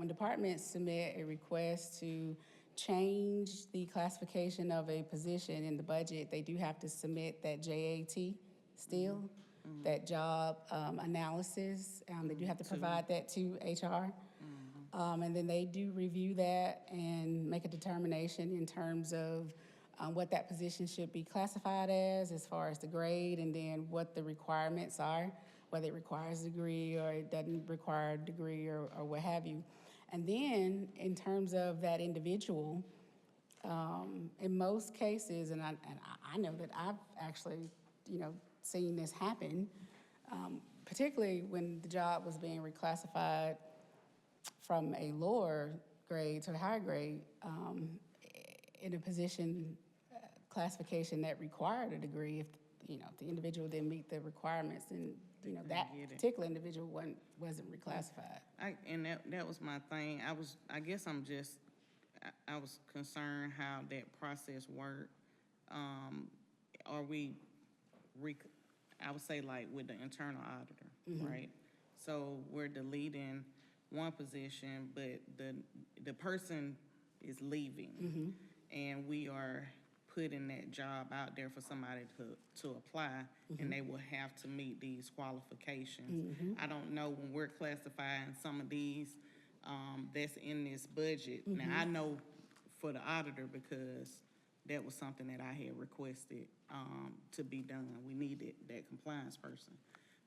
departments submit a request to change the classification of a position in the budget, they do have to submit that JAT still, that job analysis. They do have to provide that to HR. And then they do review that and make a determination in terms of what that position should be classified as far as the grade, and then what the requirements are, whether it requires a degree or it doesn't require a degree or what have you. And then in terms of that individual, in most cases, and I know that I've actually, seen this happen, particularly when the job was being reclassified from a lower grade to a higher grade, in a position classification that required a degree. If the individual didn't meet the requirements, then that particular individual wasn't reclassified. And that was my thing. I guess I was concerned how that process worked. Are we, I would say like with the internal auditor, right? So we're deleting one position, but the person is leaving, and we are putting that job out there for somebody to apply, and they will have to meet these qualifications. I don't know when we're classifying some of these, that's in this budget. Now, I know for the auditor, because that was something that I had requested to be done. We needed that compliance person.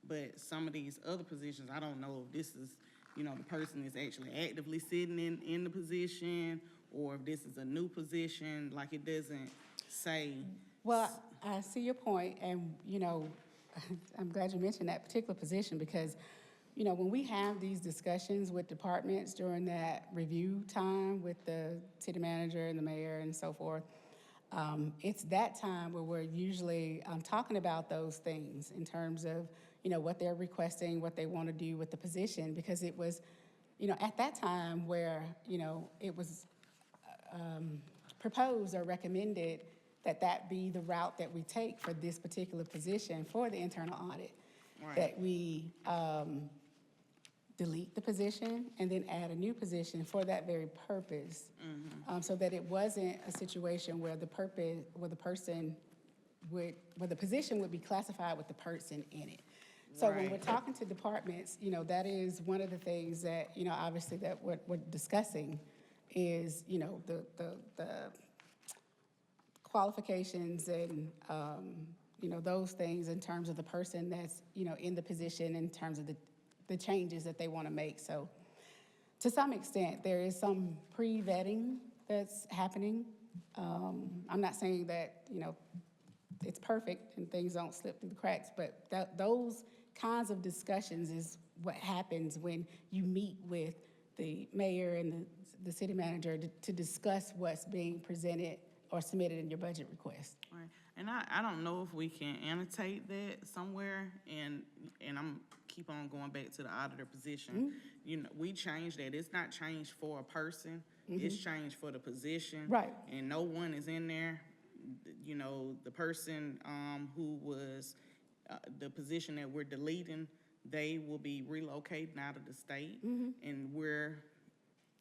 But some of these other positions, I don't know if this is, the person is actually actively sitting in the position, or if this is a new position, like it doesn't say. Well, I see your point, and, I'm glad you mentioned that particular position, because, when we have these discussions with departments during that review time with the city manager and the mayor and so forth, it's that time where we're usually talking about those things in terms of, what they're requesting, what they want to do with the position, because it was, at that time where, it was proposed or recommended that be the route that we take for this particular position for the internal audit. Right. That we delete the position and then add a new position for that very purpose. So that it wasn't a situation where the position would be classified with the person in it. So when we're Right. talking to departments, that is one of the things that, obviously that what we're discussing is, the qualifications and, those things in terms of the person that's, in the position, in terms of the changes that they want to make. So to some extent, there is some pre-vetting that's happening. I'm not saying that, it's perfect and things don't slip through the cracks, but those kinds of discussions is what happens when you meet with the mayor and the city manager to discuss what's being presented or submitted in your budget request. Right. And I don't know if we can annotate that somewhere, and I'm keep on going back to the auditor position. We changed that. It's not changed for a person. It's changed for the position. Right. And no one is in there. The person who was the position that we're deleting, they will be relocating out of the state, and we're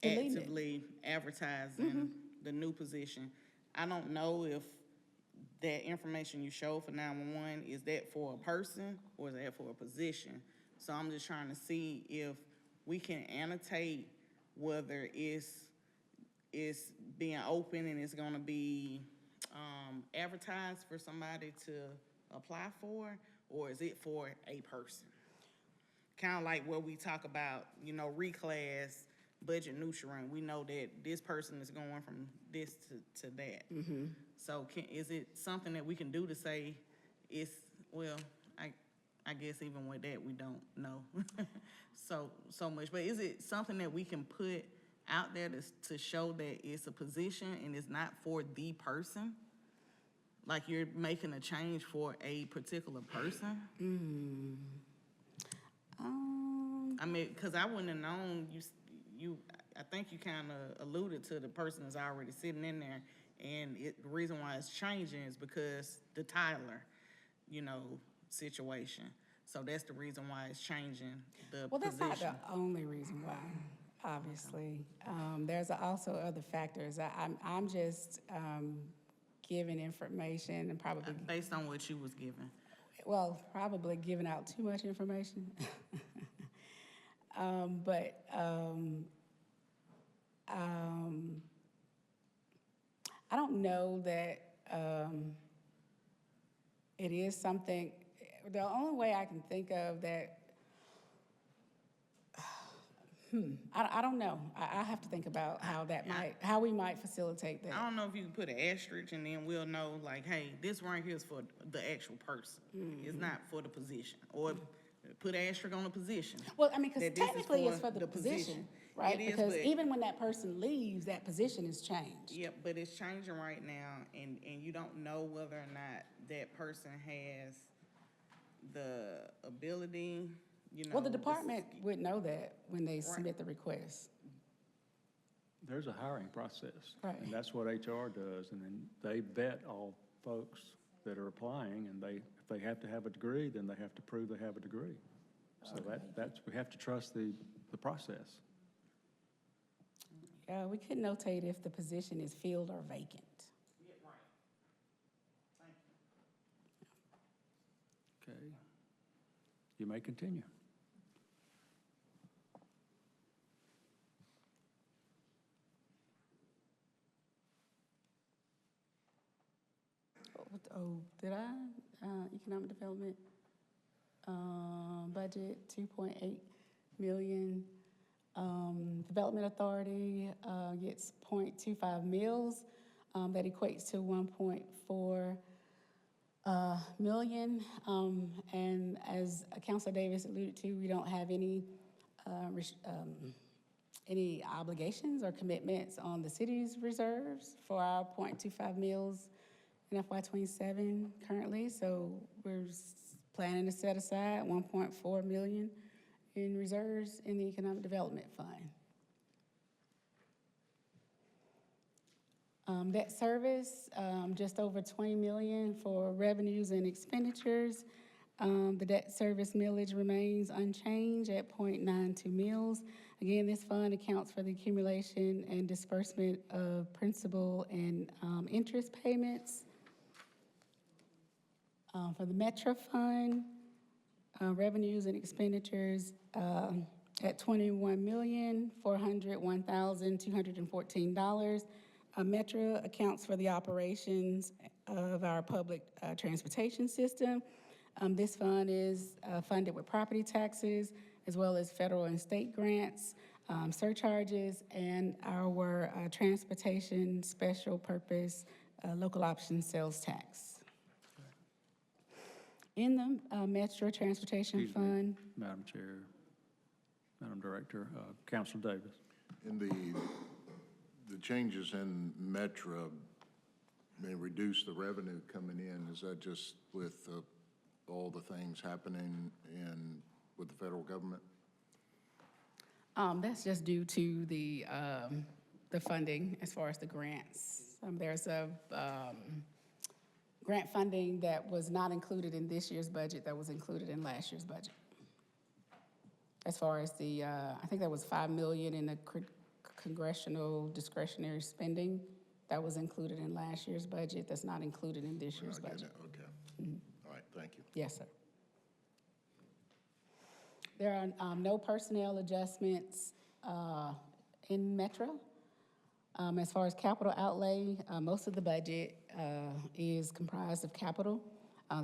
Deleting it. actively advertising the new position. I don't know if that information you showed for 911, is that for a person or is that for a position? So I'm just trying to see if we can annotate whether it's being open and it's gonna be advertised for somebody to apply for, or is it for a person? Kind of like where we talk about, reclass, budget neutral, we know that this person is going from this to that. So is it something that we can do to say I guess even with that, we don't know so much. But is it something that we can put out there to show that it's a position and it's not for the person? Like you're making a change for a particular person? I mean, because I wouldn't have known, I think you kind of alluded to the person that's already sitting in there, and the reason why it's changing is because the Tyler, situation. So that's the reason why it's changing the Well, that's position. not the only reason why, obviously. There's also other factors. I'm just giving information and probably, Based on what you was given. well, probably giving out too much information. But I don't know that it is something, the only way I can think of that, I don't know. I have to think about how that might, how we might facilitate I that. don't know if you can put an asterisk and then we'll know, like, hey, this right here is for the actual person. It's not for the position. Or put an asterisk on the position. Well, I mean, because that this is technically it's for the position, position. right? It is, Because but- even when that person leaves, that position is changed. Yep, but it's changing right now, and you don't know whether or not that person has the ability, you know. Well, the department would know that when they submit the request. There's a hiring process. Right. And that's what HR does, and then they vet all folks that are applying, and if they have to have a degree, then they have to prove they have a degree. So that's, we have to trust the process. We could notate if the position is filled or vacant. Okay. You may continue. Oh, did I? Economic development, budget, 2.8 million. Development Authority, gets 0.25 mils. That equates to 1.4 million. And as Councilor Davis alluded to, we don't have any obligations or commitments on the city's reserves for our 0.25 mils in FY '27 currently. So we're planning to set aside 1.4 million in reserves in the Economic Development Fund. Debt service, just over 20 million for revenues and expenditures. The debt service millage remains unchanged at 0.92 mils. Again, this fund accounts for the accumulation and disbursement of principal and interest payments. For the Metro Fund, revenues and expenditures at $21,401,214. Metro accounts for the operations of our public transportation system. This fund is funded with property taxes, as well as federal and state grants, surcharges, and our transportation special purpose local option sales tax. In the Metro Transportation Excuse me, Fund, Madam Chair, Madam Director, Councilor Davis. In the changes in Metro may reduce the revenue coming in, is that just with all the things happening with the federal government? that's just due to the funding as far as the grants. There's a grant funding that was not included in this year's budget that was included in last year's budget. As far as the, I think that was $5 million in the congressional discretionary spending that was included in last year's budget, that's not included in this year's Okay, budget. okay. All right, thank you. Yes, sir. There are no personnel adjustments in Metro. As far as capital outlay, most of the budget is comprised of capital.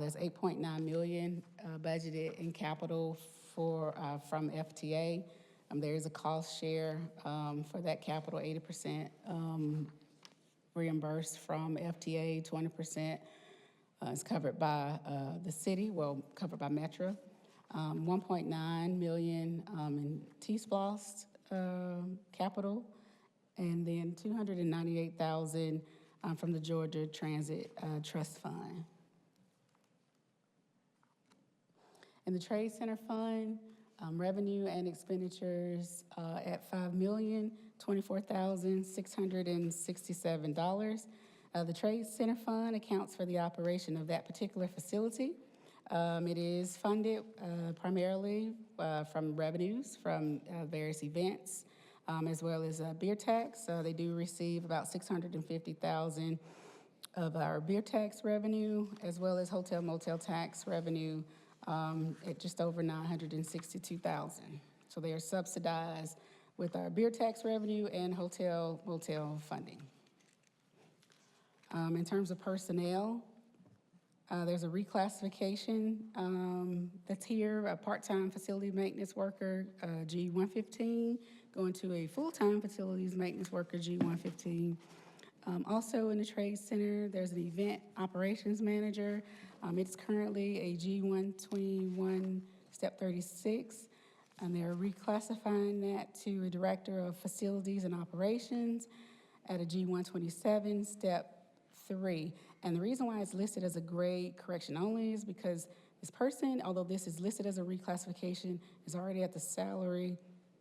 There's 8.9 million budgeted in capital from FTA. There is a cost share for that capital, 80% reimbursed from FTA, 20% is covered by the city, well, covered by Metro. 1.9 million in T-SPLOST capital, and then 298,000 from the Georgia Transit Trust Fund. In the Trade Center Fund, revenue and expenditures at $5,024,667. The Trade Center Fund accounts for the operation of that particular facility. It is funded primarily from revenues from various events, as well as beer tax. They do receive about $650,000 of our beer tax revenue, as well as hotel motel tax revenue at just over $962,000. So they are subsidized with our beer tax revenue and hotel motel funding. In terms of personnel, there's a reclassification that's here, a part-time facility maintenance worker, G115, going to a full-time facilities maintenance worker, G115. Also in the Trade Center, there's an event operations manager. It's currently a G121, step 36, and they're reclassifying that to a director of facilities and operations at a G127, step 3. And the reason why it's listed as a grade correction only is because this person, although this is listed as a reclassification, is already at the salary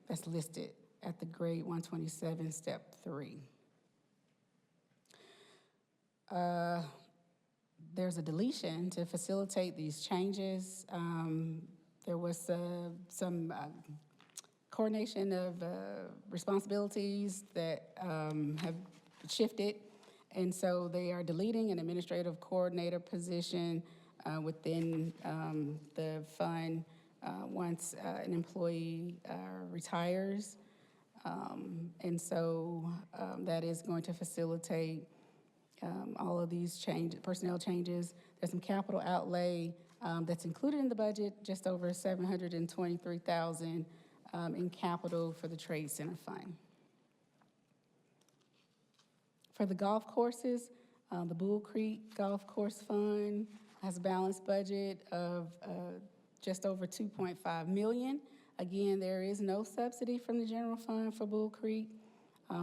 that's listed at the grade 127, step 3. There's a deletion to facilitate these changes. There was some coordination of responsibilities that have shifted, and so they are deleting an administrative coordinator position within the fund once an employee retires. And so that is going to facilitate all of these personnel changes. There's some capital outlay that's included in the budget, just over $723,000 in capital for the Trade Center Fund. For the golf courses, the Bull Creek Golf Course Fund has a balanced budget of just over $2.5 million. Again, there is no subsidy from the general fund for Bull Creek.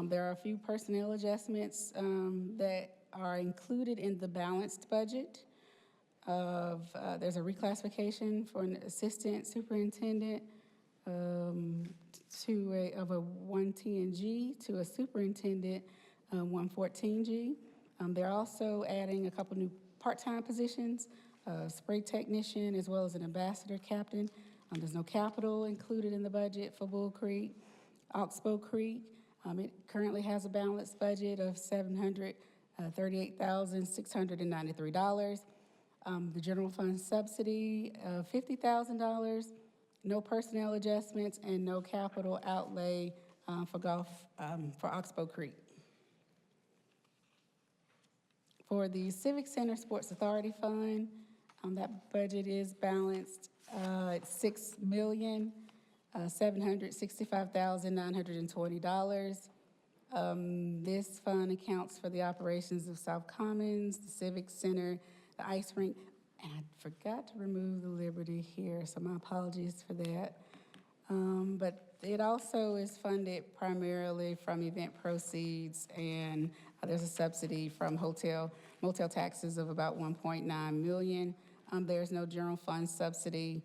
There are a few personnel adjustments that are included in the balanced budget. There's a reclassification for an assistant superintendent of a 110G to a superintendent 114G. They're also adding a couple new part-time positions, spray technician as well as an ambassador captain. There's no capital included in the budget for Bull Creek. Oxbow Creek, it currently has a balanced budget of $738,693. The general fund subsidy of $50,000, no personnel adjustments, and no capital outlay for Oxbow Creek. For the Civic Center Sports Authority Fund, that budget is balanced at $6,765,920. This fund accounts for the operations of South Commons, the Civic Center, the ice rink, and I forgot to remove the Liberty here, so my apologies for that. But it also is funded primarily from event proceeds, and there's a subsidy from motel taxes of about $1.9 million. There's no general fund subsidy.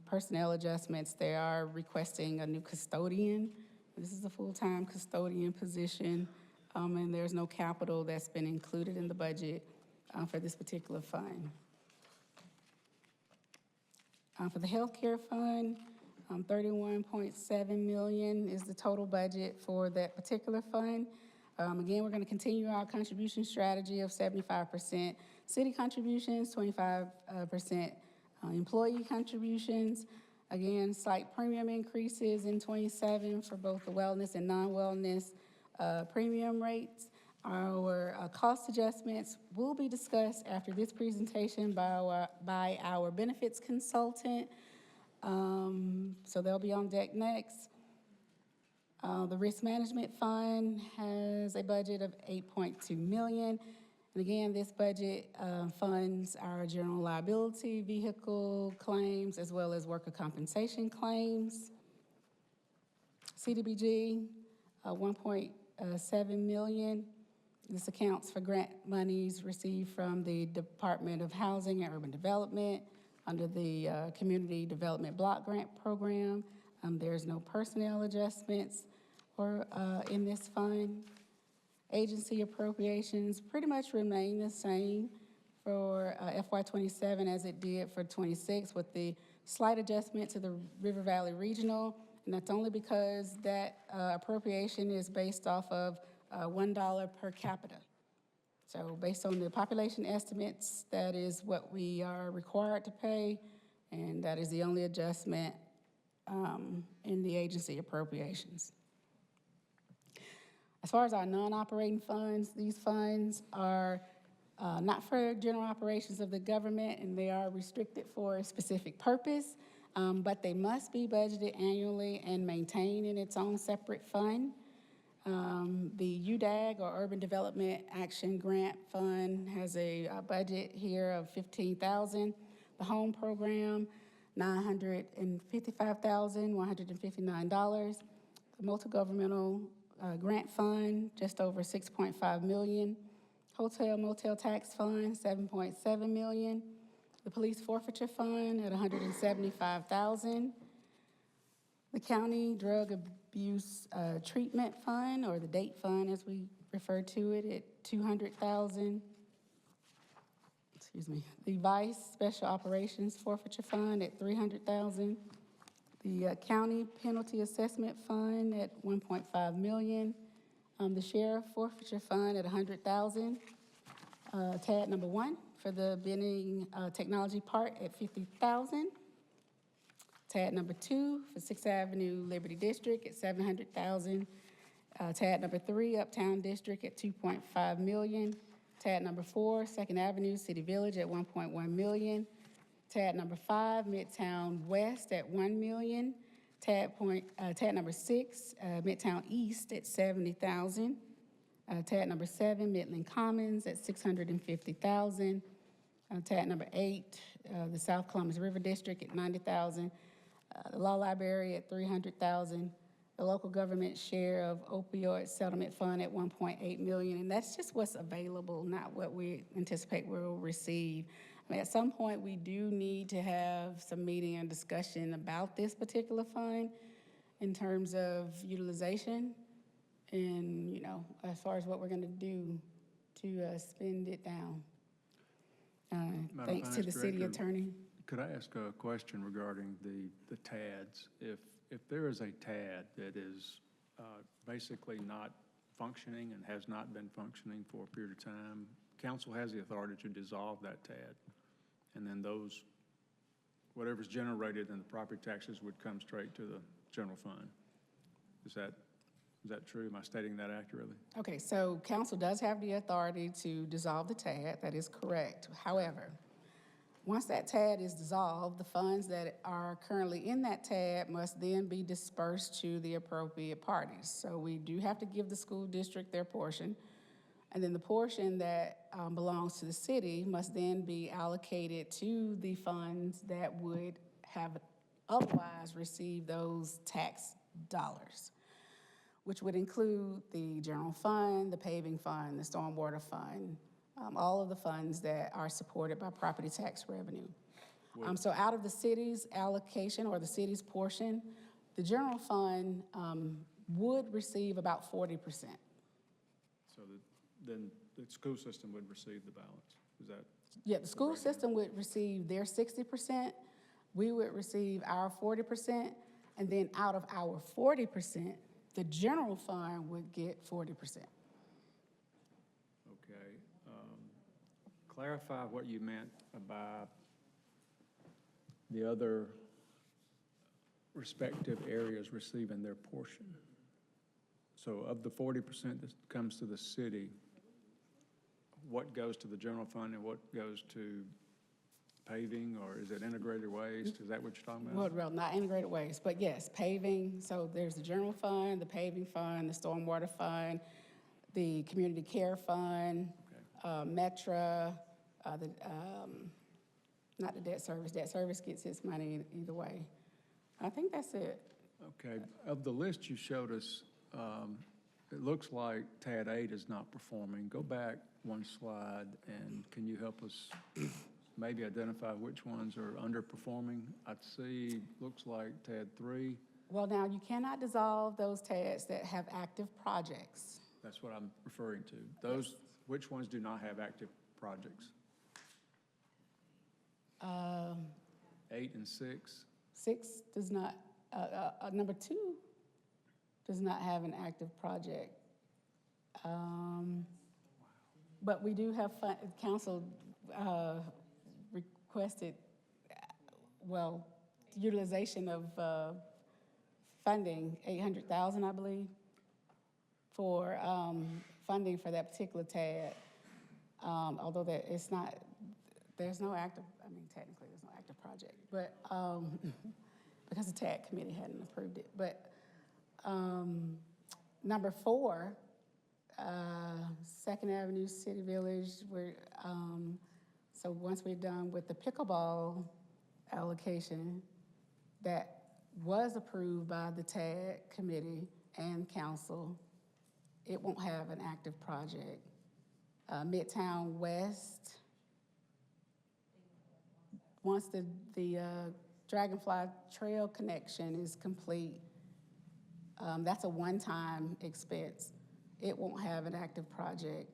Personnel adjustments, they are requesting a new custodian. This is a full-time custodian position, and there's no capital that's been included in the budget for this particular fund. For the healthcare fund, $31.7 million is the total budget for that particular fund. Again, we're going to continue our contribution strategy of 75% city contributions, 25% employee contributions. Again, slight premium increases in 27 for both the wellness and non-wellness premium rates. Our cost adjustments will be discussed after this presentation by our benefits consultant. So they'll be on deck next. The Risk Management Fund has a budget of $8.2 million. And again, this budget funds our general liability, vehicle claims, as well as worker compensation claims. CDBG, $1.7 million. This accounts for grant monies received from the Department of Housing and Urban Development under the Community Development Block Grant Program. There's no personnel adjustments in this fund. Agency appropriations pretty much remain the same for FY '27 as it did for '26, with the slight adjustment to the River Valley Regional, and that's only because that appropriation is based off of $1 per capita. So based on the population estimates, that is what we are required to pay, and that is the only adjustment in the agency appropriations. As far as our non-operating funds, these funds are not for general operations of the government, and they are restricted for a specific purpose, but they must be budgeted annually and maintained in its own separate fund. The UDAG, or Urban Development Action Grant Fund, has a budget here of $15,000. The Home Program, $955,159. The Multi-Governmental Grant Fund, just over $6.5 million. Hotel Motel Tax Fund, $7.7 million. The Police Forfeiture Fund at $175,000. The County Drug Abuse Treatment Fund, or the DATE Fund as we refer to it, at $200,000. Excuse me. The Vice Special Operations Forfeiture Fund at $300,000. The County Penalty Assessment Fund at $1.5 million. The Sheriff Forfeiture Fund at $100,000. TAD number 1 for the Benning Technology Park at $50,000. TAD number 2 for 6th Avenue Liberty District at $700,000. TAD number 3, Uptown District at $2.5 million. TAD number 4, 2nd Avenue City Village at $1.1 million. TAD number 5, Midtown West at $1 million. TAD number 6, Midtown East at $70,000. TAD number 7, Midland Commons at $650,000. TAD number 8, the South Columbus River District at $90,000. The Law Library at $300,000. The local government share of opioid settlement fund at $1.8 million, and that's just what's available, not what we anticipate we'll receive. I mean, at some point, we do need to have some meeting and discussion about this particular fund in terms of utilization and, you know, as far as what we're going to do to spend it down. Thanks to the city attorney. Could I ask a question regarding the TADs? If there is a TAD that is basically not functioning and has not been functioning for a period of time, council has the authority to dissolve that TAD, and then those, whatever's generated in the property taxes would come straight to the general fund. Is that true? Am I stating that accurately? Okay, so council does have the authority to dissolve the TAD, that is correct. However, once that TAD is dissolved, the funds that are currently in that TAD must then be dispersed to the appropriate parties. So we do have to give the school district their portion, and then the portion that belongs to the city must then be allocated to the funds that would have otherwise received those tax dollars, which would include the general fund, the paving fund, the stormwater fund, all of the funds that are supported by property tax revenue. So out of the city's allocation or the city's portion, the general fund would receive about 40%. So then the school system would receive the balance. Is that? Yeah, the school system would receive their 60%, we would receive our 40%, and then out of our 40%, the general fund would get 40%. Clarify what you meant about the other respective areas receiving their portion. So of the 40% that comes to the city, what goes to the general fund and what goes to paving, or is it integrated waste? Is that what you're talking about? Well, not integrated waste, but yes, paving. So there's the general fund, the paving fund, the stormwater fund, the community care fund, Metra, not the debt service. Debt service gets its money either way. I think that's it. Okay. Of the list you showed us, it looks like TAD 8 is not performing. Go back one slide, and can you help us maybe identify which ones are underperforming? I'd see, looks like TAD 3. Well, now, you cannot dissolve those TADs that have active projects. That's what I'm referring to. Those, which ones do not have active projects? 8 and 6? 6 does not, number 2 does not have an active project. But we do have, council requested, well, utilization of funding, 800,000, I believe, for funding for that particular TAD. Although that it's not, there's no active, I mean, technically, there's no active project, but, because the TAD committee hadn't approved it. But number 4, Second Avenue City Village, we're, so once we're done with the pickleball allocation, that was approved by the TAD committee and council, it won't have an active project. Midtown West, once the Dragonfly Trail connection is complete, that's a one-time expense. It won't have an active project.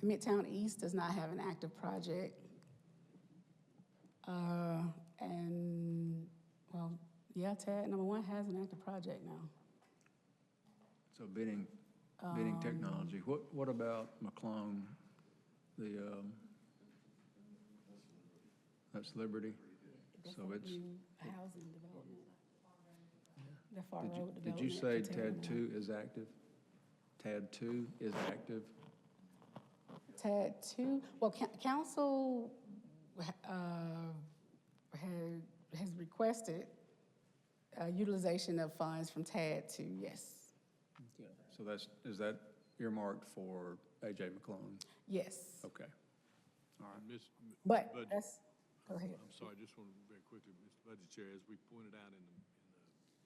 Midtown East does not have an active project. And, well, yeah, TAD number 1 has an active project now. So bidding technology. What about McClung? That's Liberty? So it's, New housing development. The Far Road did you development say for TAD 2 is active? TAD 2 is active? TAD 2, well, council has requested utilization of funds from TAD 2, yes. So is that earmarked for A.J. McClung? Yes, Okay. All right. but Budget. that's, go ahead. I'm sorry, just want to very quickly, Mr. Budget Chair, as we pointed out in the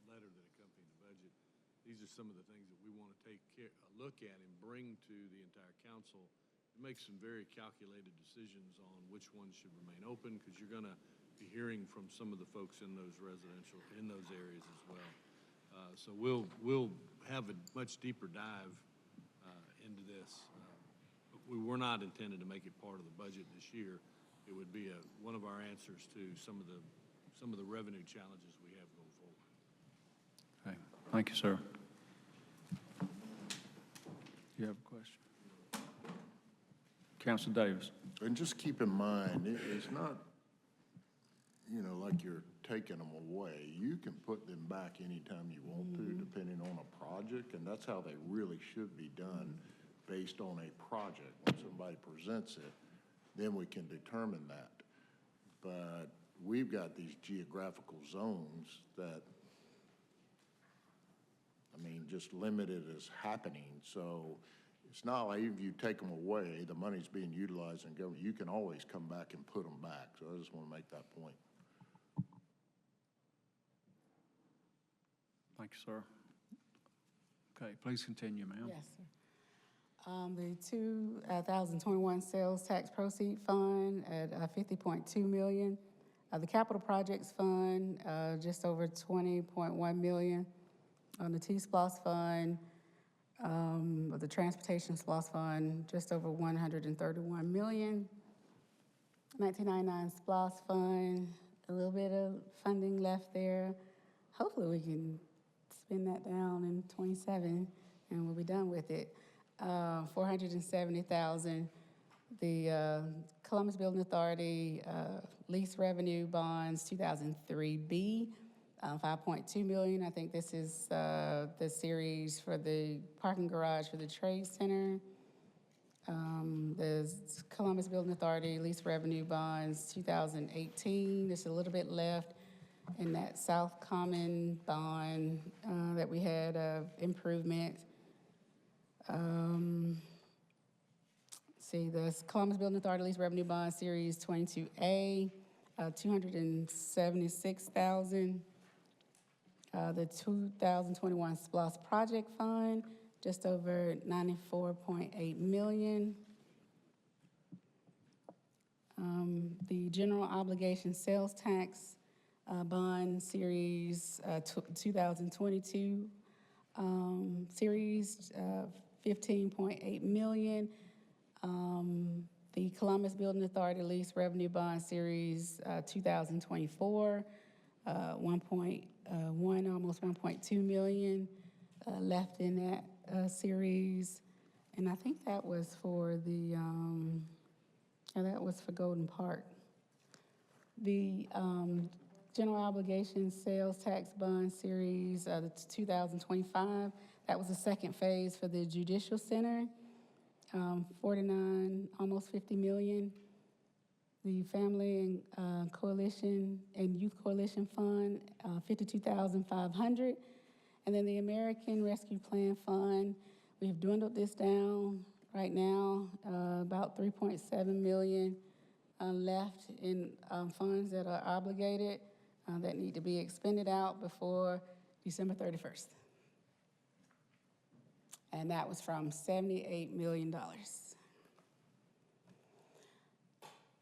letter that accompanied the budget, these are some of the things that we want to take a look at and bring to the entire council to make some very calculated decisions on which ones should remain open, because you're going to be hearing from some of the folks in those residential, in those areas as well. So we'll have a much deeper dive into this. We were not intended to make it part of the budget this year. It would be one of our answers to some of the revenue challenges we have going forward. Okay. Thank you, sir. You have a question? Councilor Davis. And just keep in mind, it's not, like you're taking them away. You can put them back anytime you want to, depending on a project, and that's how they really should be done, based on a project. When somebody presents it, then we can determine that. But we've got these geographical zones that, just limited as happening. So it's not like if you take them away, the money's being utilized in government. You can always come back and put them back. So I just want to make that point. Thank you, sir. Okay, please continue, ma'am. Yes, sir. The 2021 sales tax proceed fund at $50.2 million. The capital projects fund, just over $20.1 million. On the T-SPLOS fund, the transportation SPLOS fund, just over $131 million. 1999 SPLOS fund, a little bit of funding left there. Hopefully we can spend that down in 27 and we'll be done with it. 470,000. The Columbus Building Authority lease revenue bonds 2003B, 5.2 million. I think this is the series for the parking garage for the Trade Center. The Columbus Building Authority lease revenue bonds 2018. There's a little bit left in that South Common bond that we had improvement. See, the Columbus Building Authority lease revenue bond series 22A, 276,000. The 2021 SPLOS project fund, just over $94.8 million. The general obligation sales tax bond series 2022 series $15.8 million. The The Columbus Building Authority Lease Revenue Bond Series 2024, 1.1, almost 1.2 million left in that series. And I think that was for the, that was for Golden Park. The General Obligation Sales Tax Bond Series, the 2025, that was the second phase for the Judicial Center, 49, almost 50 million. The Family and Coalition and Youth Coalition Fund, 52,500. And then the American Rescue Plan Fund, we've dwindled this down right now, about 3.7 million left in funds that are obligated that need to be expended out before December 31st. And that was from $78 million.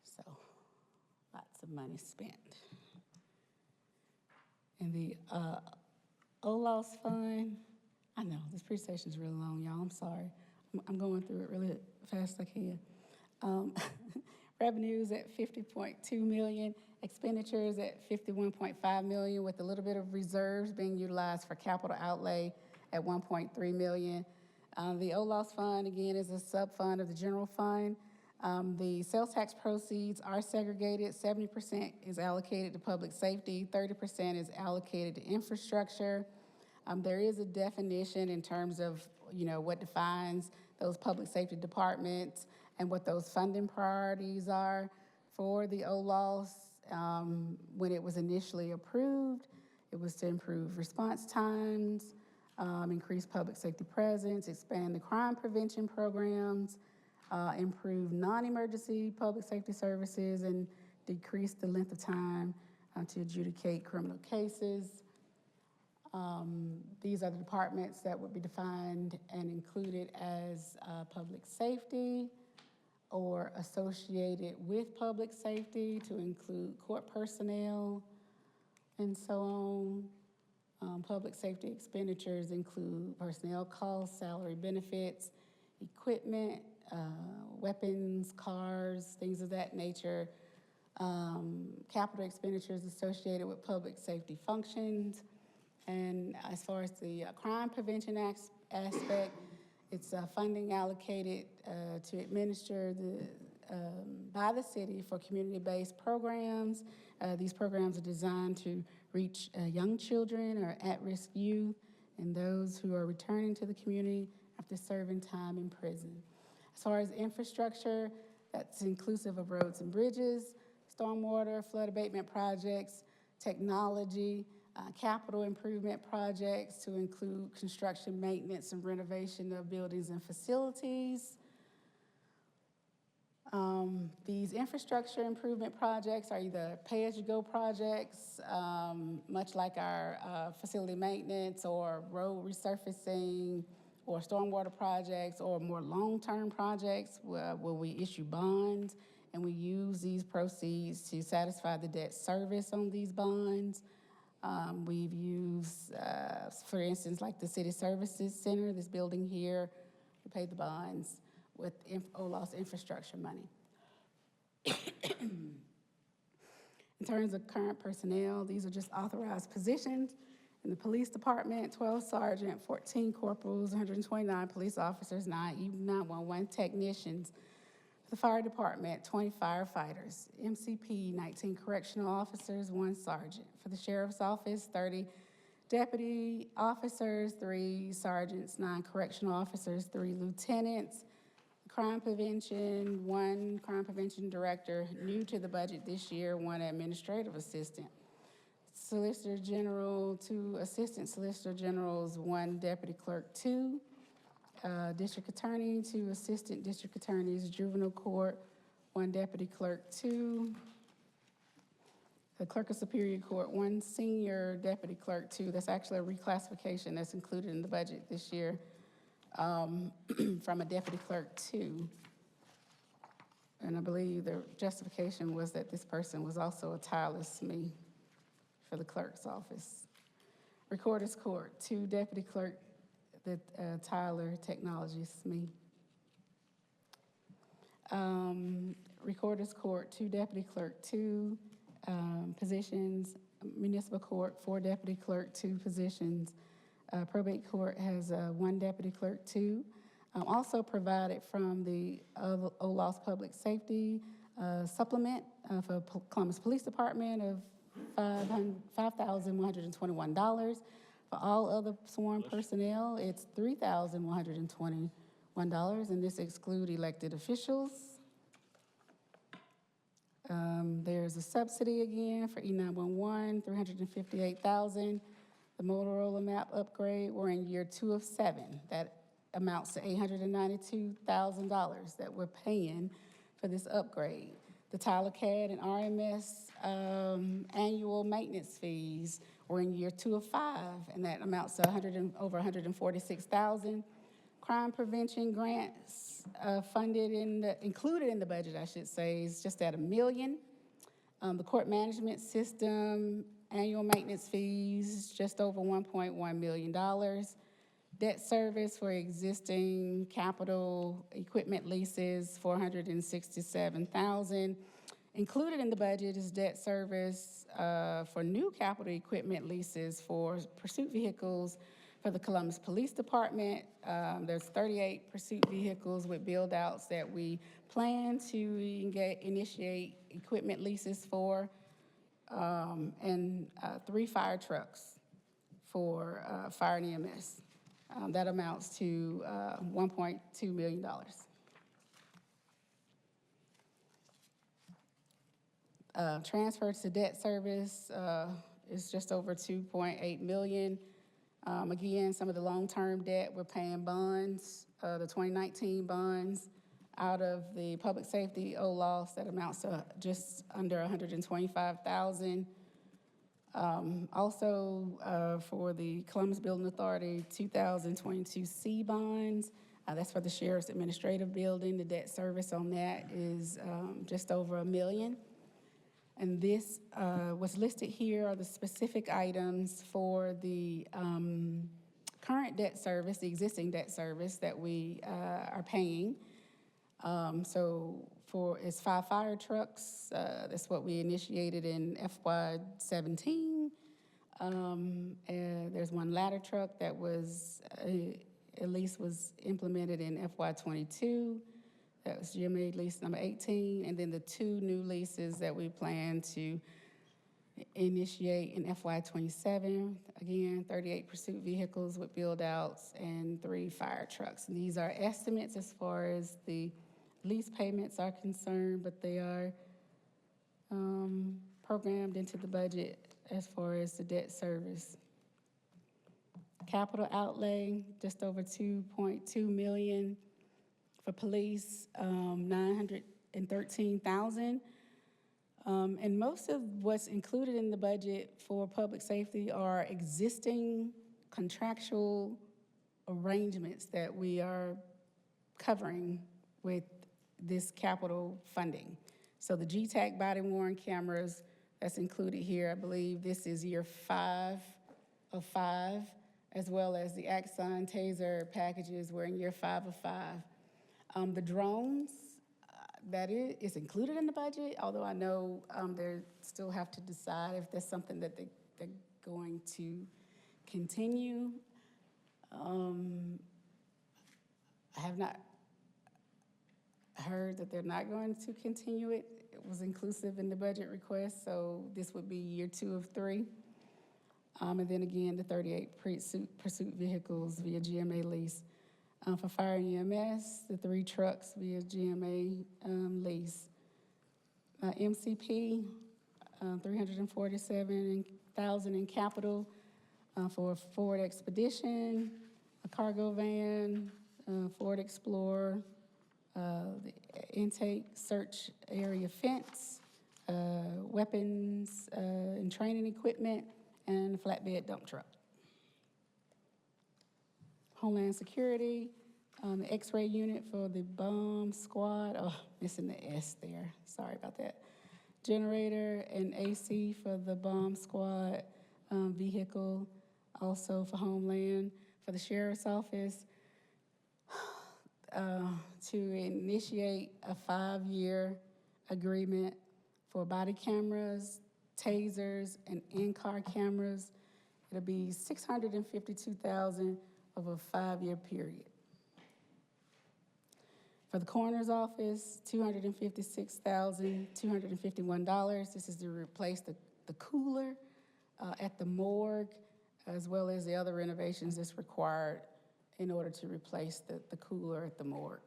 So, lots of money spent. And the OLOS fund, I know, this presentation is really long, y'all, I'm sorry. I'm going through it really fast as I can. Revenues at 50.2 million, expenditures at 51.5 million, with a little bit of reserves being utilized for capital outlay at 1.3 million. The OLOS fund, again, is a sub-fund of the general fund. The sales tax proceeds are segregated. 70% is allocated to public safety, 30% is allocated to infrastructure. There is a definition in terms of, what defines those public safety departments and what those funding priorities are for the OLOS. When it was initially approved, it was to improve response times, increase public safety presence, expand the crime prevention programs, improve non-emergency public safety services, and decrease the length of time to adjudicate criminal cases. These are the departments that would be defined and included as public safety or associated with public safety, to include court personnel and so on. Public safety expenditures include personnel costs, salary, benefits, equipment, weapons, cars, things of that nature. Capital expenditures associated with public safety functions. And as far as the crime prevention aspect, it's funding allocated to administer by the city for community-based programs. These programs are designed to reach young children or at-risk youth and those who are returning to the community after serving time in prison. As far as infrastructure, that's inclusive of roads and bridges, stormwater, flood abatement projects, technology, capital improvement projects to include construction, maintenance, and renovation of buildings and facilities. These infrastructure improvement projects are either pay-as-you-go projects, much like our facility maintenance or road resurfacing or stormwater projects, or more long-term projects where we issue bonds and we use these proceeds to satisfy the debt service on these bonds. We've used, for instance, like the City Services Center, this building here, we paid the bonds with OLOS infrastructure money. In terms of current personnel, these are just authorized positions. In the police department, 12 sergeant, 14 corporals, 129 police officers, 9 911 technicians. The fire department, 20 firefighters. MCP, 19 correctional officers, 1 sergeant. For the sheriff's office, 30 deputy officers, 3 sergeants, 9 correctional officers, 3 lieutenants. Crime prevention, 1 crime prevention director, new to the budget this year, 1 administrative assistant. Solicitor General, 2 assistant solicitor generals, 1 deputy clerk, 2. District attorney, 2 assistant district attorneys, juvenile court, 1 deputy clerk, 2. The clerk of superior court, 1 senior deputy clerk, 2. That's actually a reclassification that's included in the budget this year from a deputy clerk, 2. And I believe the justification was that this person was also a tireless me for the clerk's office. Recorder's court, 2 deputy clerk, Tyler Technologies, me. Recorder's Court, 2 deputy clerk, 2 positions. Municipal Court, 4 deputy clerk, 2 positions. Probate Court has 1 deputy clerk, 2. Also provided from the OLOS Public Safety supplement for Columbus Police Department of $5,121. For all other sworn personnel, it's $3,121, and this excludes elected officials. There's a subsidy again for E911, $358,000. The Motorola map upgrade, we're in year 2 of 7. That amounts to $892,000 that we're paying for this upgrade. The Tyler CAD and RMS annual maintenance fees, we're in year 2 of 5, and that amounts to over $146,000. Crime prevention grants included in the budget, I should say, is just at $1 million. The court management system annual maintenance fees, just over $1.1 million. Debt service for existing capital equipment leases, $467,000. Included in the budget is debt service for new capital equipment leases for pursuit vehicles for the Columbus Police Department. There's 38 pursuit vehicles with build-outs that we plan to initiate equipment leases for, and 3 fire trucks for fire and EMS. That amounts to $1.2 million. Transfers to debt service is just over $2.8 million. Again, some of the long-term debt, we're paying bonds, the 2019 bonds, out of the public safety OLOS that amounts to just under $125,000. Also, for the Columbus Building Authority 2022 C bonds, that's for the Sheriff's Administrative Building. The debt service on that is just over $1 million. And this, what's listed here are the specific items for the current debt service, the existing debt service that we are paying. So it's 5 fire trucks. That's what we initiated in FY17. And there's 1 ladder truck that was, at least was implemented in FY22. That was GMA lease number 18. And then the 2 new leases that we plan to initiate in FY27. Again, 38 pursuit vehicles with build-outs and 3 fire trucks. And these are estimates as far as the lease payments are concerned, but they are programmed into the budget as far as the debt service. Capital outlay, just over $2.2 million. For police, $913,000. And most of what's included in the budget for public safety are existing contractual arrangements that we are covering with this capital funding. So the GTAC body-worn cameras, that's included here. I believe this is year 5 of 5, as well as the Axon Taser packages. We're in year 5 of 5. The drones, that is included in the budget, although I know they still have to decide if that's something that they're going to continue. I have not heard that they're not going to continue it. It was inclusive in the budget request, so this would be year 2 of 3. And then again, the 38 pursuit vehicles via GMA lease. For fire and EMS, the 3 trucks via GMA lease. MCP, $347,000 in capital for a Ford Expedition, a cargo van, Ford Explorer, the intake search area fence, weapons and training equipment, and a flatbed dump truck. Homeland Security, the X-ray unit for the bomb squad. Oh, missing the S there. Sorry about that. Generator and AC for the bomb squad vehicle, also for Homeland. For the Sheriff's Office, to initiate a 5-year agreement for body cameras, tasers, and in-car cameras. It'll be $652,000 over a 5-year period. For the coroner's office, $256,251. This is to replace the cooler at the morgue, as well as the other renovations that's required in order to replace the cooler at the morgue.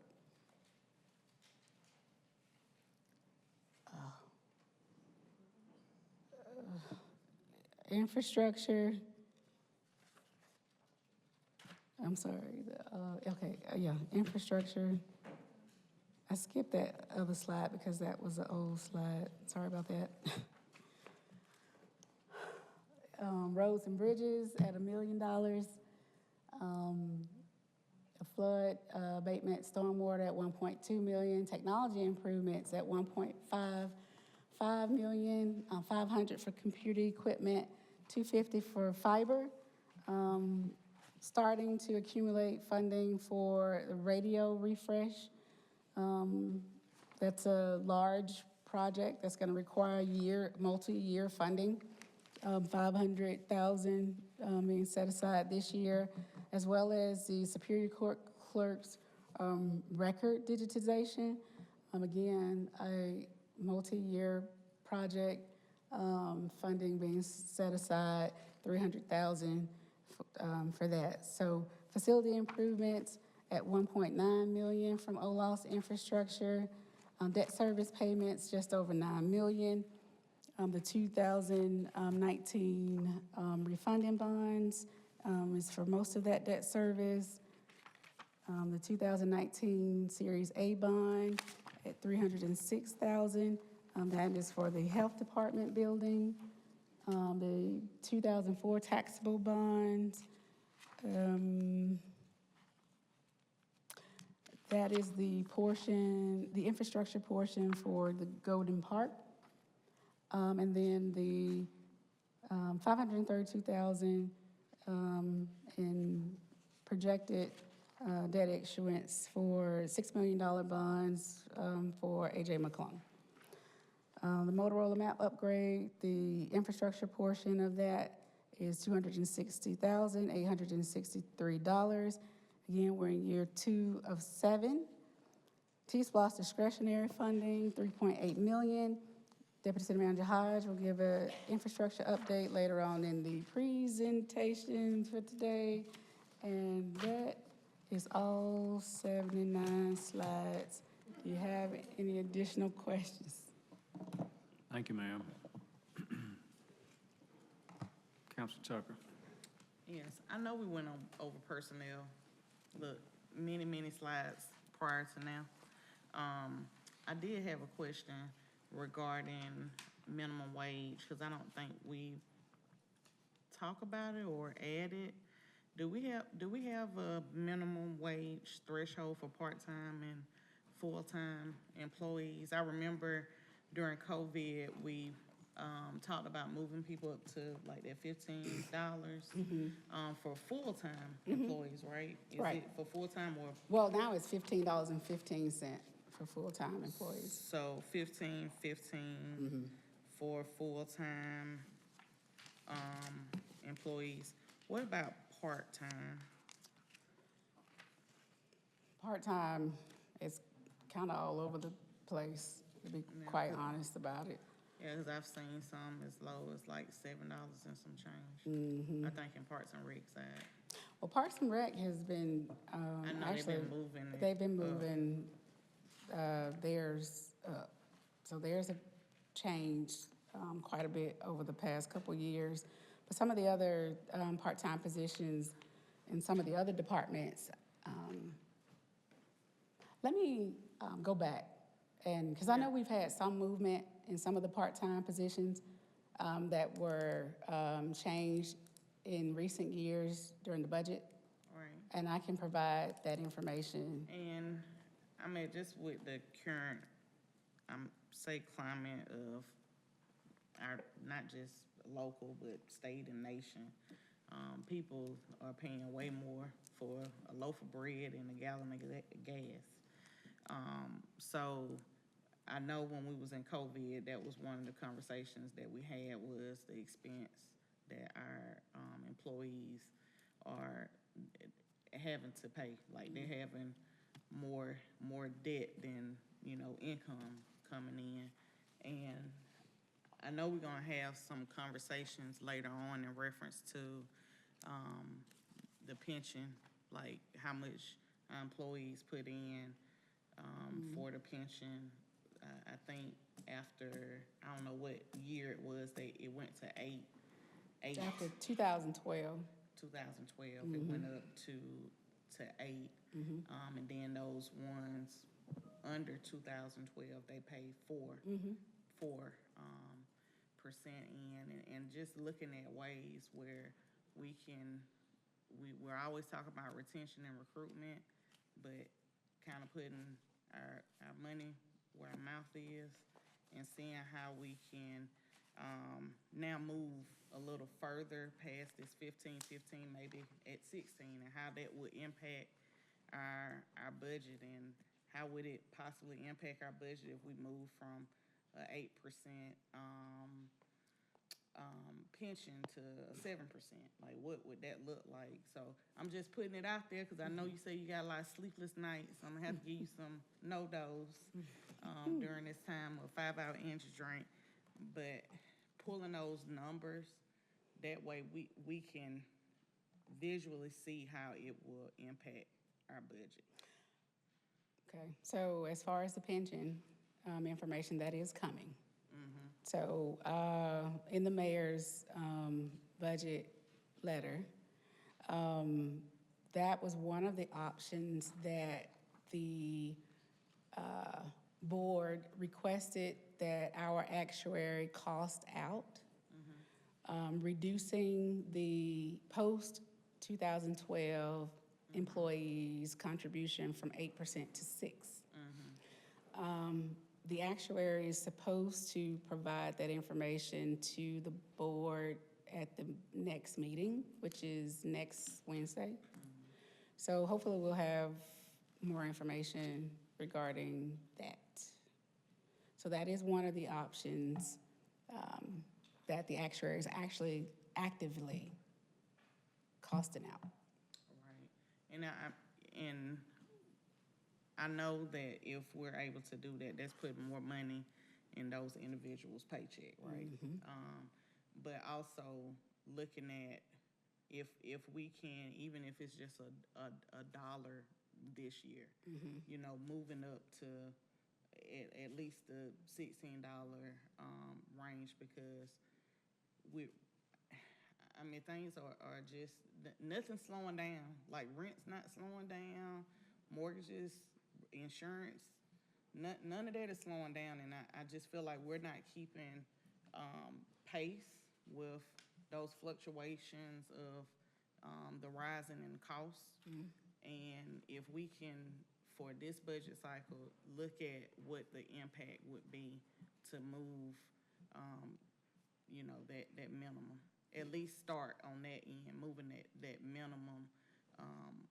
Infrastructure. I'm sorry, infrastructure. I skipped that other slide because that was an old slide. Sorry about that. Roads and bridges at $1 million. A flood abatement, stormwater at $1.2 million. Technology improvements at $1.55 million. $500 for computer equipment, $250 for fiber. Starting to accumulate funding for the radio refresh. That's a large project that's going to require multi-year funding. $500,000 being set aside this year, as well as the Superior Court clerk's record digitization. Again, a multi-year project, funding being set aside, $300,000 for that. So facility improvements at $1.9 million from OLOS infrastructure. Debt service payments just over $9 million. The 2019 refunding bonds is for most of that debt service. The 2019 Series A bond at $306,000. That is for the health department building. The 2004 taxable bonds. That is the portion, the infrastructure portion for the Golden Park. And then the $532,000 in projected debt issuance for $6 million bonds for A.J. McClung. The Motorola map upgrade, the infrastructure portion of that is $260,863. Again, we're in year 2 of 7. T-SPLOST discretionary funding, $3.8 million. Deputy City Manager Hodge will give an infrastructure update later on in the presentation for today. And that is all 79 slides. Do you have any additional questions? Thank you, ma'am. Councilor Tucker. Yes, I know we went over personnel, look, many slides prior to now. I did have a question regarding minimum wage, because I don't think we talk about it or add it. Do we have a minimum wage threshold for part-time and full-time employees? I remember during COVID, we talked about moving people up to like that $15 for full-time employees, right? Is it for full-time or? Well, now it's $15.15 for full-time employees. So $15.15 for full-time employees. What about part-time? Part-time is kind of all over the place, to be quite honest about it. Yeah, because I've seen some as low as like $7 and some change. I think in Parks and Rec side. Well, Parks and Rec has been, I know actually, they've been moving theirs up. So theirs have changed quite a bit over the past couple years. But some of the other part-time positions in some of the other departments, let me go back. And because I know we've had some movement in some of the part-time positions that were changed in recent years during the budget. Right. And I can provide that information. And I mean, just with the current, say, climate of our, not just local, but state and nation, people are paying way more for a loaf of bread and a gallon of gas. So I know when we was in COVID, that was one of the conversations that we had, was the expense that our employees are having to pay. Like, they're having more debt than, income coming in. And I know we're gonna have some conversations later on in reference to the pension, like how much our employees put in for the pension. I think after, I don't know what year it was, it went to eight. After 2012. 2012, it went up to 8. And then those ones under 2012, they pay 4% in, and just looking at ways where we're always talking about retention and recruitment, but kind of putting our money where our mouth is and seeing how we can now move a little further past this 15, maybe at 16, and how that would impact our budget, and how would it possibly impact our budget if we move from a 8% pension to a 7%? Like, what would that look like? So I'm just putting it out there because I know you say you got a lot of sleepless nights. I'm gonna have to give you some no-dos during this time, a 5-hour energy drink. But pulling those numbers, that way we can visually see how it will impact our budget. Okay, so as far as the pension information, that is coming. So in the mayor's budget letter, that was one of the options that the board requested that our actuary cost out, reducing the post-2012 employees' contribution from 8% to 6%. The actuary is supposed to provide that information to the board at the next meeting, which is next Wednesday. So hopefully we'll have more information regarding that. So that is one of the options that the actuary is actually actively costing out. Right. And I know that if we're able to do that, that's putting more money in those individuals' paycheck, right? But also looking at if we can, even if it's just a dollar this year, moving up to at least the $16 range, because things are just, nothing's slowing down. Like, rent's not slowing down, mortgages, insurance, none of that is slowing down, and I just feel like we're not keeping pace with those fluctuations of the rising in costs. And if we can, for this budget cycle, look at what the impact would be to move, that minimum. At least start on that end, moving that minimum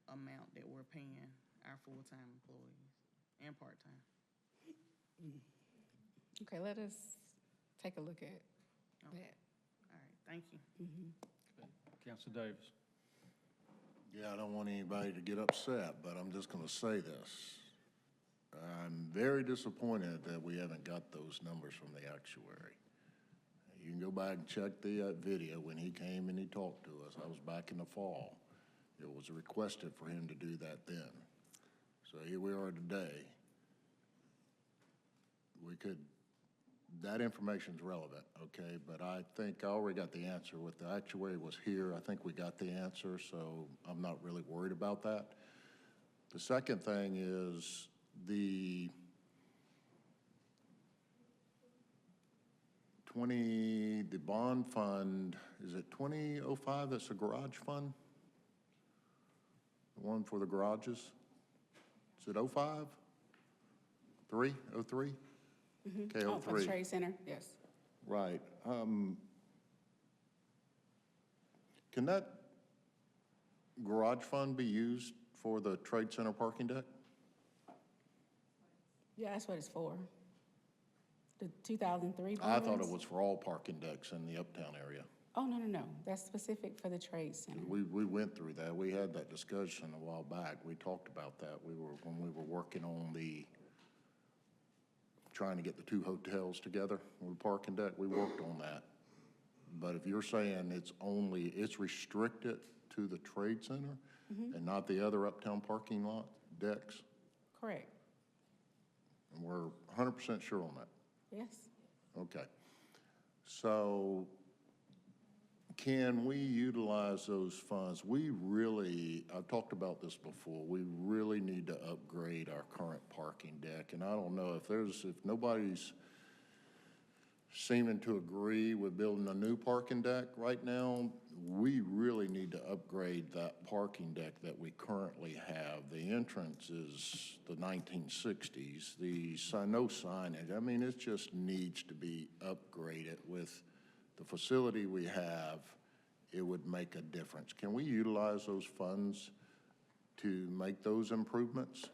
amount that we're paying our full-time employees and part-time. Okay, let us take a look at that. All right, thank you. Councilor Davis. Yeah, I don't want anybody to get upset, but I'm just gonna say this. I'm very disappointed that we haven't got those numbers from the actuary. You can go back and check the video when he came and he talked to us. I was back in the fall. It was requested for him to do that then. So here we are today. That information's relevant, okay? But I think I already got the answer. With the actuary was here, I think we got the answer, so I'm not really worried about that. The second thing is the bond fund, is it 2005, that's a garage fund? The one for the garages? Is it 05? 03? Okay, Oh, for the 03. Trade Center, yes. Right. Can that garage fund be used for the Trade Center parking deck? Yeah, that's what it's for. The 2003 I thought it bonds? was for all parking decks in the uptown area. Oh, no, no, no. That's specific for the Trade Center. We went through that. We had that discussion a while back. We talked about that. When we were working on trying to get the two hotels together with the parking deck, we worked on that. But if you're saying it's restricted to the Trade Center and not the other uptown parking lot decks, Correct. and we're 100% sure on that. Yes. Okay. So can we utilize those funds? I've talked about this before, we really need to upgrade our current parking deck. And I don't know if nobody's seeming to agree with building a new parking deck right now, we really need to upgrade that parking deck that we currently have. The entrance is the 1960s, no signage. I mean, it just needs to be upgraded. With the facility we have, it would make a difference. Can we utilize those funds to make those improvements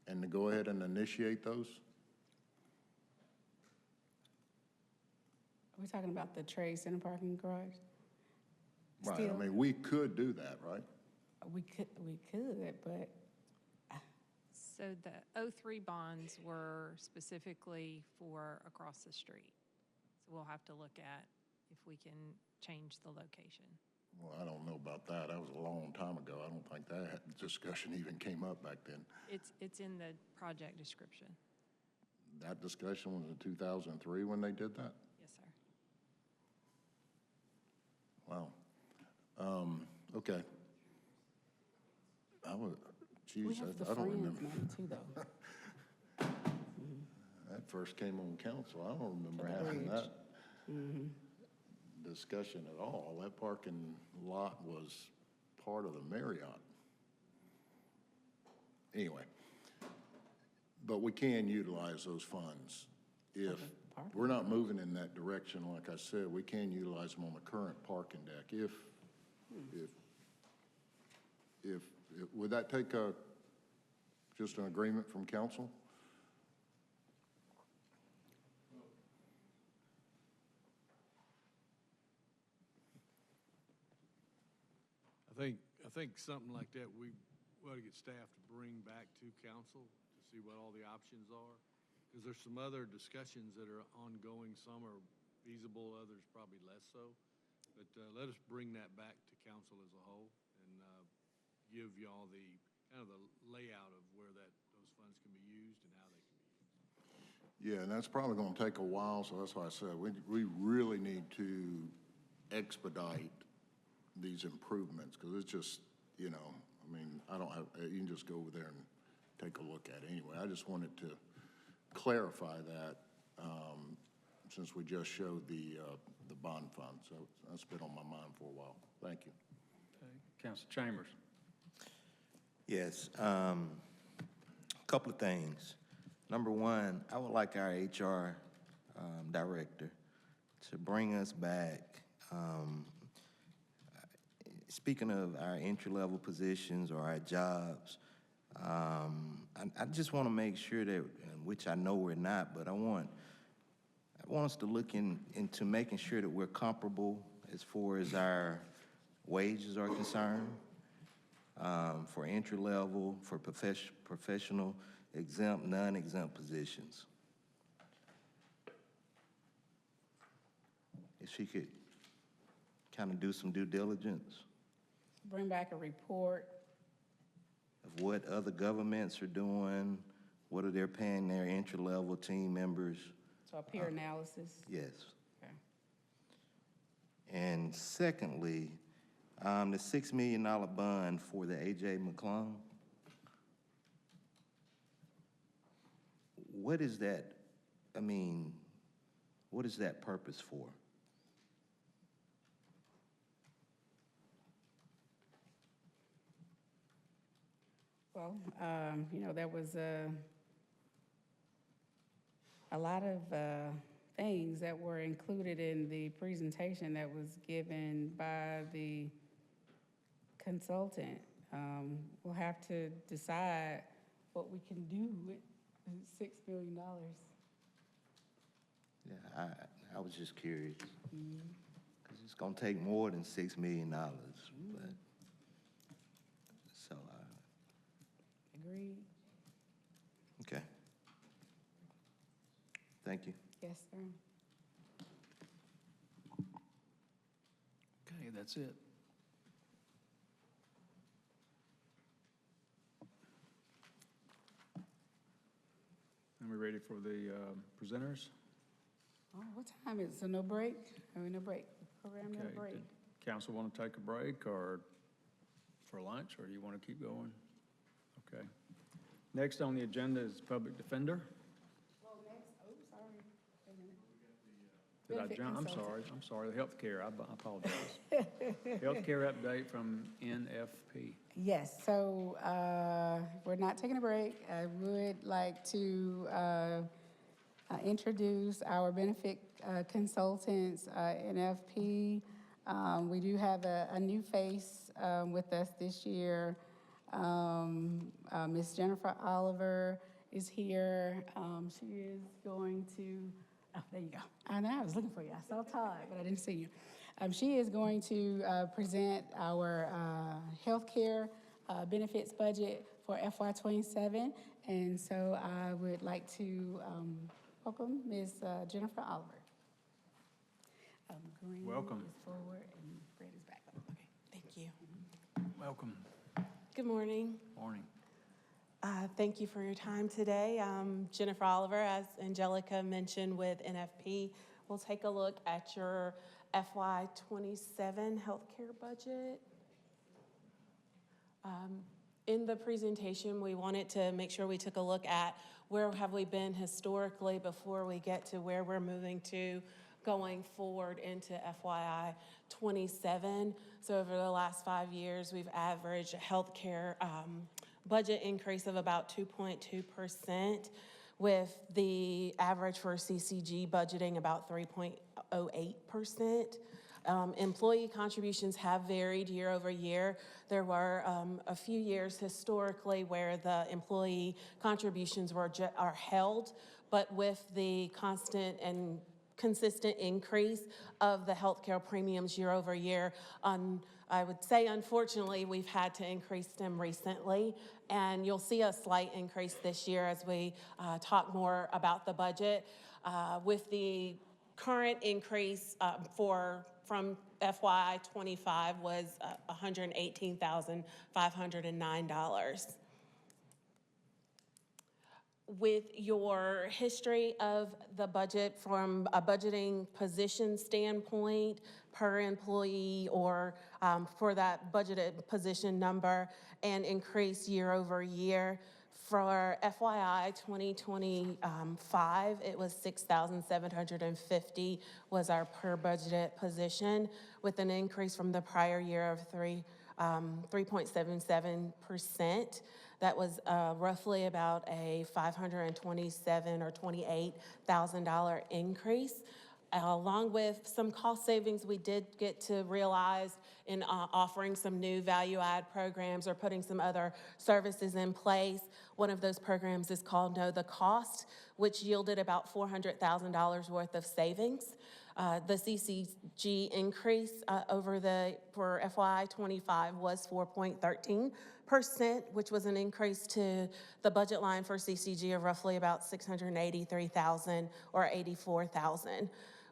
and to go ahead and initiate those? Are we talking about the Trade Center parking garage? Right, I Still. mean, we could do that, right? We could, but So the 03 bonds were specifically for across the street. So we'll have to look at if we can change the location. Well, I don't know about that. That was a long time ago. I don't think that discussion even came up back then. It's in the project description. That discussion was in 2003 when they did that? Yes, sir. Wow. Okay. we Geez, have the I don't Friends remember. money too, though. That first came on council. I don't remember For the having bridge. that discussion at all. That parking lot was part of the Marriott. Anyway, but we can utilize those funds. If we're not moving in that direction, like I said, we can utilize them on the current parking deck. Would that take just an agreement from council? I think something like that, we ought to get staff to bring back to council to see what all the options are. Because there's some other discussions that are ongoing. Some are feasible, others probably less so. But let us bring that back to council as a whole and give y'all the kind of the layout of where those funds can be used and how they can be used. Yeah, and that's probably going to take a while, so that's why I said we really need to expedite these improvements, because it's just, I mean, you can just go over there and take a look at it anyway. I just wanted to clarify that since we just showed the bond fund, so that's been on my mind for a while. Thank you. Council Chambers. Yes, couple of things. Number one, I would like our HR director to bring us back, speaking of our entry-level positions or our jobs, I just want to make sure that, which I know we're not, but I want us to look into making sure that we're comparable as far as our wages are concerned, for entry level, for professional, exempt, non-exempt positions. If she could kind of do some due diligence Bring back a report. of what other governments are doing, what are they paying their entry-level team members? So a peer analysis. Yes. Okay. And secondly, the $6 million bond for the A.J. McClung. What is that, what is that purpose for? Well, there was a lot of things that were included in the presentation that was given by the consultant. We'll have to decide what we can do with $6 million. Yeah, I was just curious. Because it's going to take more than $6 million, but, so, Agreed? okay. Thank you. Yes, sir. Okay, that's it. And we're ready for the presenters? Oh, what time is it? So no break? Are we no break? Program no Okay, break? did council want to take a break or for lunch, or do you want to keep going? Okay. Next on the agenda is public defender. Well, next, oh, sorry. Wait a minute. Did I Benefit jump? consultant. I'm sorry, the healthcare, I apologize. Healthcare update from NFP. Yes, so we're not taking a break. I would like to introduce our benefit consultants, NFP. We do have a new face with us this year. Ms. Jennifer Oliver is here. She is going to, oh, there you go. I know, I was looking for you. I saw Todd, but I didn't see you. She is going to present our healthcare benefits budget for FY27. And so I would like to welcome Ms. Jennifer Oliver. Green Welcome. is forward and red is back. Okay, Thank you. Welcome. Good morning. Morning. Thank you for your time today. Jennifer Oliver, as Angelica mentioned with NFP. We'll take a look at your FY27 healthcare budget. In the presentation, we wanted to make sure we took a look at where have we been historically before we get to where we're moving to going forward into FYI 27. So over the last 5 years, we've averaged a healthcare budget increase of about 2.2%, with the average for CCG budgeting about 3.08%. Employee contributions have varied year over year. There were a few years historically where the employee contributions are held, but with the constant and consistent increase of the healthcare premiums year over year, I would say unfortunately we've had to increase them recently, and you'll see a slight increase this year as we talk more about the budget. With the current increase from FY 25 was $118,509. With your history of the budget from a budgeting position standpoint per employee or for that budgeted position number and increase year over year, for FYI 2025, it was $6,750 was our per budgeted position, with an increase from the prior year of 3.77%. That was roughly about a $527,000 or $28,000 increase. Along with some cost savings we did get to realize in offering some new value-add programs or putting some other services in place. One of those programs is called Know the Cost, which yielded about $400,000 worth of savings. The CCG increase for FY 25 was 4.13%, which was an increase to the budget line for CCG of roughly about $683,000 or $84,000.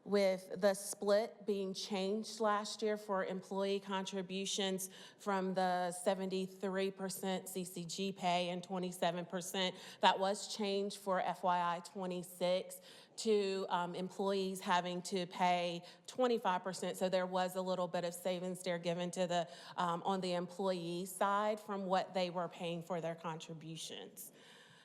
With the split being changed last year for employee contributions from the 73% CCG pay and 27%, that was changed for FYI 26 to employees having to pay 25%. So there was a little bit of savings there given to the on the employee side from what they were paying for their contributions.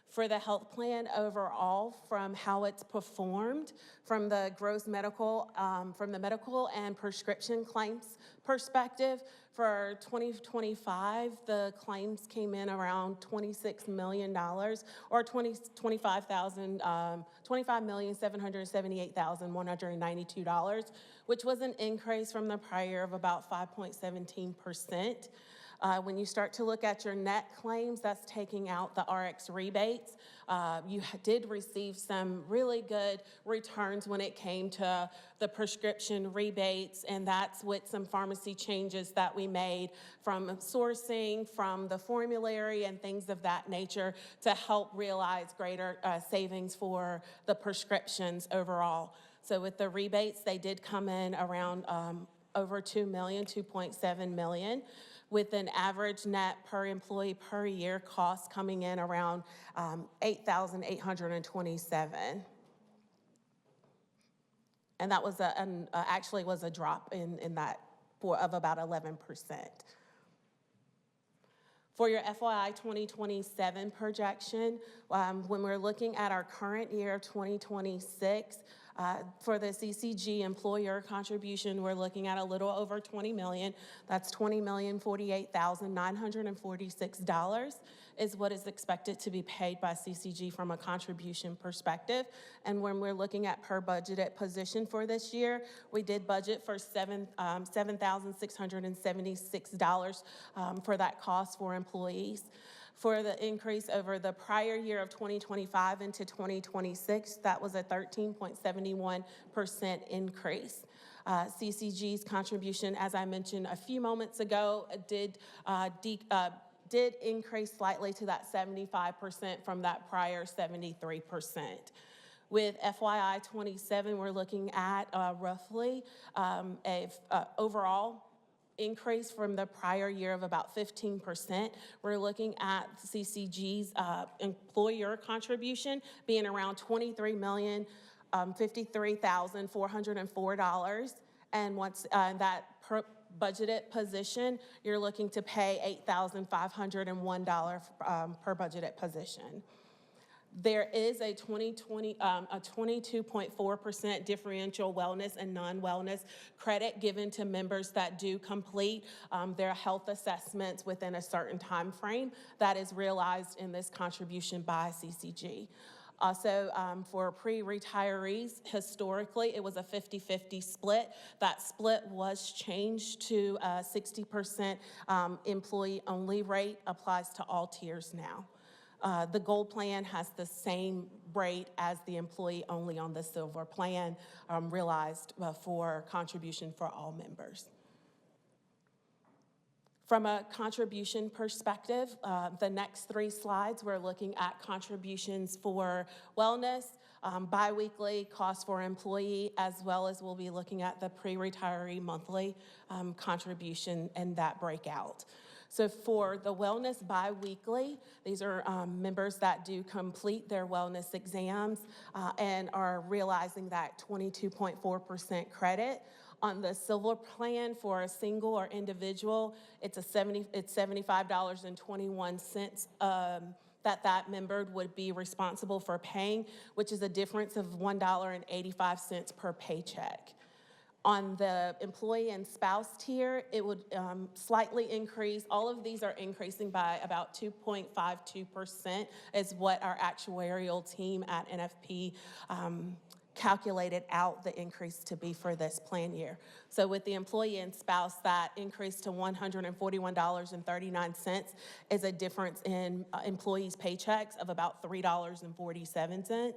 For the health plan overall, from how it's performed, from the gross medical, from the medical and prescription claims perspective, for 2025, the claims came in around $26 million or $25,778,192, which was an increase from the prior year of about 5.17%. When you start to look at your net claims, that's taking out the RX rebates. You did receive some really good returns when it came to the prescription rebates, and that's with some pharmacy changes that we made from sourcing, from the formulary and things of that nature to help realize greater savings for the prescriptions overall. So with the rebates, they did come in around over 2 million, 2.7 million, with an average net per employee per year cost coming in around $8,827. And that was actually was a drop in that of about 11%. For your FYI 2027 projection, when we're looking at our current year 2026, for the CCG employer contribution, we're looking at a little over 20 million. That's $20,048,946 is what is expected to be paid by CCG from a contribution perspective. And when we're looking at per budgeted position for this year, we did budget for $7,676 for that cost for employees. For the increase over the prior year of 2025 into 2026, that was a 13.71% increase. CCG's contribution, as I mentioned a few moments ago, did increase slightly to that 75% from that prior 73%. With FYI 27, we're looking at roughly overall increase from the prior year of about 15%. We're looking at CCG's employer contribution being around $23,053,404. And once that per budgeted position, you're looking to pay $8,501 per budgeted position. There is a 22.4% differential wellness and non-wellness credit given to members that do complete their health assessments within a certain time frame that is realized in this contribution by CCG. Also, for pre-retirees, historically, it was a 50-50 split. That split was changed to a 60% employee-only rate, applies to all tiers now. The gold plan has the same rate as the employee only on the silver plan, realized for contribution for all members. From a contribution perspective, the next 3 slides, we're looking at contributions for wellness, biweekly cost for employee, as well as we'll be looking at the pre-retiree monthly contribution and that breakout. So for the wellness biweekly, these are members that do complete their wellness exams and are realizing that 22.4% credit. On the silver plan for a single or individual, it's $75.21 that member would be responsible for paying, which is a difference of $1.85 per paycheck. On the employee and spouse tier, it would slightly increase. All of these are increasing by about 2.52% is what our actuarial team at NFP calculated out the increase to be for this plan year. So with the employee and spouse, that increase to $141.39 is a difference in employees' paychecks of about $3.47.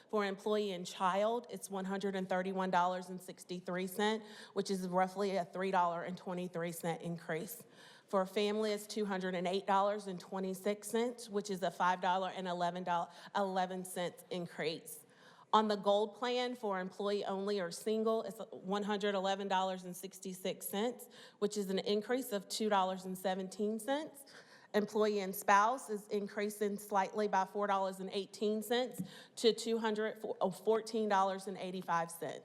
For employee and child, it's $131.63, which is roughly a $3.23 increase. For family, it's $208.26, which is a $5.11 increase. On the gold plan for employee only or single, it's $111.66, which is an increase of $2.17. Employee and spouse is increasing slightly by $4.18 to $214.85.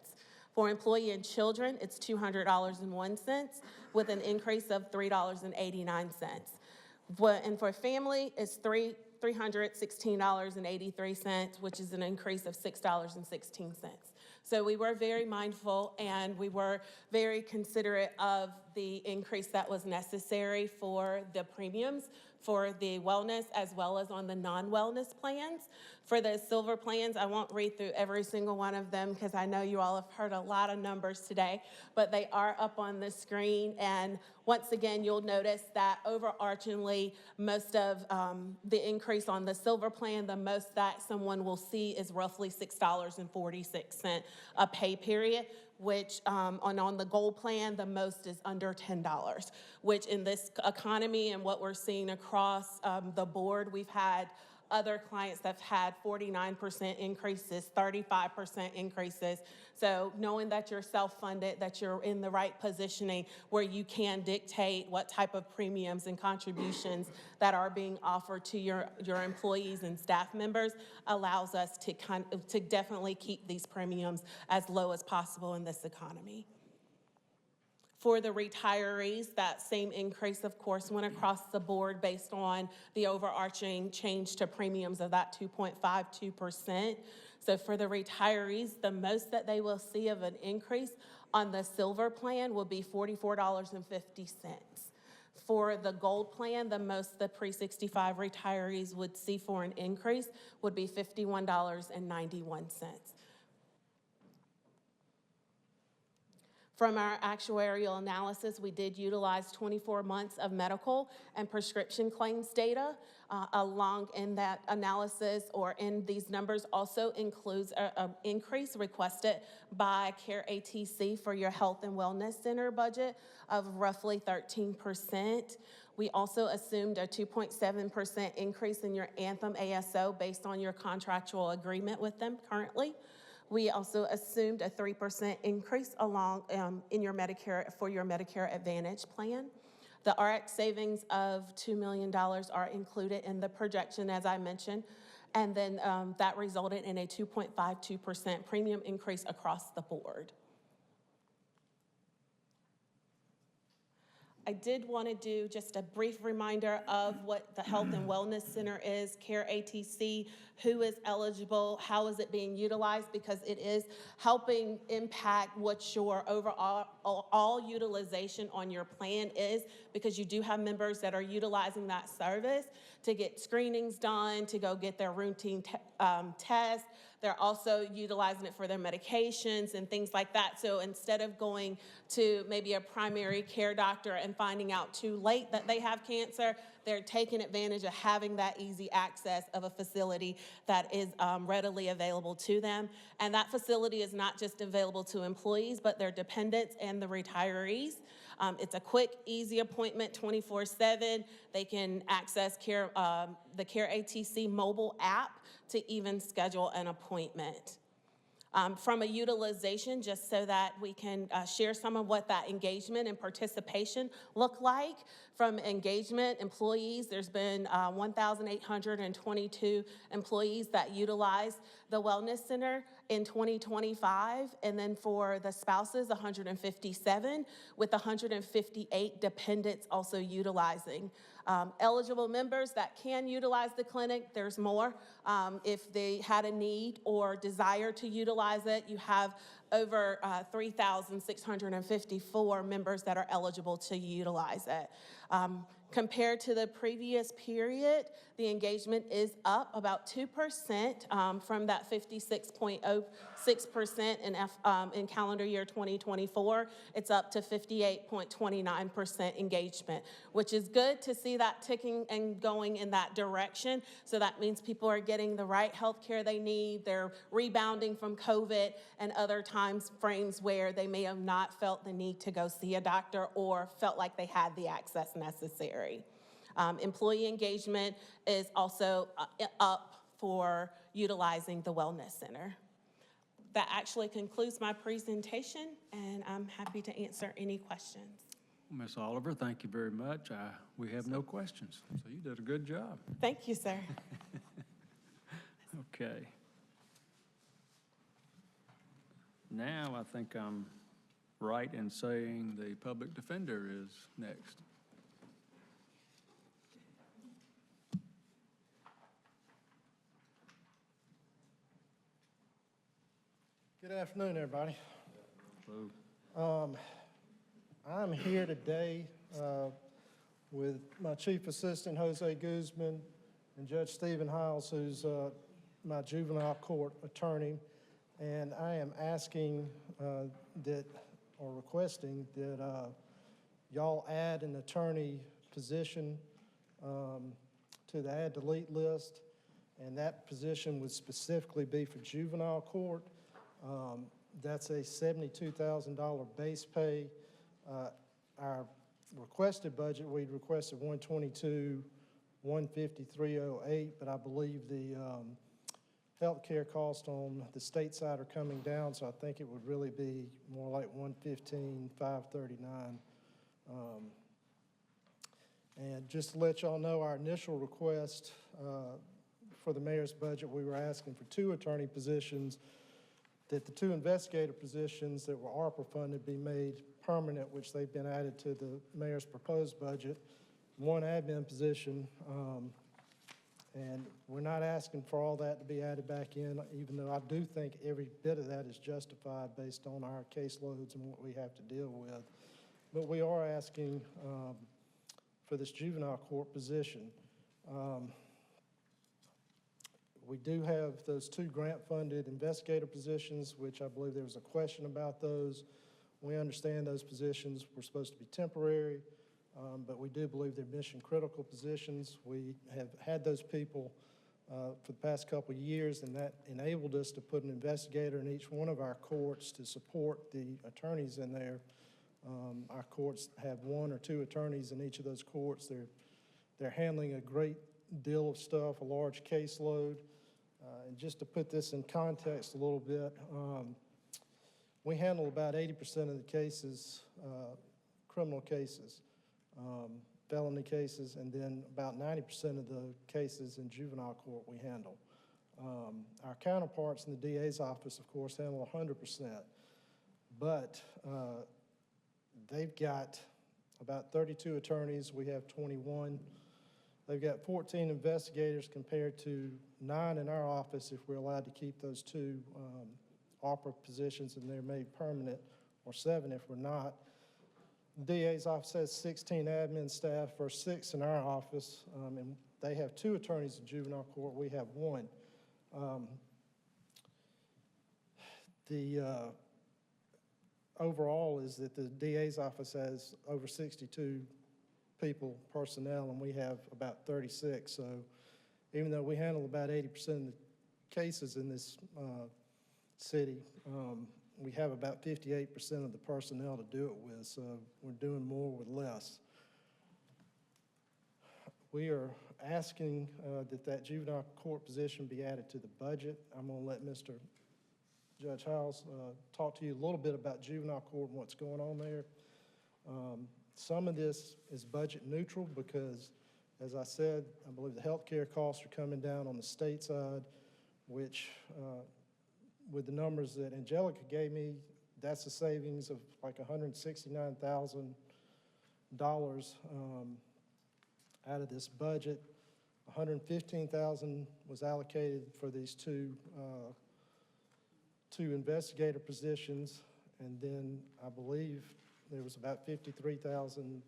For employee and children, it's $200.01 with an increase of $3.89. And for family, it's $316.83, which is an increase of $6.16. So we were very mindful and we were very considerate of the increase that was necessary for the premiums for the wellness as well as on the non-wellness plans. For the silver plans, I won't read through every single one of them because I know you all have heard a lot of numbers today, but they are up on the screen. And once again, you'll notice that overarchingly, most of the increase on the silver plan, the most that someone will see is roughly $6.46 a pay period, which on the gold plan, the most is under $10, which in this economy and what we're seeing across the board, we've had other clients that have had 49% increases, 35% increases. So knowing that you're self-funded, that you're in the right positioning where you can dictate what type of premiums and contributions that are being offered to your employees and staff members allows us to definitely keep these premiums as low as possible in this economy. For the retirees, that same increase, of course, went across the board based on the overarching change to premiums of that 2.52%. So for the retirees, the most that they will see of an increase on the silver plan will be $44.50. For the gold plan, the most the pre-65 retirees would see for an increase would be $51.91. From our actuarial analysis, we did utilize 24 months of medical and prescription claims data. Along in that analysis or in these numbers also includes an increase requested by CARE ATC for your health and wellness center budget of roughly 13%. We also assumed a 2.7% increase in your Anthem ASO based on your contractual agreement with them currently. We also assumed a 3% increase along in your Medicare for your Medicare Advantage plan. The RX savings of $2 million are included in the projection, as I mentioned, and then that resulted in a 2.52% premium increase across the board. I did want to do just a brief reminder of what the Health and Wellness Center is, CARE ATC, who is eligible, how is it being utilized, because it is helping impact what your overall utilization on your plan is, because you do have members that are utilizing that service to get screenings done, to go get their routine tests. They're also utilizing it for their medications and things like that. So instead of going to maybe a primary care doctor and finding out too late that they have cancer, they're taking advantage of having that easy access of a facility that is readily available to them. And that facility is not just available to employees, but their dependents and the retirees. It's a quick, easy appointment, 24/7. They can access the CARE ATC mobile app to even schedule an appointment. From a utilization, just so that we can share some of what that engagement and participation look like. From engagement, employees, there's been 1,822 employees that utilize the Wellness Center in 2025. And then for the spouses, 157, with 158 dependents also utilizing. Eligible members that can utilize the clinic, there's more. If they had a need or desire to utilize it, you have over 3,654 members that are eligible to utilize it. Compared to the previous period, the engagement is up about 2% from that 56.06% in calendar year 2024. It's up to 58.29% engagement, which is good to see that ticking and going in that direction. So that means people are getting the right health care they need. They're rebounding from COVID and other times frames where they may have not felt the need to go see a doctor or felt like they had the access necessary. Employee engagement is also up for utilizing the Wellness Center. That actually concludes my presentation, and I'm happy to answer any questions. Ms. Oliver, thank you very much. We have no questions, so you did a good job. Thank you, sir. Okay. Now I think I'm right in saying the public defender is next. Good afternoon, everybody. Hello. I'm here today with my Chief Assistant, Jose Guzman, and Judge Stephen Hiles, who's my juvenile court attorney, and I am asking that, or requesting that y'all add an attorney position to the add delete list, and that position would specifically be for juvenile court. That's a $72,000 base pay. Our requested budget, we'd requested 122, 153.08, but I believe the healthcare costs on the state side are coming down, so I think it would really be more like 115, 539. And just to let y'all know, our initial request for the mayor's budget, we were asking for 2 attorney positions, that the 2 investigator positions that were ARPA funded be made permanent, which they've been added to the mayor's proposed budget, 1 admin position, and we're not asking for all that to be added back in, even though I do think every bit of that is justified based on our caseloads and what we have to deal with. But we are asking for this juvenile court position. We do have those 2 grant-funded investigator positions, which I believe there was a question about those. We understand those positions were supposed to be temporary, but we do believe they're mission-critical positions. We have had those people for the past couple of years, and that enabled us to put an investigator in each one of our courts to support the attorneys in there. Our courts have 1 or 2 attorneys in each of those courts. They're handling a great deal of stuff, a large caseload. And just to put this in context a little bit, we handle about 80% of the cases, criminal cases, felony cases, and then about 90% of the cases in juvenile court we handle. Our counterparts in the DA's office, of course, handle 100%, but they've got about 32 attorneys. We have 21. They've got 14 investigators compared to 9 in our office if we're allowed to keep those 2 ARPA positions and they're made permanent, or 7 if we're not. The DA's office has 16 admin staff versus 6 in our office, and they have 2 attorneys in juvenile court. We have 1. The overall is that the DA's office has over 62 people, personnel, and we have about 36. So even though we handle about 80% of the cases in this city, we have about 58% of the personnel to do it with, so we're doing more with less. We are asking that juvenile court position be added to the budget. I'm going to let Mr. Judge Howes talk to you a little bit about juvenile court and what's going on there. Some of this is budget neutral because, as I said, I believe the healthcare costs are coming down on the state side, which with the numbers that Angelica gave me, that's a savings of like $169,000 out of this budget. $115,000 was allocated for these two investigator positions, and then I believe there was about $53,000,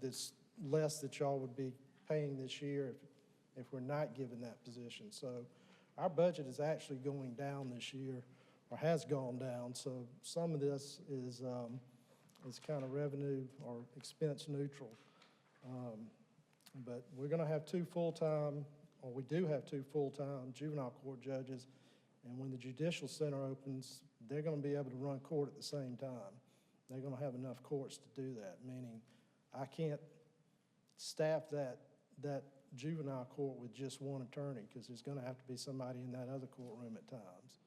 that's less that y'all would be paying this year if we're not given that position. So our budget is actually going down this year, or has gone down. So some of this is kind of revenue or expense neutral. But we're going to have 2 full-time, or we do have 2 full-time juvenile court judges, and when the judicial center opens, they're going to be able to run court at the same time. They're going to have enough courts to do that, meaning I can't staff that juvenile court with just 1 attorney, because there's going to have to be somebody in that other courtroom at times.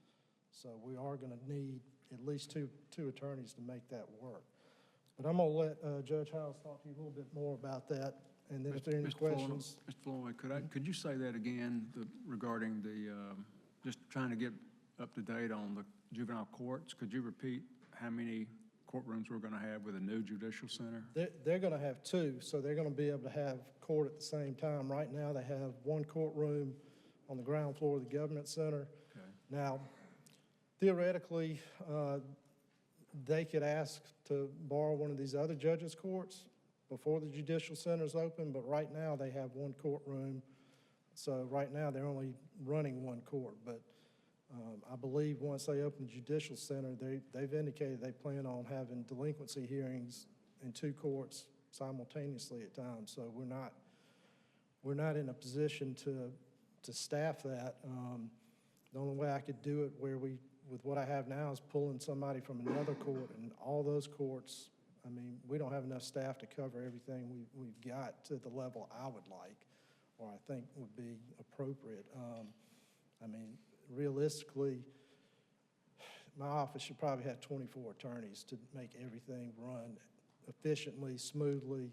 So we are going to need at least two attorneys to make that work. But I'm going to let Judge Howes talk to you a little bit more about that, and then if there are any questions. Mr. Floyd, could you say that again regarding the, just trying to get up to date on the juvenile courts? Could you repeat how many courtrooms we're going to have with a new judicial center? They're going to have 2, so they're going to be able to have court at the same time. Right now, they have 1 courtroom on the ground floor of the government center. Okay. Now, theoretically, they could ask to borrow one of these other judges' courts before the judicial center's open, but right now they have 1 courtroom So right now, they're only running one court, but I believe once they open the judicial center, they've indicated they plan on having delinquency hearings in 2 courts simultaneously at times. So we're not in a position to staff that. The only way I could do it with what I have now is pulling somebody from another court, and all those courts, I mean, we don't have enough staff to cover everything we've got to the level I would like, or I think would be appropriate. I mean, realistically, my office should probably have 24 attorneys to make everything run efficiently, smoothly,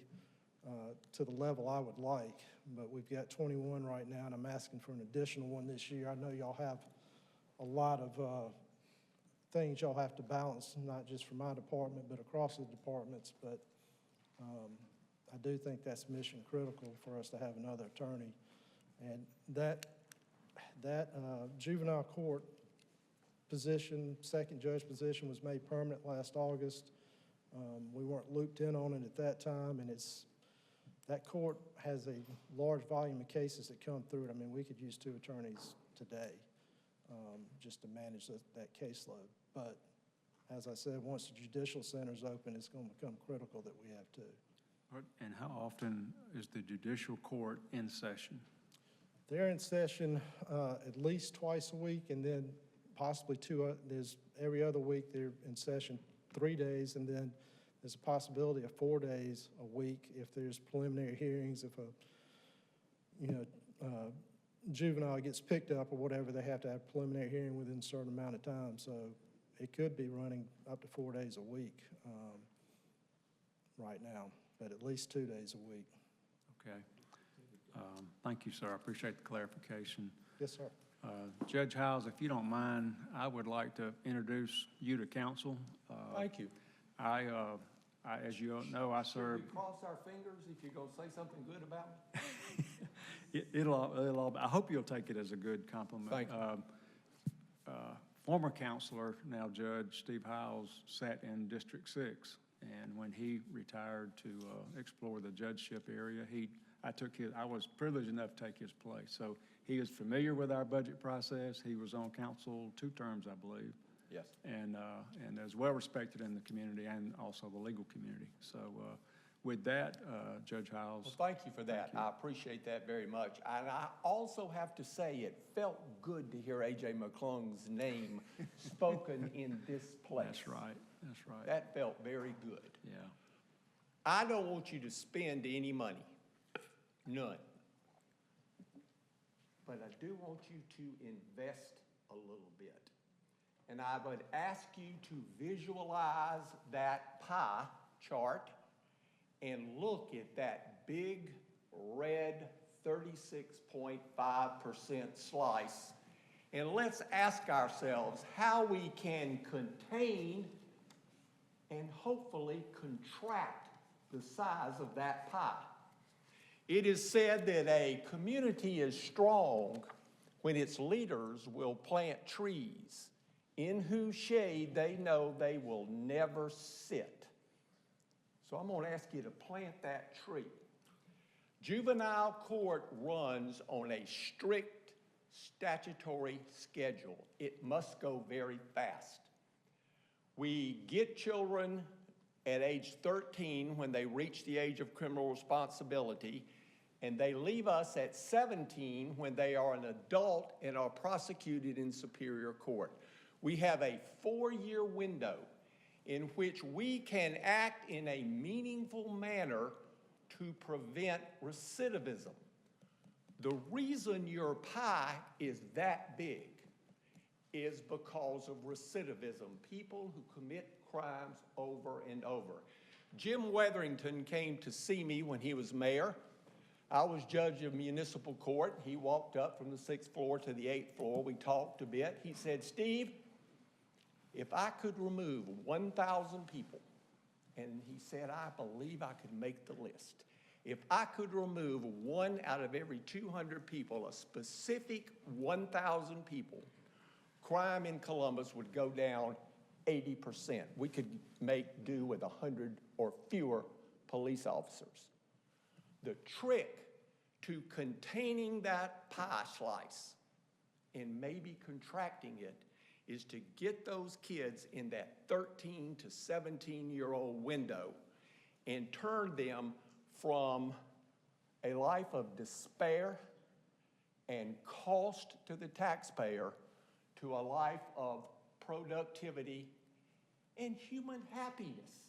to the level I would like. But we've got 21 right now, and I'm asking for an additional one this year. I know y'all have a lot of things y'all have to balance, not just for my department, but across the departments. But I do think that's mission critical for us to have another attorney. And that juvenile court position, second judge position, was made permanent last August. We weren't looped in on it at that time, and that court has a large volume of cases that come through it. I mean, we could use 2 attorneys today just to manage that caseload. But as I said, once the judicial center's open, it's going to become critical that we have 2. And how often is the judicial court in session? They're in session at least twice a week, and then possibly 2, there's every other week they're in session 3 days, and then there's a possibility of 4 days a week if there's preliminary hearings, if a juvenile gets picked up or whatever, they have to have a preliminary hearing within a certain amount of time. So it could be running up to 4 days a week right now, but at least 2 days a week. Okay. Thank you, sir. I appreciate the clarification. Yes, sir. Judge Howes, if you don't mind, I would like to introduce you to council. Thank you. I, as you know, I serve. Should we cross our fingers if you're going to say something good about me? I hope you'll take it as a good compliment. Thank you. Former counselor, now Judge Steve Howes, sat in District 6, and when he retired to explore the judgeship area, I was privileged enough to take his place. So he is familiar with our budget process. He was on council 2 terms, I believe. Yes. And is well respected in the community and also the legal community. So with that, Judge Howes. Well, thank you for that. I appreciate that very much. And I also have to say it felt good to hear A.J. McClung's name spoken in this place. That's right. That's right. That felt very good. Yeah. I don't want you to spend any money. None. But I do want you to invest a little bit. And I would ask you to visualize that pie chart and look at that big red 36.5% slice. And let's ask ourselves how we can contain and hopefully contract the size of that pie. It is said that a community is strong when its leaders will plant trees in whose shade they know they will never sit. So I'm going to ask you to plant that tree. Juvenile court runs on a strict statutory schedule. It must go very fast. We get children at age 13 when they reach the age of criminal responsibility, and they leave us at 17 when they are an adult and are prosecuted in Superior Court. We have a 4-year window in which we can act in a meaningful manner to prevent recidivism. The reason your pie is that big is because of recidivism, people who commit crimes over and over. Jim Wetherington came to see me when he was mayor. I was judge of municipal court. He walked up from the 6th floor to the 8th floor. We talked a bit. He said, "Steve, if I could remove 1,000 people," and he said, "I believe I could make the list. If I could remove 1 out of every 200 people, a specific 1,000 people, crime in Columbus would go down 80%. We could make do with 100 or fewer police officers." The trick to containing that pie slice and maybe contracting it is to get those kids in that 13 to 17-year-old window and turn them from a life of despair and cost to the taxpayer to a life of productivity and human happiness.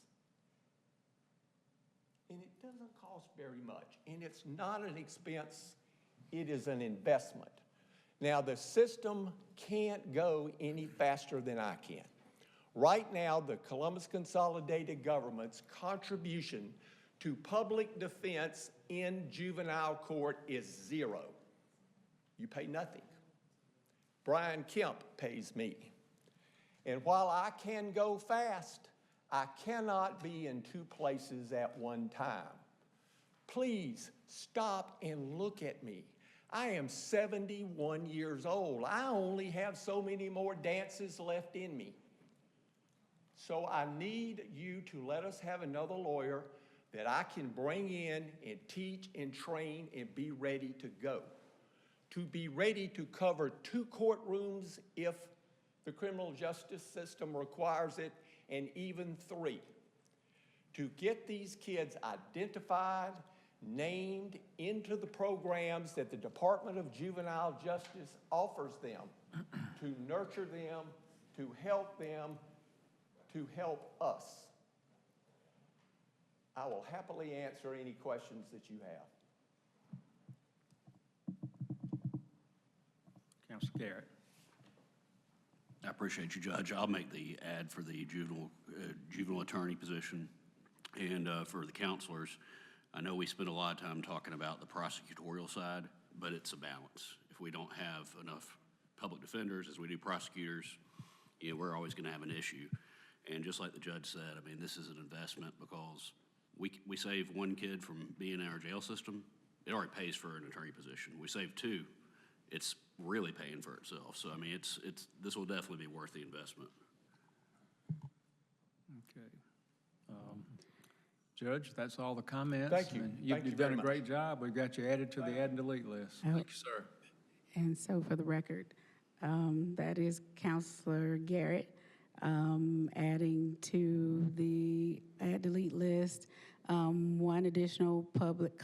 And it doesn't cost very much, and it's not an expense, it is an investment. Now, the system can't go any faster than I can. Right now, the Columbus Consolidated Government's contribution to public defense in juvenile court is zero. You pay nothing. Brian Kemp pays me. And while I can go fast, I cannot be in two places at one time. Please stop and look at me. I am 71 years old. I only have so many more dances left in me. So I need you to let us have another lawyer that I can bring in and teach and train and be ready to go. To be ready to cover 2 courtrooms if the criminal justice system requires it, and even 3. To get these kids identified, named into the programs that the Department of Juvenile Justice offers them, to nurture them, to help us. I will happily answer any questions that you have. Councilor Garrett. I appreciate you, Judge. I'll make the ad for the juvenile attorney position. And for the counselors, I know we spend a lot of time talking about the prosecutorial side, but it's a balance. If we don't have enough public defenders as we do prosecutors, you know, we're always going to have an issue. And just like the judge said, I mean, this is an investment because we save 1 kid from being in our jail system. It already pays for an attorney position. We save 2. It's really paying for itself. So, I mean, this will definitely be worth the investment. Okay. Judge, that's all the comments. Thank you. And Thank you You've done very a much. great job. We've got you added to the add and delete list. Thank you, sir. And so for the record, that is Counselor Garrett adding to the add delete list 1 additional public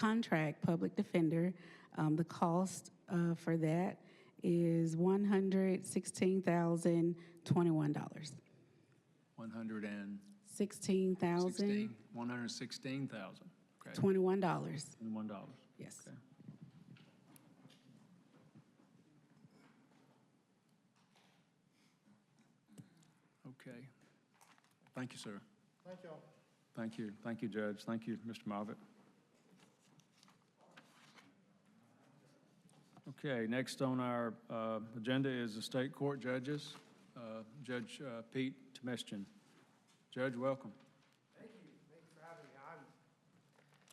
defender. The cost for that is $116,021. $116,000. $116,000. Okay. $21. $21. Yes. Okay. Okay. Thank you, sir. Thank y'all. Thank you. Thank you, Judge. Thank you, Mr. Moffitt. Okay, next on our agenda is the state court judges. Judge Pete Temestian. Judge, welcome. Thank you. Thank you for having me. I'm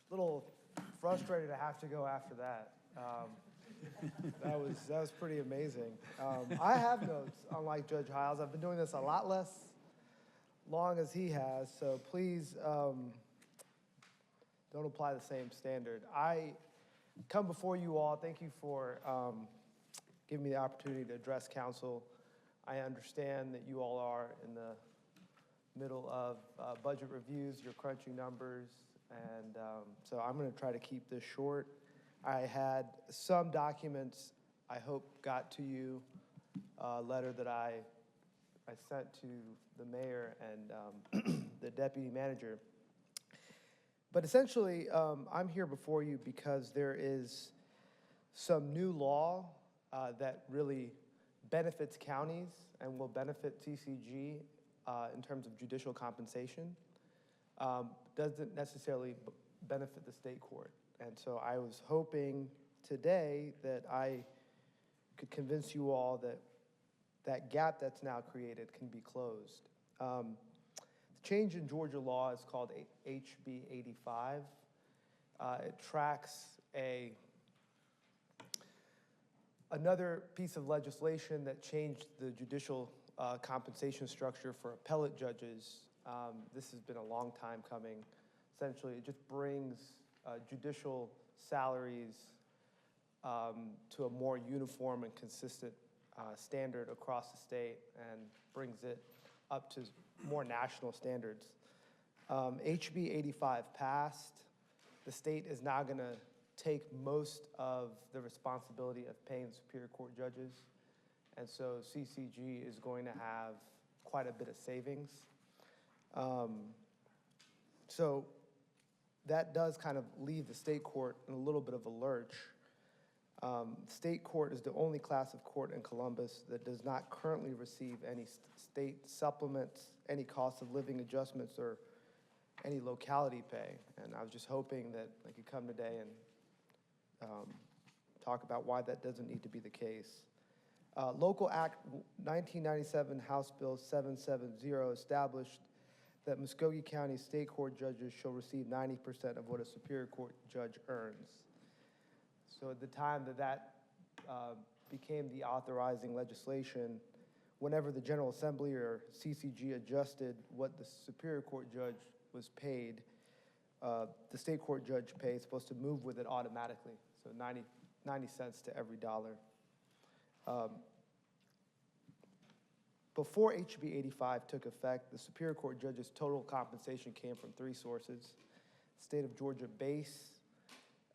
a little frustrated to have to go after that. That was pretty amazing. I have notes, unlike Judge Hiles. I've been doing this a lot less long as he has, so please don't apply the same standard. I come before you all. Thank you for giving me the opportunity to address council. I understand that you all are in the middle of budget reviews, you're crunching numbers, and so I'm going to try to keep this short. I had some documents I hope got to you, a letter that I sent to the mayor and the deputy manager. But essentially, I'm here before you because there is some new law that really benefits counties and will benefit TCG in terms of judicial compensation. Doesn't necessarily benefit the state court. And so I was hoping today that I could convince you all that that gap that's now created can be closed. The change in Georgia law is called HB 85. It tracks another piece of legislation that changed the judicial compensation structure for appellate judges. This has been a long time coming. Essentially, it just brings judicial salaries to a more uniform and consistent standard across the state and brings it up to more national standards. HB 85 passed. The state is now going to take most of the responsibility of paying Superior Court judges. And so CCG is going to have quite a bit of savings. So that does kind of leave the state court in a little bit of a lurch. State court is the only class of court in Columbus that does not currently receive any state supplements, any cost of living adjustments, or any locality pay. And I was just hoping that I could come today and talk about why that doesn't need to be the case. Local Act 1997, House Bill 770 established that Muskogee County State Court judges shall receive 90% of what a Superior Court judge earns. So at the time that became the authorizing legislation, whenever the General Assembly or CCG adjusted what the Superior Court judge was paid, the state court judge pay is supposed to move with it automatically. So 90 cents to every dollar. Before HB 85 took effect, the Superior Court judge's total compensation came from three sources: State of Georgia base,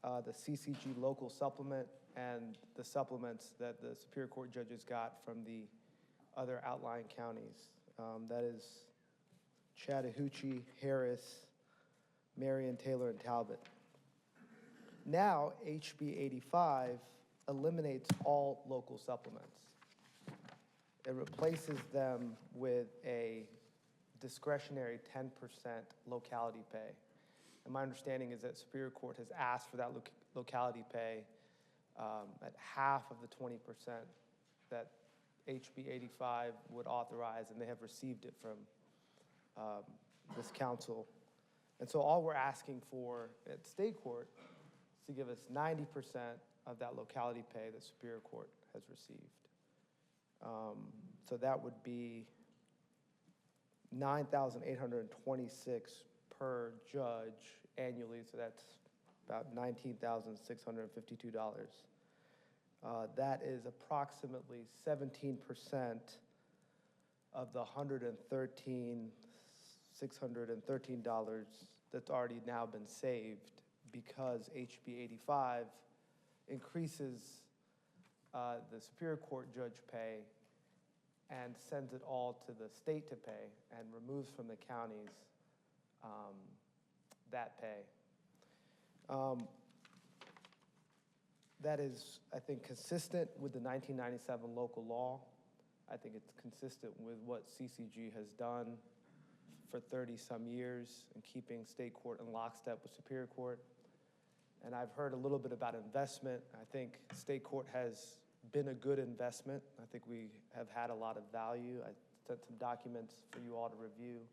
the CCG local supplement, and the supplements that the Superior Court judges got from the other outlying counties. That is Chattahoochee, Harris, Marion, Taylor, and Talbot. Now, HB 85 eliminates all local supplements. It replaces them with a discretionary 10% locality pay. And my understanding is that Superior Court has asked for that locality pay at half of the 20% that HB 85 would authorize, and they have received it from this council. And so all we're asking for at state court is to give us 90% of that locality pay that Superior Court has received. So that would be $9,826 per judge annually, so that's about $19,652. That is approximately 17% of the $113,613 that's already now been saved, because HB 85 increases the Superior Court judge pay and sends it all to the state to pay and removes from the counties that pay. That is, I think, consistent with the 1997 local law. I think it's consistent with what CCG has done for 30-some years in keeping state court in lockstep with Superior Court. And I've heard a little bit about investment. I think state court has been a good investment. I think we have had a lot of value. I sent some documents for you all to review.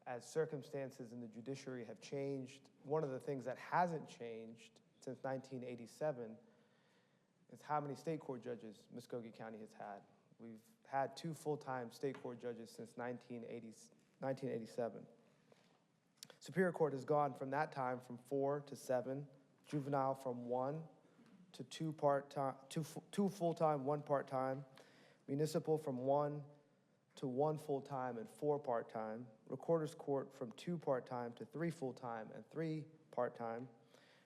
As circumstances in the judiciary have changed, one of the things that hasn't changed since 1987 is how many state court judges Muskogee County has had. We've had 2 full-time state court judges since 1987. Superior Court has gone from that time from 4 to 7, juvenile from 1 to 2 part-time, 2 full-time, 1 part-time, municipal from 1 to 1 full-time and 4 part-time, recorder's court from 2 part-time to 3 full-time and 3 part-time,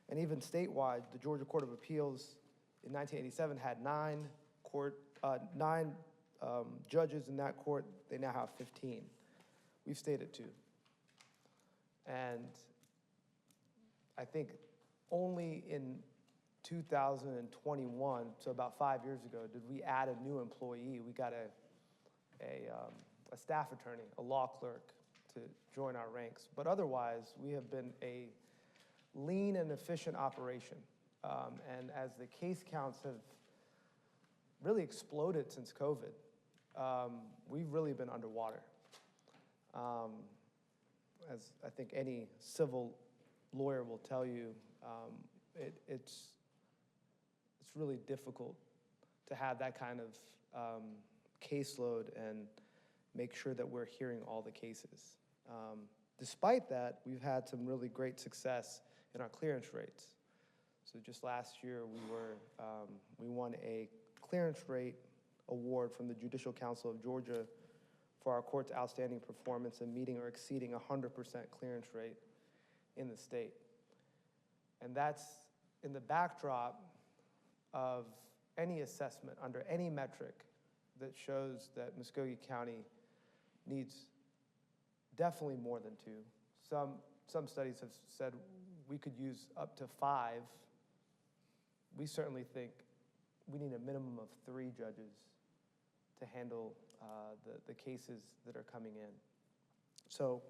and even statewide, the Georgia Court of Appeals in 1987 had 9 judges in that court. They now have 15. We've stayed at 2. And I think only in 2021, so about 5 years ago, did we add a new employee. We got a staff attorney, a law clerk, to join our ranks. But otherwise, we have been a lean and efficient operation. And as the case counts have really exploded since COVID, we've really been underwater. As I think any civil lawyer will tell you, it's really difficult to have that kind of caseload and make sure that we're hearing all the cases. Despite that, we've had some really great success in our clearance rates. So just last year, we won a clearance rate award from the Judicial Council of Georgia for our court's outstanding performance in meeting or exceeding 100% clearance rate in the state. And that's in the backdrop of any assessment under any metric that shows that Muskogee County needs definitely more than 2. Some studies have said we could use up to 5. We certainly think we need a minimum of 3 judges to handle the cases that are coming in. So,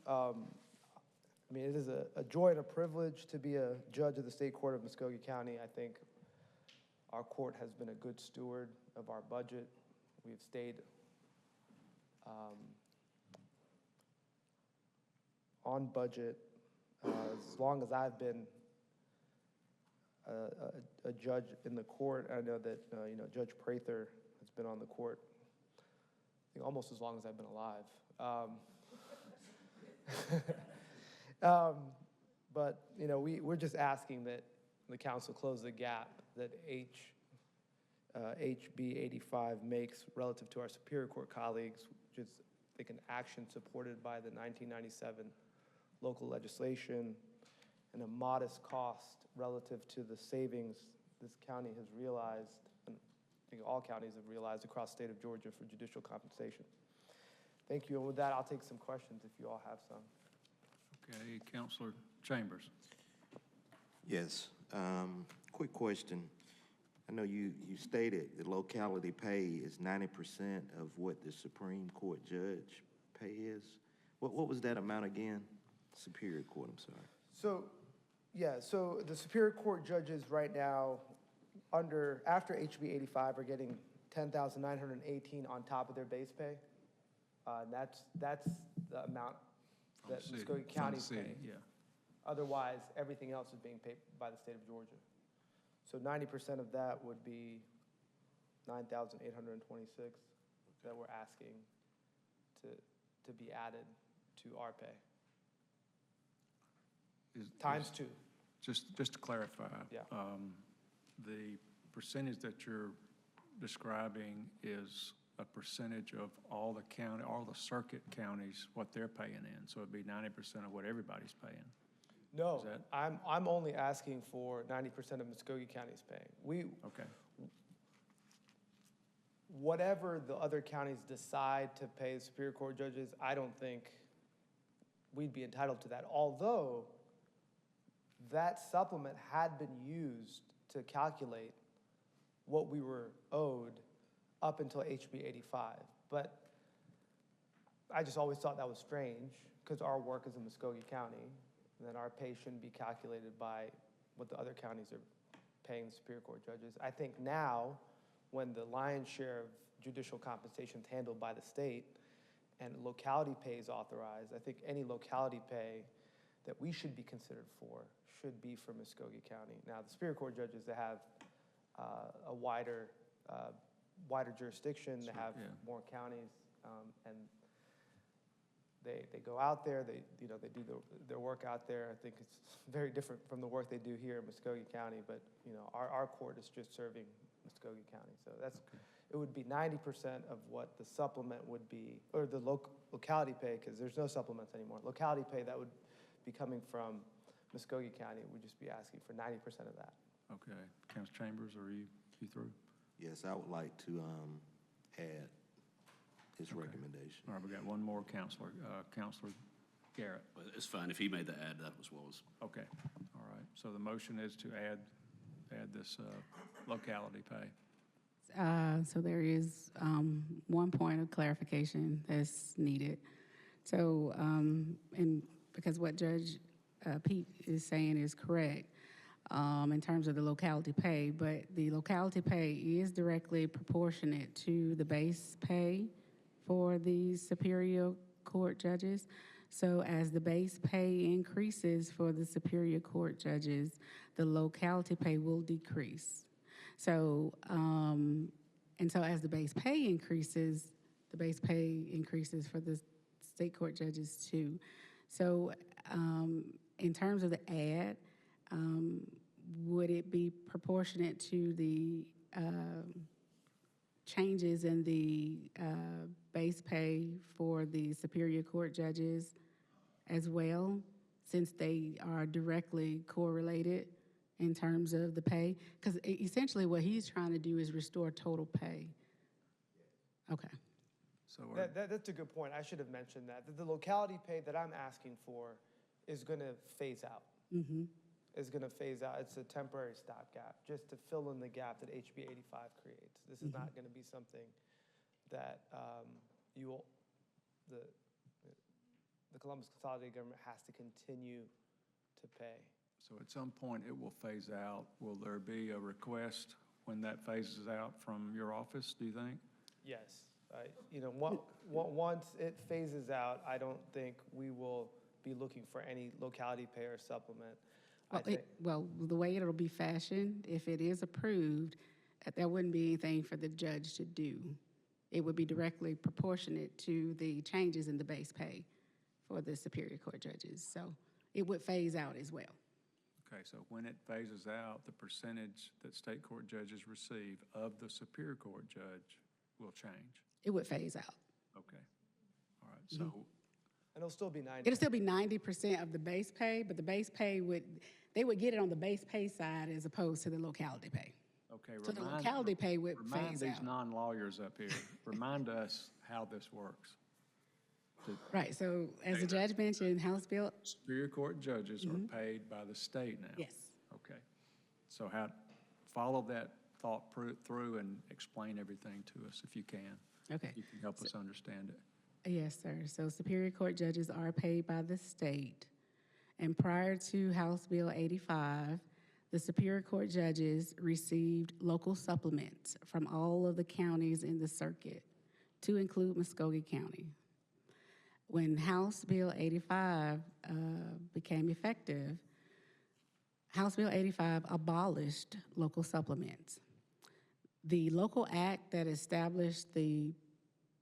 I mean, it is a joy and a privilege to be a judge of the State Court of Muskogee County. I think our court has been a good steward of our budget. We've stayed on budget as long as I've been a judge in the court. I know that Judge Prather has been on the court, I think, almost as long as I've been alive. But we're just asking that the council close the gap that HB 85 makes relative to our Superior Court colleagues, which is, I think, an action supported by the 1997 local legislation and a modest cost relative to the savings this county has realized, and I think all counties have realized across the state of Georgia for judicial compensation. Thank you, and with that, I'll take some questions if you all have some. Okay, Counselor Chambers. Yes. Quick question. I know you stated the locality pay is 90% of what the Supreme Court judge pay is. What was that amount again? Superior Court, I'm sorry. So the Superior Court judges right now, after HB 85, are getting $10,918 on top of their base pay. That's the amount that Muskogee County is paying. Yeah. Otherwise, everything else is being paid by the state of Georgia. So 90% of that would be $9,826 that we're asking to be added to our pay. Times 2. Just to clarify. Yeah. The percentage that you're describing is a percentage of all the circuit counties, what they're paying in. So it'd be 90% of what everybody's paying. No, Is that- I'm only asking for 90% of Muskogee County's paying. Okay. Whatever the other counties decide to pay the Superior Court judges, I don't think we'd be entitled to that. Although that supplement had been used to calculate what we were owed up until HB 85. But I just always thought that was strange because our work is in Muskogee County, and then our pay shouldn't be calculated by what the other counties are paying the Superior Court judges. I think now, when the lion's share of judicial compensation is handled by the state and locality pay is authorized, I think any locality pay that we should be considered for should be for Muskogee County. Now, the Superior Court judges, they have a wider jurisdiction, they have more counties, and they go out there, they do their work out there. I think it's very different from the work they do here in Muskogee County, but our court is just serving Muskogee County. So it would be 90% of what the supplement would be, or the locality pay, because there's no supplements anymore. Locality pay that would be coming from Muskogee County, we'd just be asking for 90% of that. Okay. Councilor Chambers, are you through? Yes, I would like to add his recommendation. All right, we got one more counselor, Counselor Garrett. Well, it's fine. If he made the add, that was what was. Okay, all right. So the motion is to add this locality pay. So there is one point of clarification that's needed. So, and because what Judge Pete is saying is correct in terms of the locality pay, but the locality pay is directly proportionate to the base pay for the Superior Court judges. So as the base pay increases for the Superior Court judges, the locality pay will decrease. So, and so as the base pay increases, the base pay increases for the state court judges too. So in terms of the ad, would it be proportionate to the changes in the base pay for the Superior Court judges as well, since they are directly correlated in terms of the pay? Because essentially what he's trying to do is restore total pay. Okay. So we're- That's a good point. I should have mentioned that. The locality pay that I'm asking for is going to phase out. Is going to phase out. It's a temporary stopgap, just to fill in the gap that HB 85 creates. This is not going to be something that the Columbus Consolidated Government has to continue to pay. So at some point, it will phase out. Will there be a request when that phases out from your office, do you think? Yes. Once it phases out, I don't think we will be looking for any locality pay or supplement. Well, the way it'll be fashioned, if it is approved, there wouldn't be anything for the judge to do. It would be directly proportionate to the changes in the base pay for the Superior Court judges. So it would phase out as well. Okay, so when it phases out, the percentage that state court judges receive of the Superior Court judge will change. It would phase out. Okay. All right, so And it'll still be 90. It'll still be 90% of the base pay, but the base pay they would get it on the base pay side as opposed to the locality pay. okay, So the locality pay would remind phase these out. non-lawyers up here, remind us how this works. Right, so as the judge mentioned, House Bill, Superior Court judges are paid by the state now. yes. Okay. So follow that thought through and explain everything to us if you can. Okay. You can help us understand it. Yes, sir. So Superior Court judges are paid by the state. And prior to House Bill 85, the Superior Court judges received local supplements from all of the counties in the circuit, to include Muskogee County. When House Bill 85 became effective, House Bill 85 abolished local supplements. The local act that established the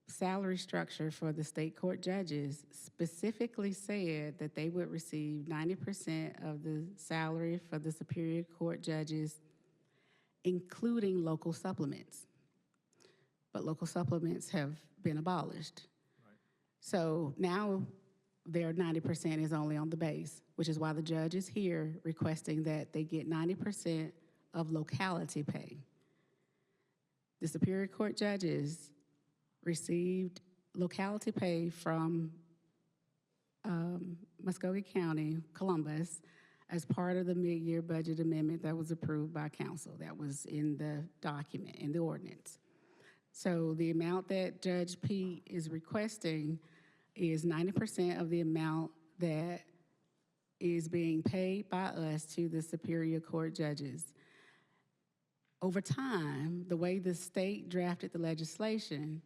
salary structure for the state court judges specifically said that they would receive 90% of the salary for the Superior Court judges, including local supplements. But local supplements have been abolished. So now their 90% is only on the base, which is why the judge is here requesting that they get 90% of locality pay. The Superior Court judges received locality pay from Muskogee County, Columbus, as part of the mid-year budget amendment that was approved by council. That was in the document, in the ordinance. So the amount that Judge Pete is requesting is 90% of the amount that is being paid by us to the Superior Court judges. Over time, the way the state drafted the legislation,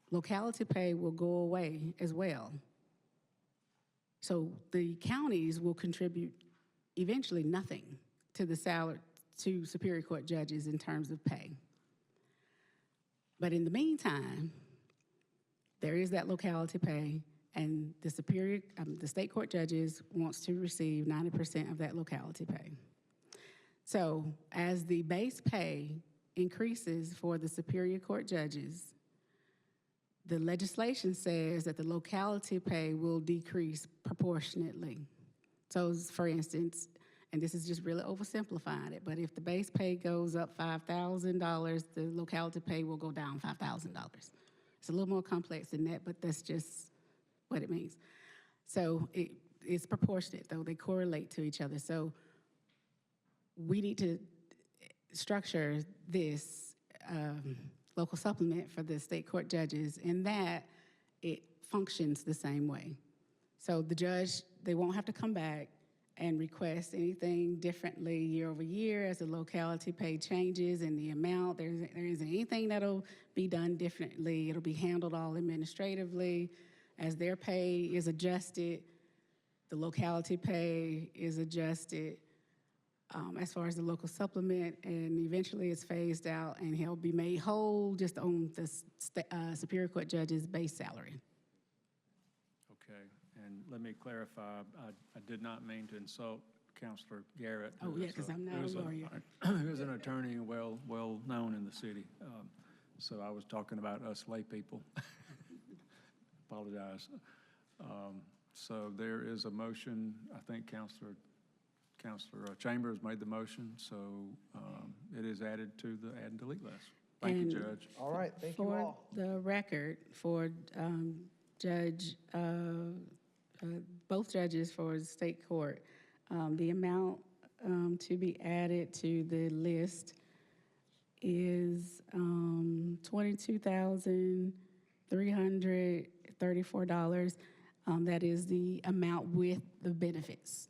locality pay will go away as well. So the counties will contribute eventually nothing to the salary to Superior Court judges in terms of pay. But in the meantime, there is that locality pay, and the the state court judges wants to receive 90% of that locality pay. So as the base pay increases for the Superior Court judges, the legislation says that the locality pay will decrease proportionately. So for instance, and this is just really oversimplifying it, but if the base pay goes up $5,000, the locality pay will go down $5,000. It's a little more complex than that, but that's just what it means. So it's proportionate, though. They correlate to each other. So we need to structure this local supplement for the state court judges in that it functions the same way. So the judge, they won't have to come back and request anything differently year over year as the locality pay changes and the amount. There isn't anything that'll be done differently. It'll be handled all administratively. As their pay is adjusted, the locality pay is adjusted as far as the local supplement, and eventually it's phased out and he'll be made whole just on the Superior Court judge's base salary. Okay, and let me clarify, I did not mean to insult Counselor Garrett. Oh, yeah, 'cause I'm not a who's lawyer. Who's an attorney and well-known in the city. So I was talking about us lay people. Apologize. So there is a motion, I think Counselor Chambers made the motion, so it is added to the add and delete list. Thank you, And Judge. All right, thank you For all. the record, for Judge, both judges for the state court, the amount to be added to the list is $22,334. That is the amount with the benefits.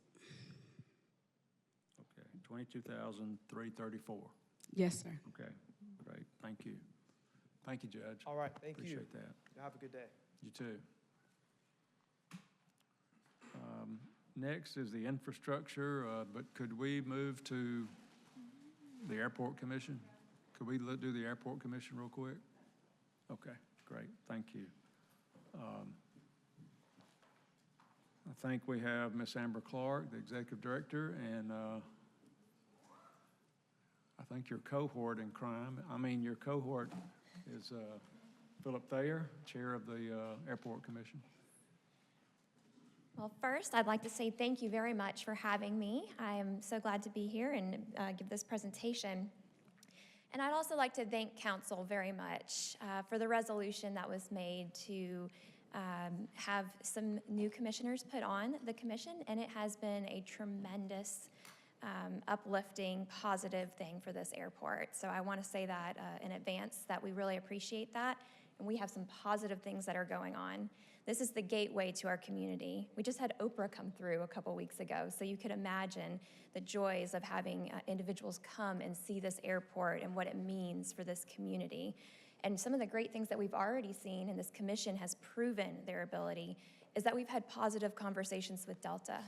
Okay, 22,334. Yes, sir. Okay, great, thank you. Thank you, Judge. All right, thank you. Appreciate that. Have a good day. You too. Next is the infrastructure, but could we move to the airport commission? Could we do the airport commission real quick? Okay, great, thank you. I think we have Miss Amber Clark, the executive director, and I think your cohort in crime, your cohort is Philip Thayer, chair of the airport commission. Well, first, I'd like to say thank you very much for having me. I am so glad to be here and give this presentation. And I'd also like to thank Council very much for the resolution that was made to have some new commissioners put on the commission, and it has been a tremendous, uplifting, positive thing for this airport. So I want to say that in advance, that we really appreciate that, and we have some positive things that are going on. This is the gateway to our community. We just had Oprah come through a couple weeks ago, so you could imagine the joys of having individuals come and see this airport and what it means for this community. And some of the great things that we've already seen, and this commission has proven their ability, is that we've had positive conversations with Delta.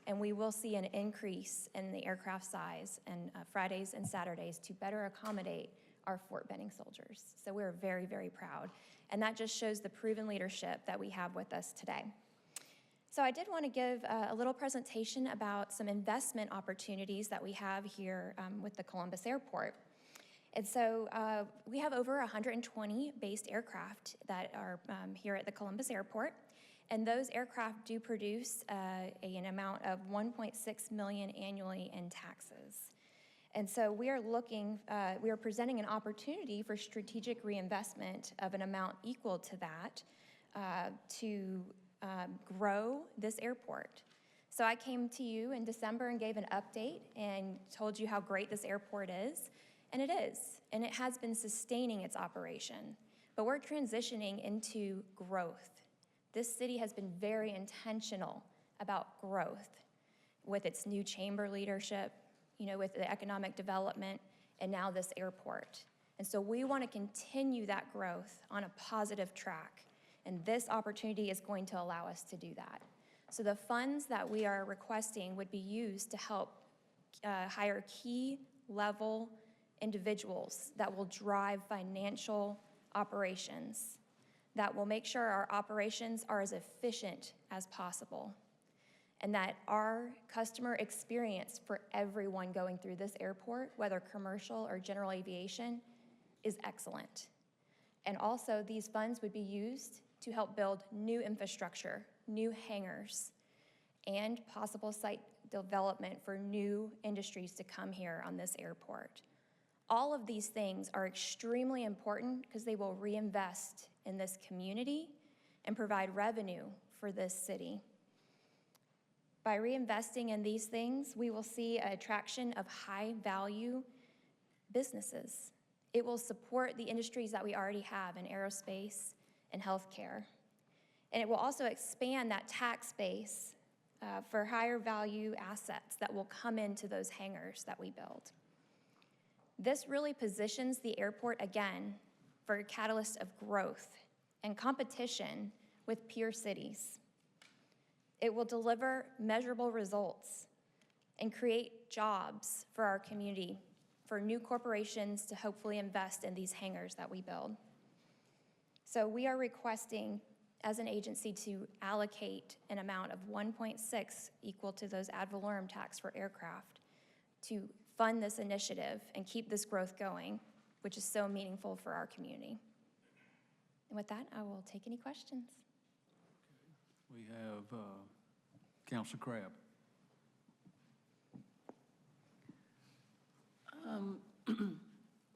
And we will see an increase in the aircraft size and Fridays and Saturdays to better accommodate our Fort Benning soldiers. So we're very, very proud. And that just shows the proven leadership that we have with us today. So I did want to give a little presentation about some investment opportunities that we have here with the Columbus Airport. And so we have over 120 based aircraft that are here at the Columbus Airport. And those aircraft do produce an amount of $1.6 million annually in taxes. And so we are presenting an opportunity for strategic reinvestment of an amount equal to that to grow this airport. So I came to you in December and gave an update and told you how great this airport is, and it is, and it has been sustaining its operation. But we're transitioning into growth. This city has been very intentional about growth with its new chamber leadership, with the economic development, and now this airport. And so we want to continue that growth on a positive track, and this opportunity is going to allow us to do that. So the funds that we are requesting would be used to help hire key level individuals that will drive financial operations, that will make sure our operations are as efficient as possible, and that our customer experience for everyone going through this airport, whether commercial or general aviation, is excellent. And also, these funds would be used to help build new infrastructure, new hangars, and possible site development for new industries to come here on this airport. All of these things are extremely important because they will reinvest in this community and provide revenue for this city. By reinvesting in these things, we will see an attraction of high-value businesses. It will support the industries that we already have in aerospace and healthcare. And it will also expand that tax base for higher-value assets that will come into those hangars that we build. This really positions the airport, again, for a catalyst of growth and competition with peer cities. It will deliver measurable results and create jobs for our community, for new corporations to hopefully invest in these hangars that we build. So we are requesting as an agency to allocate an amount of 1.6 equal to those ad valorem tax for aircraft to fund this initiative and keep this growth going, which is so meaningful for our community. And with that, I will take any questions. We have Counselor Crabb.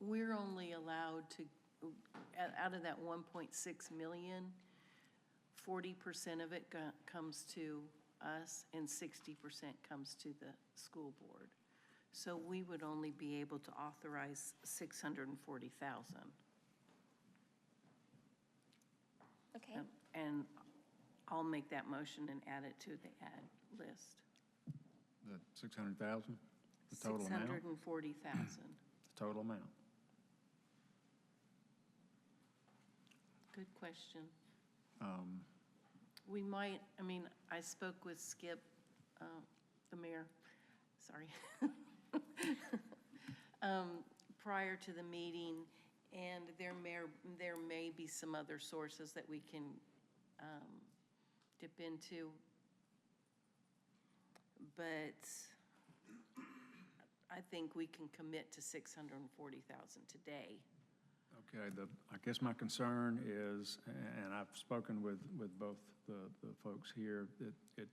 We're only allowed to, out of that 1.6 million, 40% of it comes to us and 60% comes to the school board. So we would only be able to authorize 640,000. Okay. And I'll make that motion and add it to the ad list. The 600,000, the total amount? 640,000. The total amount. Good question. We might, I mean, I spoke with Skip, the mayor, sorry, prior to the meeting, and there may be some other sources that we can dip into. But I think we can commit to 640,000 today. Okay, I guess my concern is, and I've spoken with both the folks here, that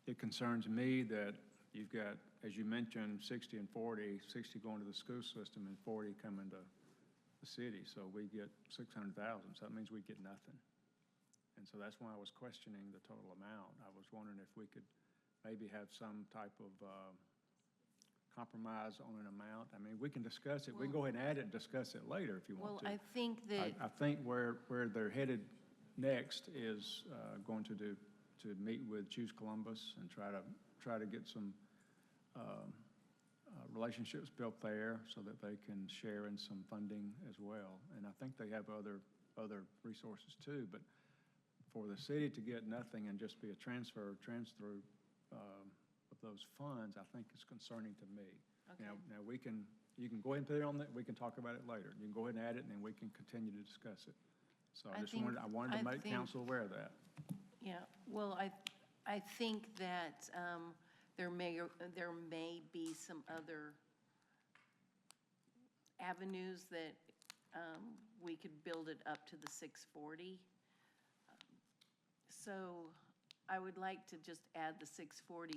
it concerns me that you've got, as you mentioned, 60 and 40, 60 going to the school system and 40 coming to the city. So we get 600,000, so that means we get nothing. And so that's why I was questioning the total amount. I was wondering if we could maybe have some type of compromise on an amount. I mean, we can discuss it. We can go ahead and add it and discuss it later if you want to. Well, I think that, I think where they're headed next is going to meet with Choose Columbus and try to get some relationships built there so that they can share in some funding as well. And I think they have other resources too, but for the city to get nothing and just be a transfer of those funds, I think is concerning to me. Okay. Now you can go ahead and put it on that, we can talk about it later. You can go ahead and add it and then we can continue to discuss it. So I wanted to make council aware of that. yeah, well, I think that there may be some other avenues that we could build it up to the 640. So I would like to just add the 640.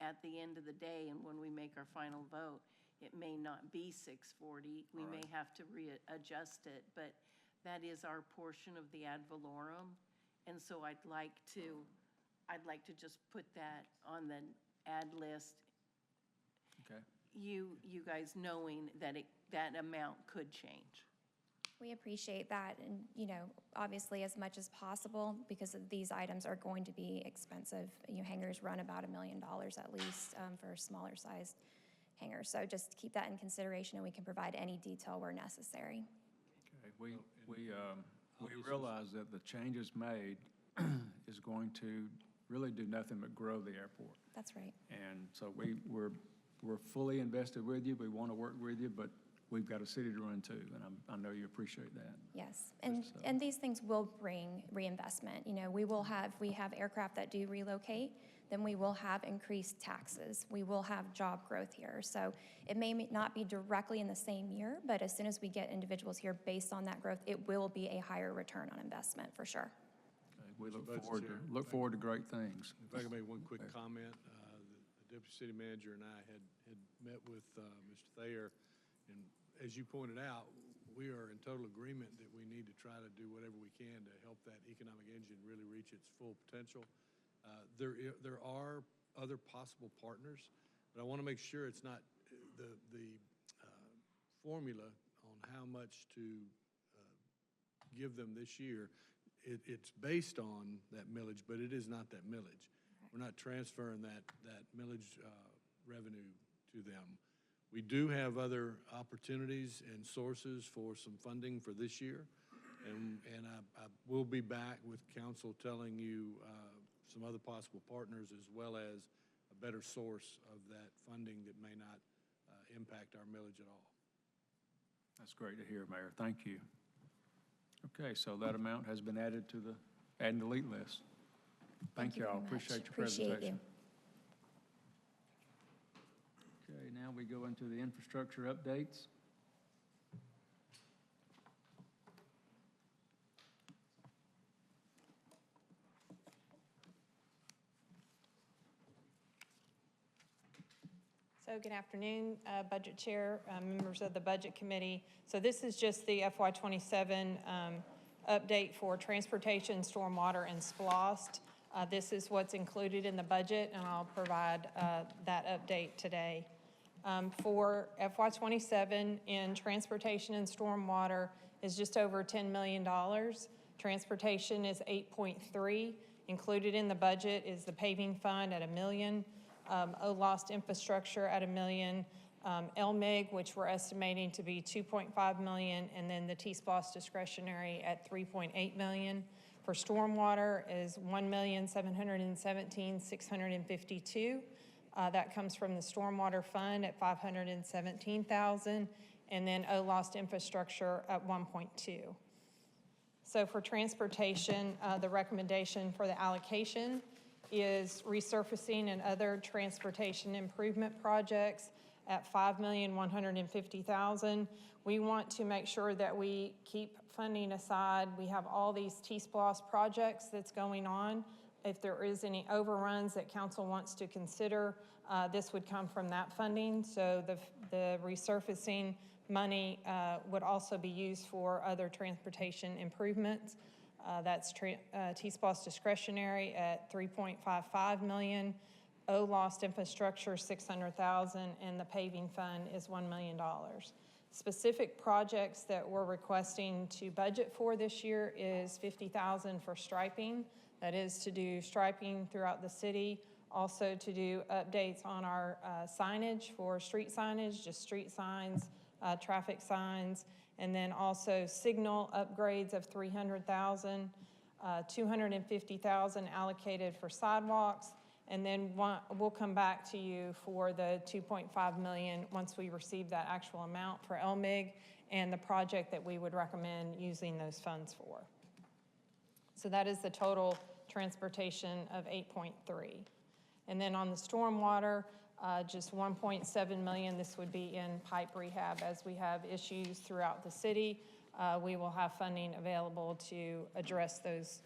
At the end of the day, and when we make our final vote, it may not be 640. We may have to readjust it, but that is our portion of the ad valorem. And so I'd like to just put that on the ad list. Okay. You guys knowing that that amount could change. We appreciate that, and, you know, obviously as much as possible, because these items are going to be expensive. You know, hangars run about $1 million at least for smaller sized hangars. So just keep that in consideration, and we can provide any detail where necessary. Okay, we realize that the changes made is going to really do nothing but grow the airport. That's right. And so we're fully invested with you. We want to work with you, but we've got a city to run too, and I know you appreciate that. Yes, and these things will bring reinvestment. You know, we have aircraft that do relocate, then we will have increased taxes. We will have job growth here. So it may not be directly in the same year, but as soon as we get individuals here based on that growth, it will be a higher return on investment for sure. Okay, we look forward to great things. If I could make one quick comment, the Deputy City Manager and I had met with Mr. Thayer, and as you pointed out, we are in total agreement that we need to try to do whatever we can to help that economic engine really reach its full potential. There are other possible partners, but I want to make sure it's not the formula on how much to give them this year. It's based on that millage, but it is not that millage. We're not transferring that millage revenue to them. We do have other opportunities and sources for some funding for this year, and I will be back with council telling you some other possible partners as well as a better source of that funding that may not impact our millage at all. That's great to hear, Mayor. Thank you. Okay, so that amount has been added to the add and delete list. Thank you all. very much. Appreciate your Appreciate presentation. you. Okay, now we go into the infrastructure updates. So good afternoon, Budget Chair, members of the Budget Committee. So this is just the FY27 update for transportation, stormwater, and SPLOST. This is what's included in the budget, and I'll provide that update today. For FY27 in transportation and stormwater is just over $10 million. Transportation is 8.3. Included in the budget is the paving fund at $1 million. OLOST infrastructure at $1 million, LMIG, which we're estimating to be $2.5 million, and then the T-SPLOST discretionary at $3.8 million. For stormwater is $1,717,652. That comes from the stormwater fund at $517,000, and then OLOST infrastructure at $1.2. So for transportation, the recommendation for the allocation is resurfacing and other transportation improvement projects at $5,150,000. We want to make sure that we keep funding aside. We have all these T-SPLOST projects that's going on. If there is any overruns that council wants to consider, this would come from that funding. So the resurfacing money would also be used for other transportation improvements. That's T-SPLOST discretionary at $3.55 million, OLOST infrastructure $600,000, and the paving fund is $1 million. Specific projects that we're requesting to budget for this year is $50,000 for striping. That is to do striping throughout the city, also to do updates on our signage for street signage, just street signs, traffic signs, and then also signal upgrades of $300,000, $250,000 allocated for sidewalks, and then we'll come back to you for the $2.5 million once we receive that actual amount for LMIG and the project that we would recommend using those funds for. So that is the total transportation of 8.3. And then on the stormwater, just 1.7 million. This would be in pipe rehab. As we have issues throughout the city, we will have funding available to address those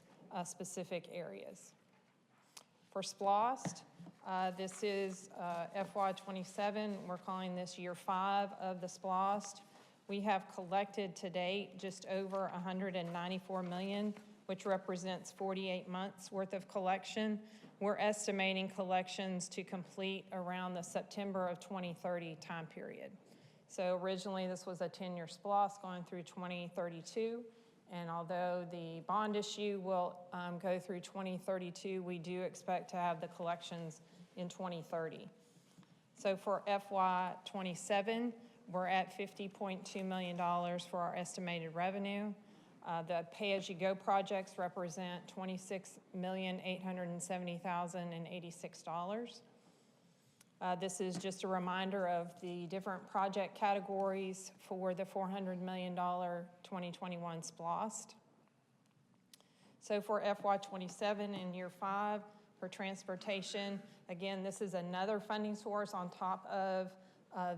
specific areas. For SPLOST, this is FY27. We're calling this year 5 of the SPLOST. We have collected to date just over $194 million, which represents 48 months worth of collection. We're estimating collections to complete around the September of 2030 time period. So originally this was a 10-year SPLOST going through 2032. And although the bond issue will go through 2032, we do expect to have the collections in 2030. So for FY27, we're at $50.2 million for our estimated revenue. The pay-as-you-go projects represent $26,870,086. This is just a reminder of the different project categories for the $400 million 2021 SPLOST. So for FY27 in year 5, for transportation, again, this is another funding source on top of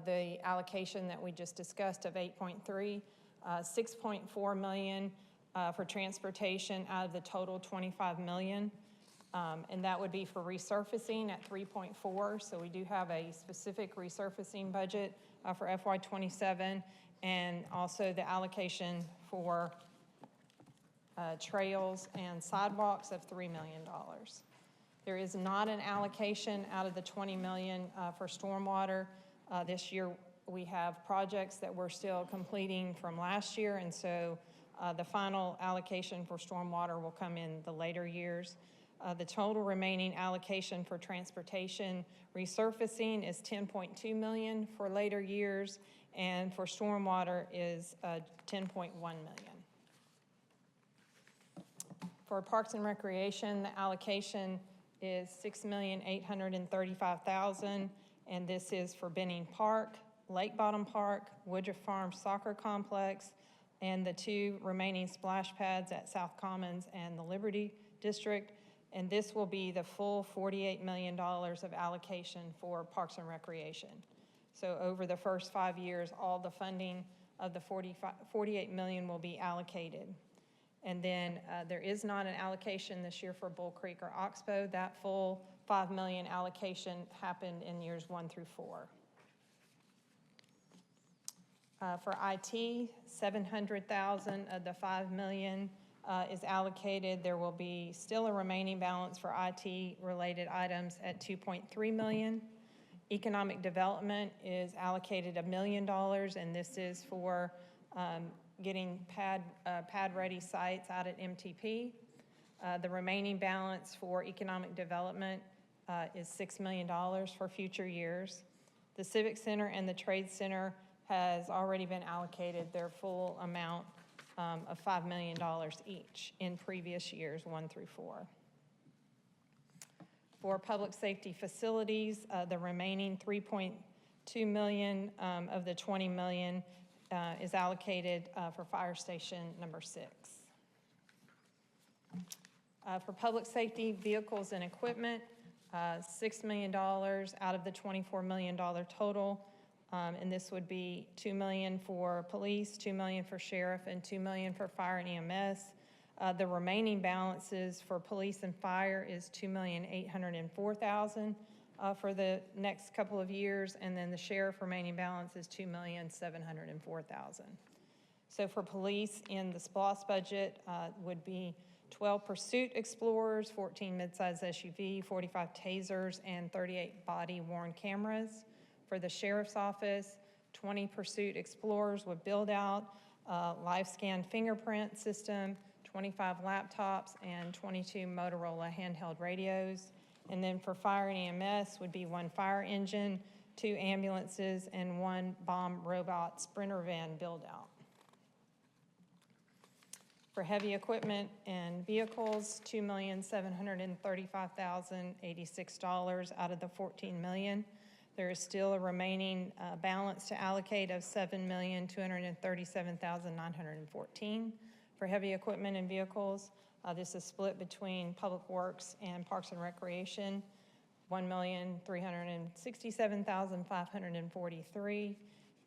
the allocation that we just discussed of 8.3. 6.4 million for transportation out of the total 25 million. And that would be for resurfacing at 3.4. So we do have a specific resurfacing budget for FY27, and also the allocation for trails and sidewalks of $3 million. There is not an allocation out of the 20 million for stormwater. This year we have projects that we're still completing from last year, and so the final allocation for stormwater will come in the later years. The total remaining allocation for transportation resurfacing is 10.2 million for later years, and for stormwater is 10.1 million. For Parks and Recreation, the allocation is 6,835,000, and this is for Benning Park, Lake Bottom Park, Woodruff Farms Soccer Complex, and the 2 remaining splash pads at South Commons and the Liberty District, and this will be the full $48 million of allocation for Parks and Recreation. So over the first 5 years, all the funding of the $48 million will be allocated. And then there is not an allocation this year for Bull Creek or Oxbow. That full $5 million allocation happened in years 1 through 4. For IT, $700,000 of the $5 million is allocated. There will be still a remaining balance for IT-related items at $2.3 million. Economic development is allocated $1 million, and this is for getting pad-ready sites out at MTP. The remaining balance for economic development is $6 million for future years. The Civic Center and the Trade Center has already been allocated their full amount of $5 million each in previous years 1 through 4. For public safety facilities, the remaining $3.2 million of the $20 million is allocated for fire station number 6. For public safety vehicles and equipment, $6 million out of the $24 million total. And this would be $2 million for police, $2 million for sheriff, and $2 million for fire and EMS. The remaining balances for police and fire is $2,804,000 for the next couple of years, and then the sheriff remaining balance is $2,704,000. So for police in the SPLOST budget would be 12 Pursuit Explorers, 14 midsize SUV, 45 tasers, and 38 body-worn cameras. For the sheriff's office, 20 Pursuit Explorers with build-out, live scan fingerprint system, 25 laptops, and 22 Motorola handheld radios. And then for fire and EMS would be 1 fire engine, 2 ambulances, and 1 bomb robot Sprinter van build-out. For heavy equipment and vehicles, $2,735,086 out of the $14 million. There is still a remaining balance to allocate of $7,237,914 for heavy equipment and vehicles. This is split between Public Works and Parks and Recreation, $1,367,543.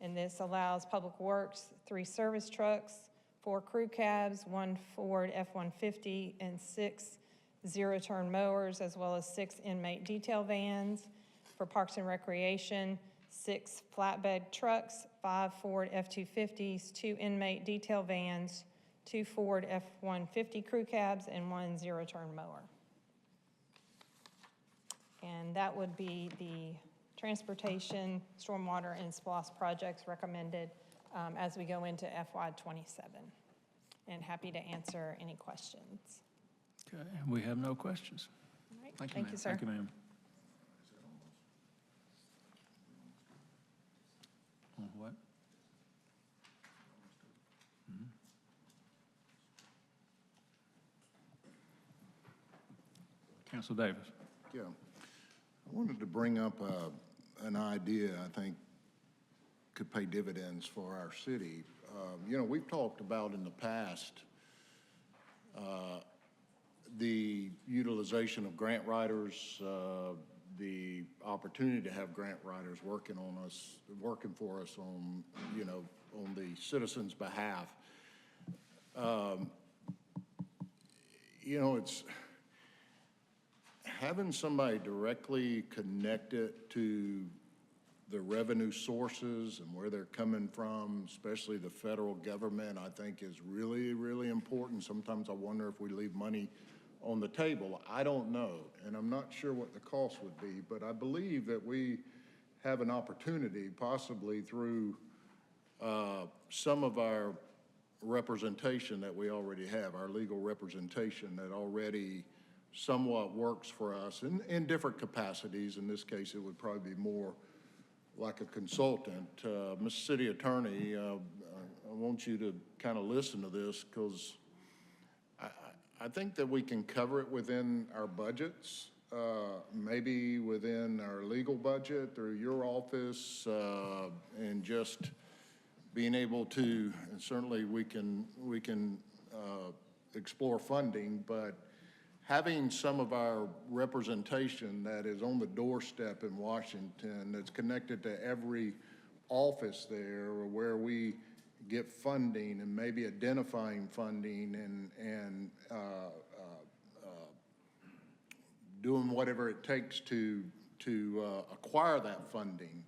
And this allows Public Works 3 service trucks, 4 crew cabs, 1 Ford F-150, and 6 zero-turn mowers, as well as 6 inmate detail vans. For Parks and Recreation, 6 flatbed trucks, 5 Ford F-250s, 2 inmate detail vans, 2 Ford F-150 crew cabs, and 1 zero-turn mower. And that would be the transportation, stormwater, and SPLOST projects recommended as we go into FY27. And happy to answer any questions. Okay, we have no questions. All right. Thank you, Thank ma'am. you, sir. Thank you, ma'am. On what? Council Davis. Yeah. I wanted to bring up an idea I think could pay dividends for our city. You know, we've talked about in the past the utilization of grant writers, the opportunity to have grant writers working for us on, you know, on the citizens' behalf. You know, it's having somebody directly connected to the revenue sources and where they're coming from, especially the federal government, I think is really, really important. Sometimes I wonder if we leave money on the table. I don't know, and I'm not sure what the cost would be, but I believe that we have an opportunity, possibly through some of our representation that we already have, our legal representation that already somewhat works for us in different capacities. In this case, it would probably be more like a consultant. Mr. City Attorney, I want you to kind of listen to this, because I think that we can cover it within our budgets, maybe within our legal budget through your office, and just being able to, and certainly we can explore funding, but having some of our representation that is on the doorstep in Washington, that's connected to every office there, or where we get funding, and maybe identifying funding and doing whatever it takes to acquire that funding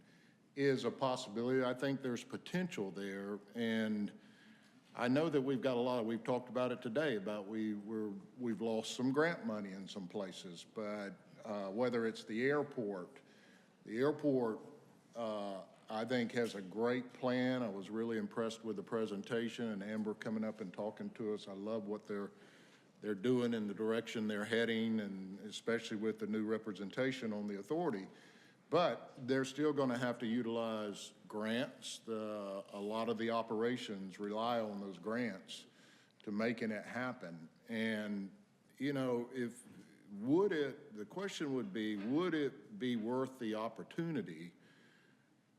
is a possibility. I think there's potential there, and I know that we've talked about it today, about we've lost some grant money in some places, but whether it's the airport, I think has a great plan. I was really impressed with the presentation and Amber coming up and talking to us. I love what they're doing and the direction they're heading, and especially with the new representation on the authority. But they're still going to have to utilize grants. A lot of the operations rely on those grants to making it happen. And, you know, the question would be, would it be worth the opportunity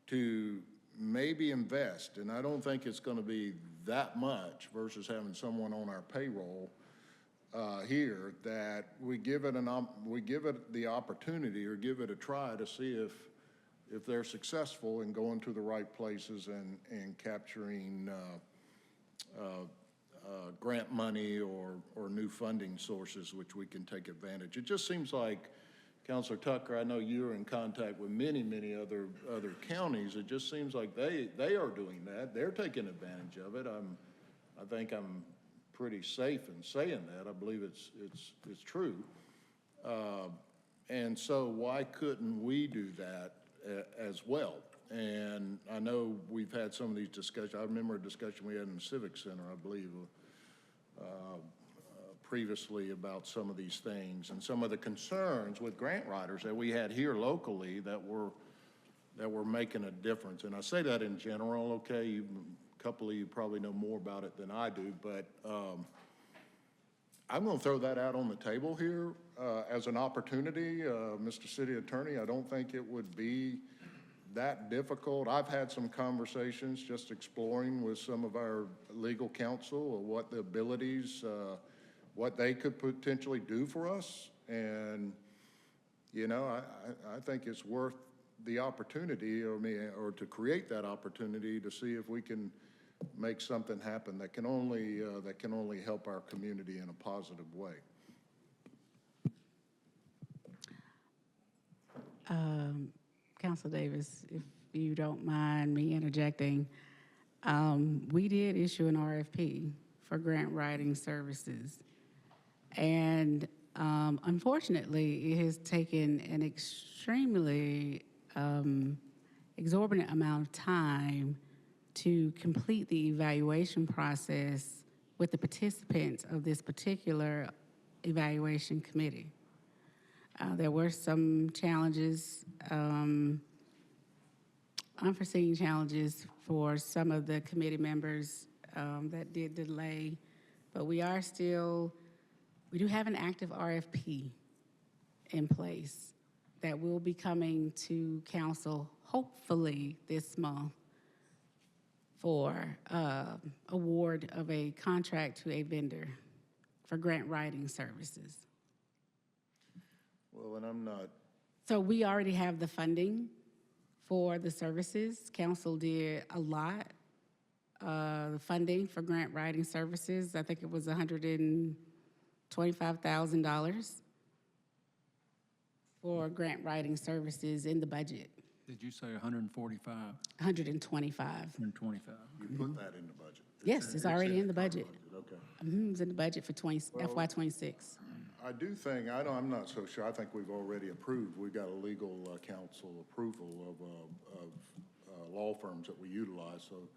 to maybe invest? And I don't think it's going to be that much versus having someone on our payroll here, that we give it the opportunity, or give it a try to see if they're successful in going to the right places and capturing grant money or new funding sources which we can take advantage. It just seems like, Councilor Tucker, I know you're in contact with many other counties. It just seems like they are doing that. They're taking advantage of it. I think I'm pretty safe in saying that. I believe it's true. And so why couldn't we do that as well? And I know we've had some of these discussions. I remember a discussion we had in the Civic Center, I believe, previously, about some of these things and some of the concerns with grant writers that we had here locally that were making a difference. And I say that in general, okay? A couple of you probably know more about it than I do, but I'm going to throw that out on the table here as an opportunity. Mr. City Attorney, I don't think it would be that difficult. I've had some conversations just exploring with some of our legal counsel of what the abilities, what they could potentially do for us. And, you know, I think it's worth the opportunity, or to create that opportunity to see if we can make something happen that can only help our community in a positive way. Council Davis, if you don't mind me interjecting, we did issue an RFP for grant writing services. And unfortunately, it has taken an extremely exorbitant amount of time to complete the evaluation process with the participants of this particular evaluation committee. There were some challenges, unforeseen challenges for some of the committee members that did delay, but we do have an active RFP in place that will be coming to council hopefully this month for award of a contract to a vendor for grant writing services. Well, and I'm not. So we already have the funding for the services. Council did a lot. The funding for grant writing services, I think it was $125,000 for grant writing services in the budget. Did you say 145? 125. 125. You put that in the budget? Yes, it's already in the budget. Okay. It's in the budget for FY26. I do think, I'm not so sure, I think we've already approved, we've got a legal counsel approval of law firms that we utilize, so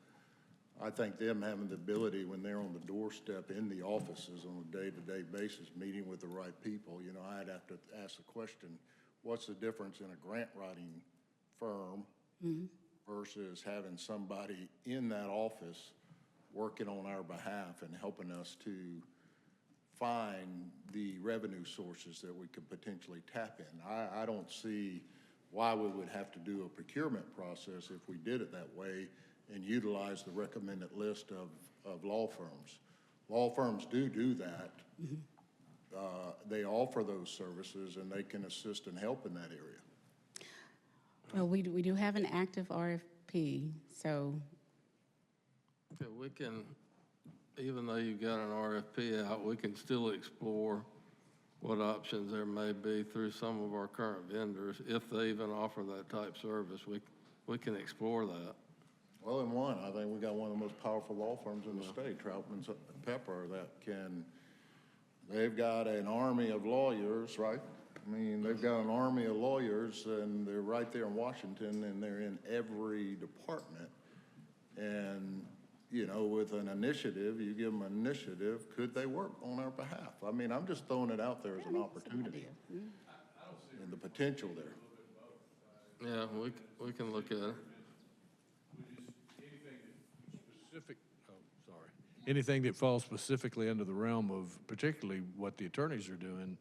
I think them having the ability when they're on the doorstep in the offices on a day-to-day basis, meeting with the right people, you know, I'd have to ask the question, what's the difference in a grant writing firm versus having somebody in that office working on our behalf and helping us to find the revenue sources that we could potentially tap in. I don't see why we would have to do a procurement process if we did it that way and utilize the recommended list of law firms. Law firms do that, they offer those services and they can assist and help in that area. Well, we do have an active RFP, so Okay, we can, even though you've got an RFP out, we can still explore what options there may be through some of our current vendors, if they even offer that type service. We can explore that. Well, in one, I think we got one of the most powerful law firms in the state, Troutman Pepper, that they've got an army of lawyers, right? I mean, they've got an army of lawyers, and they're right there in Washington, and they're in every department. And, you know, with an initiative, you give them an initiative, could they work on our behalf? I mean, I'm just throwing it out there as an opportunity and the potential there. Yeah, we can look at it. Anything that falls specifically under the realm of particularly what the attorneys are doing,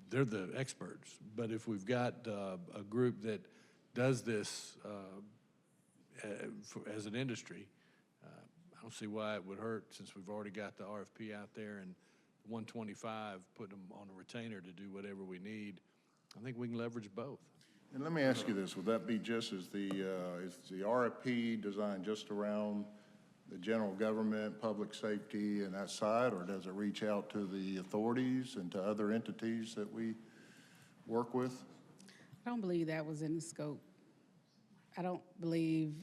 they're the experts. But if we've got a group that does this as an industry, I don't see why it would hurt, since we've already got the RFP out there and 125, put them on a retainer to do whatever we need. I think we can leverage both. And let me ask you this, would that be just as is the RFP designed just around the general government, public safety, and that side, or does it reach out to the authorities and to other entities that we work with? I don't believe that was in the scope. I don't believe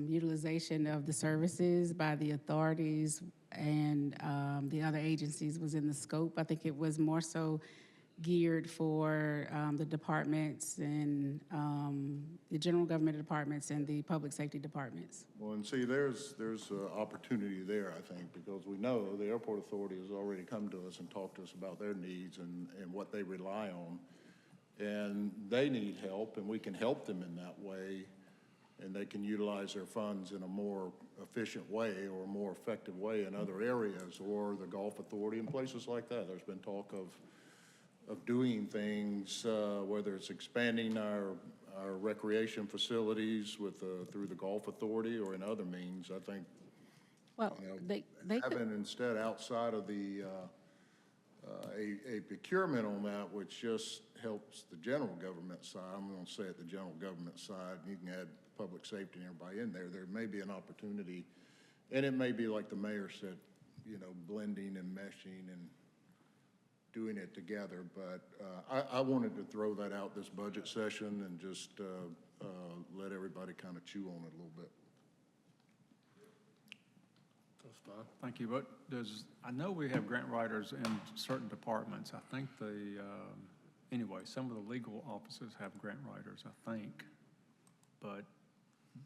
utilization of the services by the authorities and the other agencies was in the scope. I think it was more so geared for the departments and the general government departments and the public safety departments. Well, and see, there's opportunity there, I think, because we know the airport authority has already come to us and talked to us about their needs and what they rely on. And they need help, and we can help them in that way, and they can utilize their funds in a more efficient way or a more effective way in other areas, or the Gulf Authority and places like that. There's been talk of doing things, whether it's expanding our recreation facilities through the Gulf Authority or in other means. I think, well, you know, they could, having instead outside of the a procurement on that, which just helps the general government side. I'm going to say it, the general government side. You can add public safety and everybody in there. There may be an opportunity, and it may be like the mayor said, you know, blending and meshing and doing it together. But I wanted to throw that out this budget session and just let everybody kind of chew on it a little bit. That's fine. Thank you, but I know we have grant writers in certain departments. I think anyway, some of the legal offices have grant writers, I think. But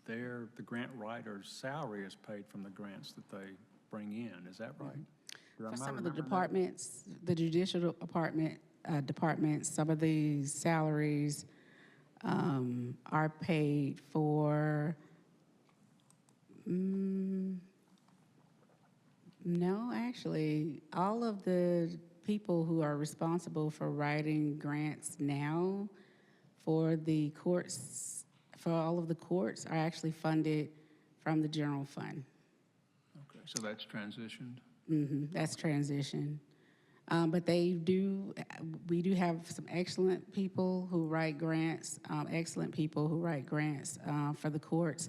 the grant writer's salary is paid from the grants that they bring in, is that right? for some of the departments, the judicial departments, some of the salaries are paid for, no, actually, all of the people who are responsible for writing grants now for the courts, for all of the courts, are actually funded from the general fund. Okay, so that's transitioned? That's transition. But we do have some excellent people who write grants, for the courts,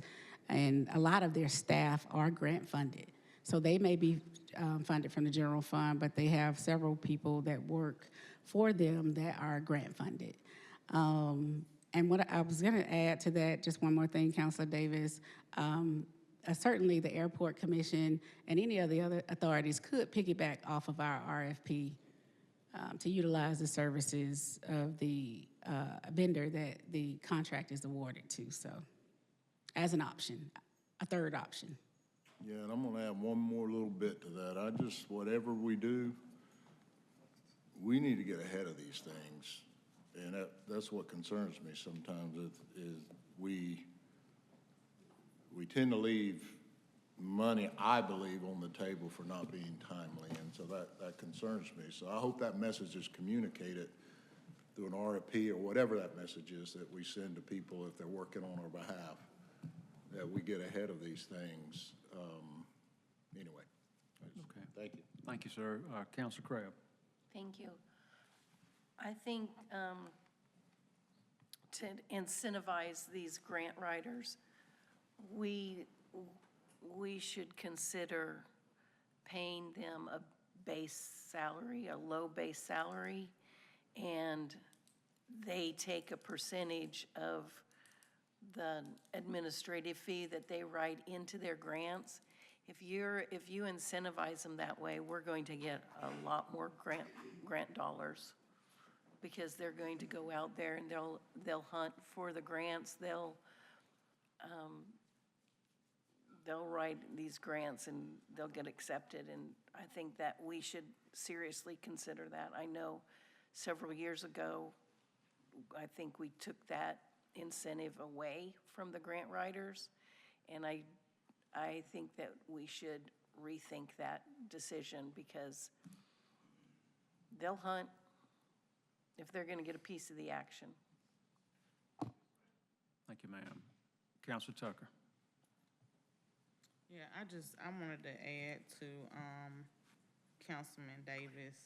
and a lot of their staff are grant funded. So they may be funded from the general fund, but they have several people that work for them that are grant funded. And what I was gonna add to that, just one more thing, Councilor Davis, certainly the Airport Commission and any of the other authorities could piggyback off of our RFP to utilize the services of the vendor that the contract is awarded to, so, as an option, a third option. Yeah, and I'm gonna add one more little bit to that. Whatever we do, we need to get ahead of these things. And that's what concerns me sometimes, is we tend to leave money, I believe, on the table for not being timely, and so that concerns me. So I hope that message is communicated through an RFP or whatever that message is that we send to people if they're working on our behalf, that we get ahead of these things. Anyway, Okay. thank you. Thank you, sir. Councilor Crabb. Thank you. I think to incentivize these grant writers, we should consider paying them a base salary, a low base salary, and they take a percentage of the administrative fee that they write into their grants. If you incentivize them that way, we're going to get a lot more grant dollars, because they're going to go out there and they'll hunt for the grants. They'll write these grants and they'll get accepted, and I think that we should seriously consider that. I know several years ago, I think we took that incentive away from the grant writers, and I think that we should rethink that decision, because they'll hunt if they're going to get a piece of the action. Thank you, ma'am. Counselor Tucker. Yeah, I wanted to add to Councilman Davis,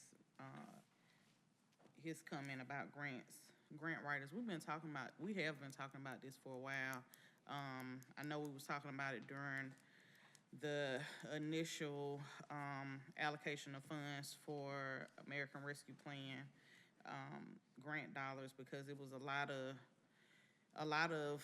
his comment about grant writers. We have been talking about this for a while. I know we was talking about it during the initial allocation of funds for American Rescue Plan grant dollars, because it was a lot of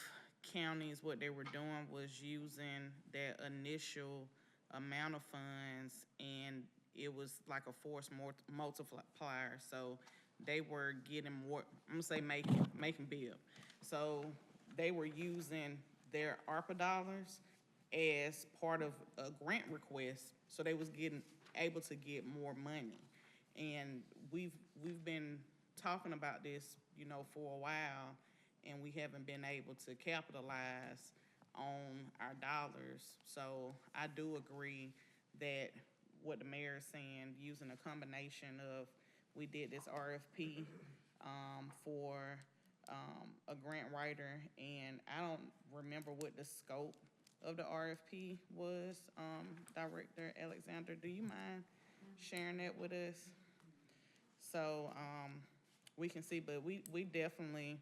counties, what they were doing was using that initial amount of funds, and it was like a force multiplier. So they were getting more, I'm gonna say making big. So they were using their ARPA dollars as part of a grant request, so they was able to get more money. And we've been talking about this, for a while, and we haven't been able to capitalize on our dollars. So I do agree that what the mayor is saying, using a combination of, we did this RFP for a grant writer, and I don't remember what the scope of the RFP was. Director Alexander, do you mind sharing that with us? So we can see, but we definitely,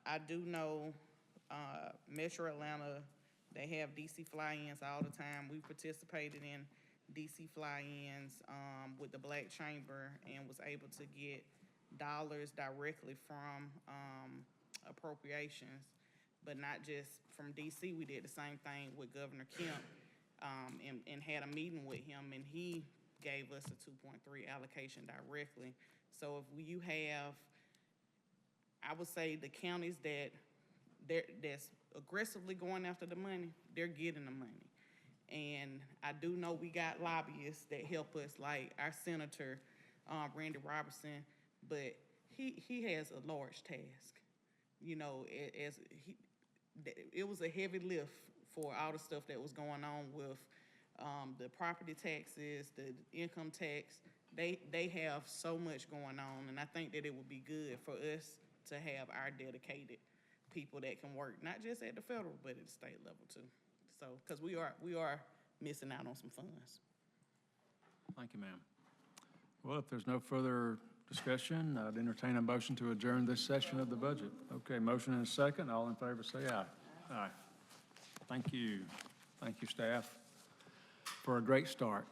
I do know Metro Atlanta, they have DC fly-ins all the time. We participated in DC fly-ins with the Black Chamber and was able to get dollars directly from appropriations, but not just from DC. We did the same thing with Governor Kemp and had a meeting with him, and he gave us a 2.3 allocation directly. So if you have, I would say the counties that's aggressively going after the money, they're getting the money. And I do know we got lobbyists that help us, like our Senator, Randy Robertson, but he has a large task. It was a heavy lift for all the stuff that was going on with the property taxes, the income tax. They have so much going on, and I think that it would be good for us to have our dedicated people that can work, not just at the federal, but at the state level too. So, because we are missing out on some funds. Thank you, ma'am. Well, if there's no further discussion, I'd entertain a motion to adjourn this session of the budget. Okay, motion and a second. All in favor, say aye. Aye. Thank you. Thank you, staff, for a great start.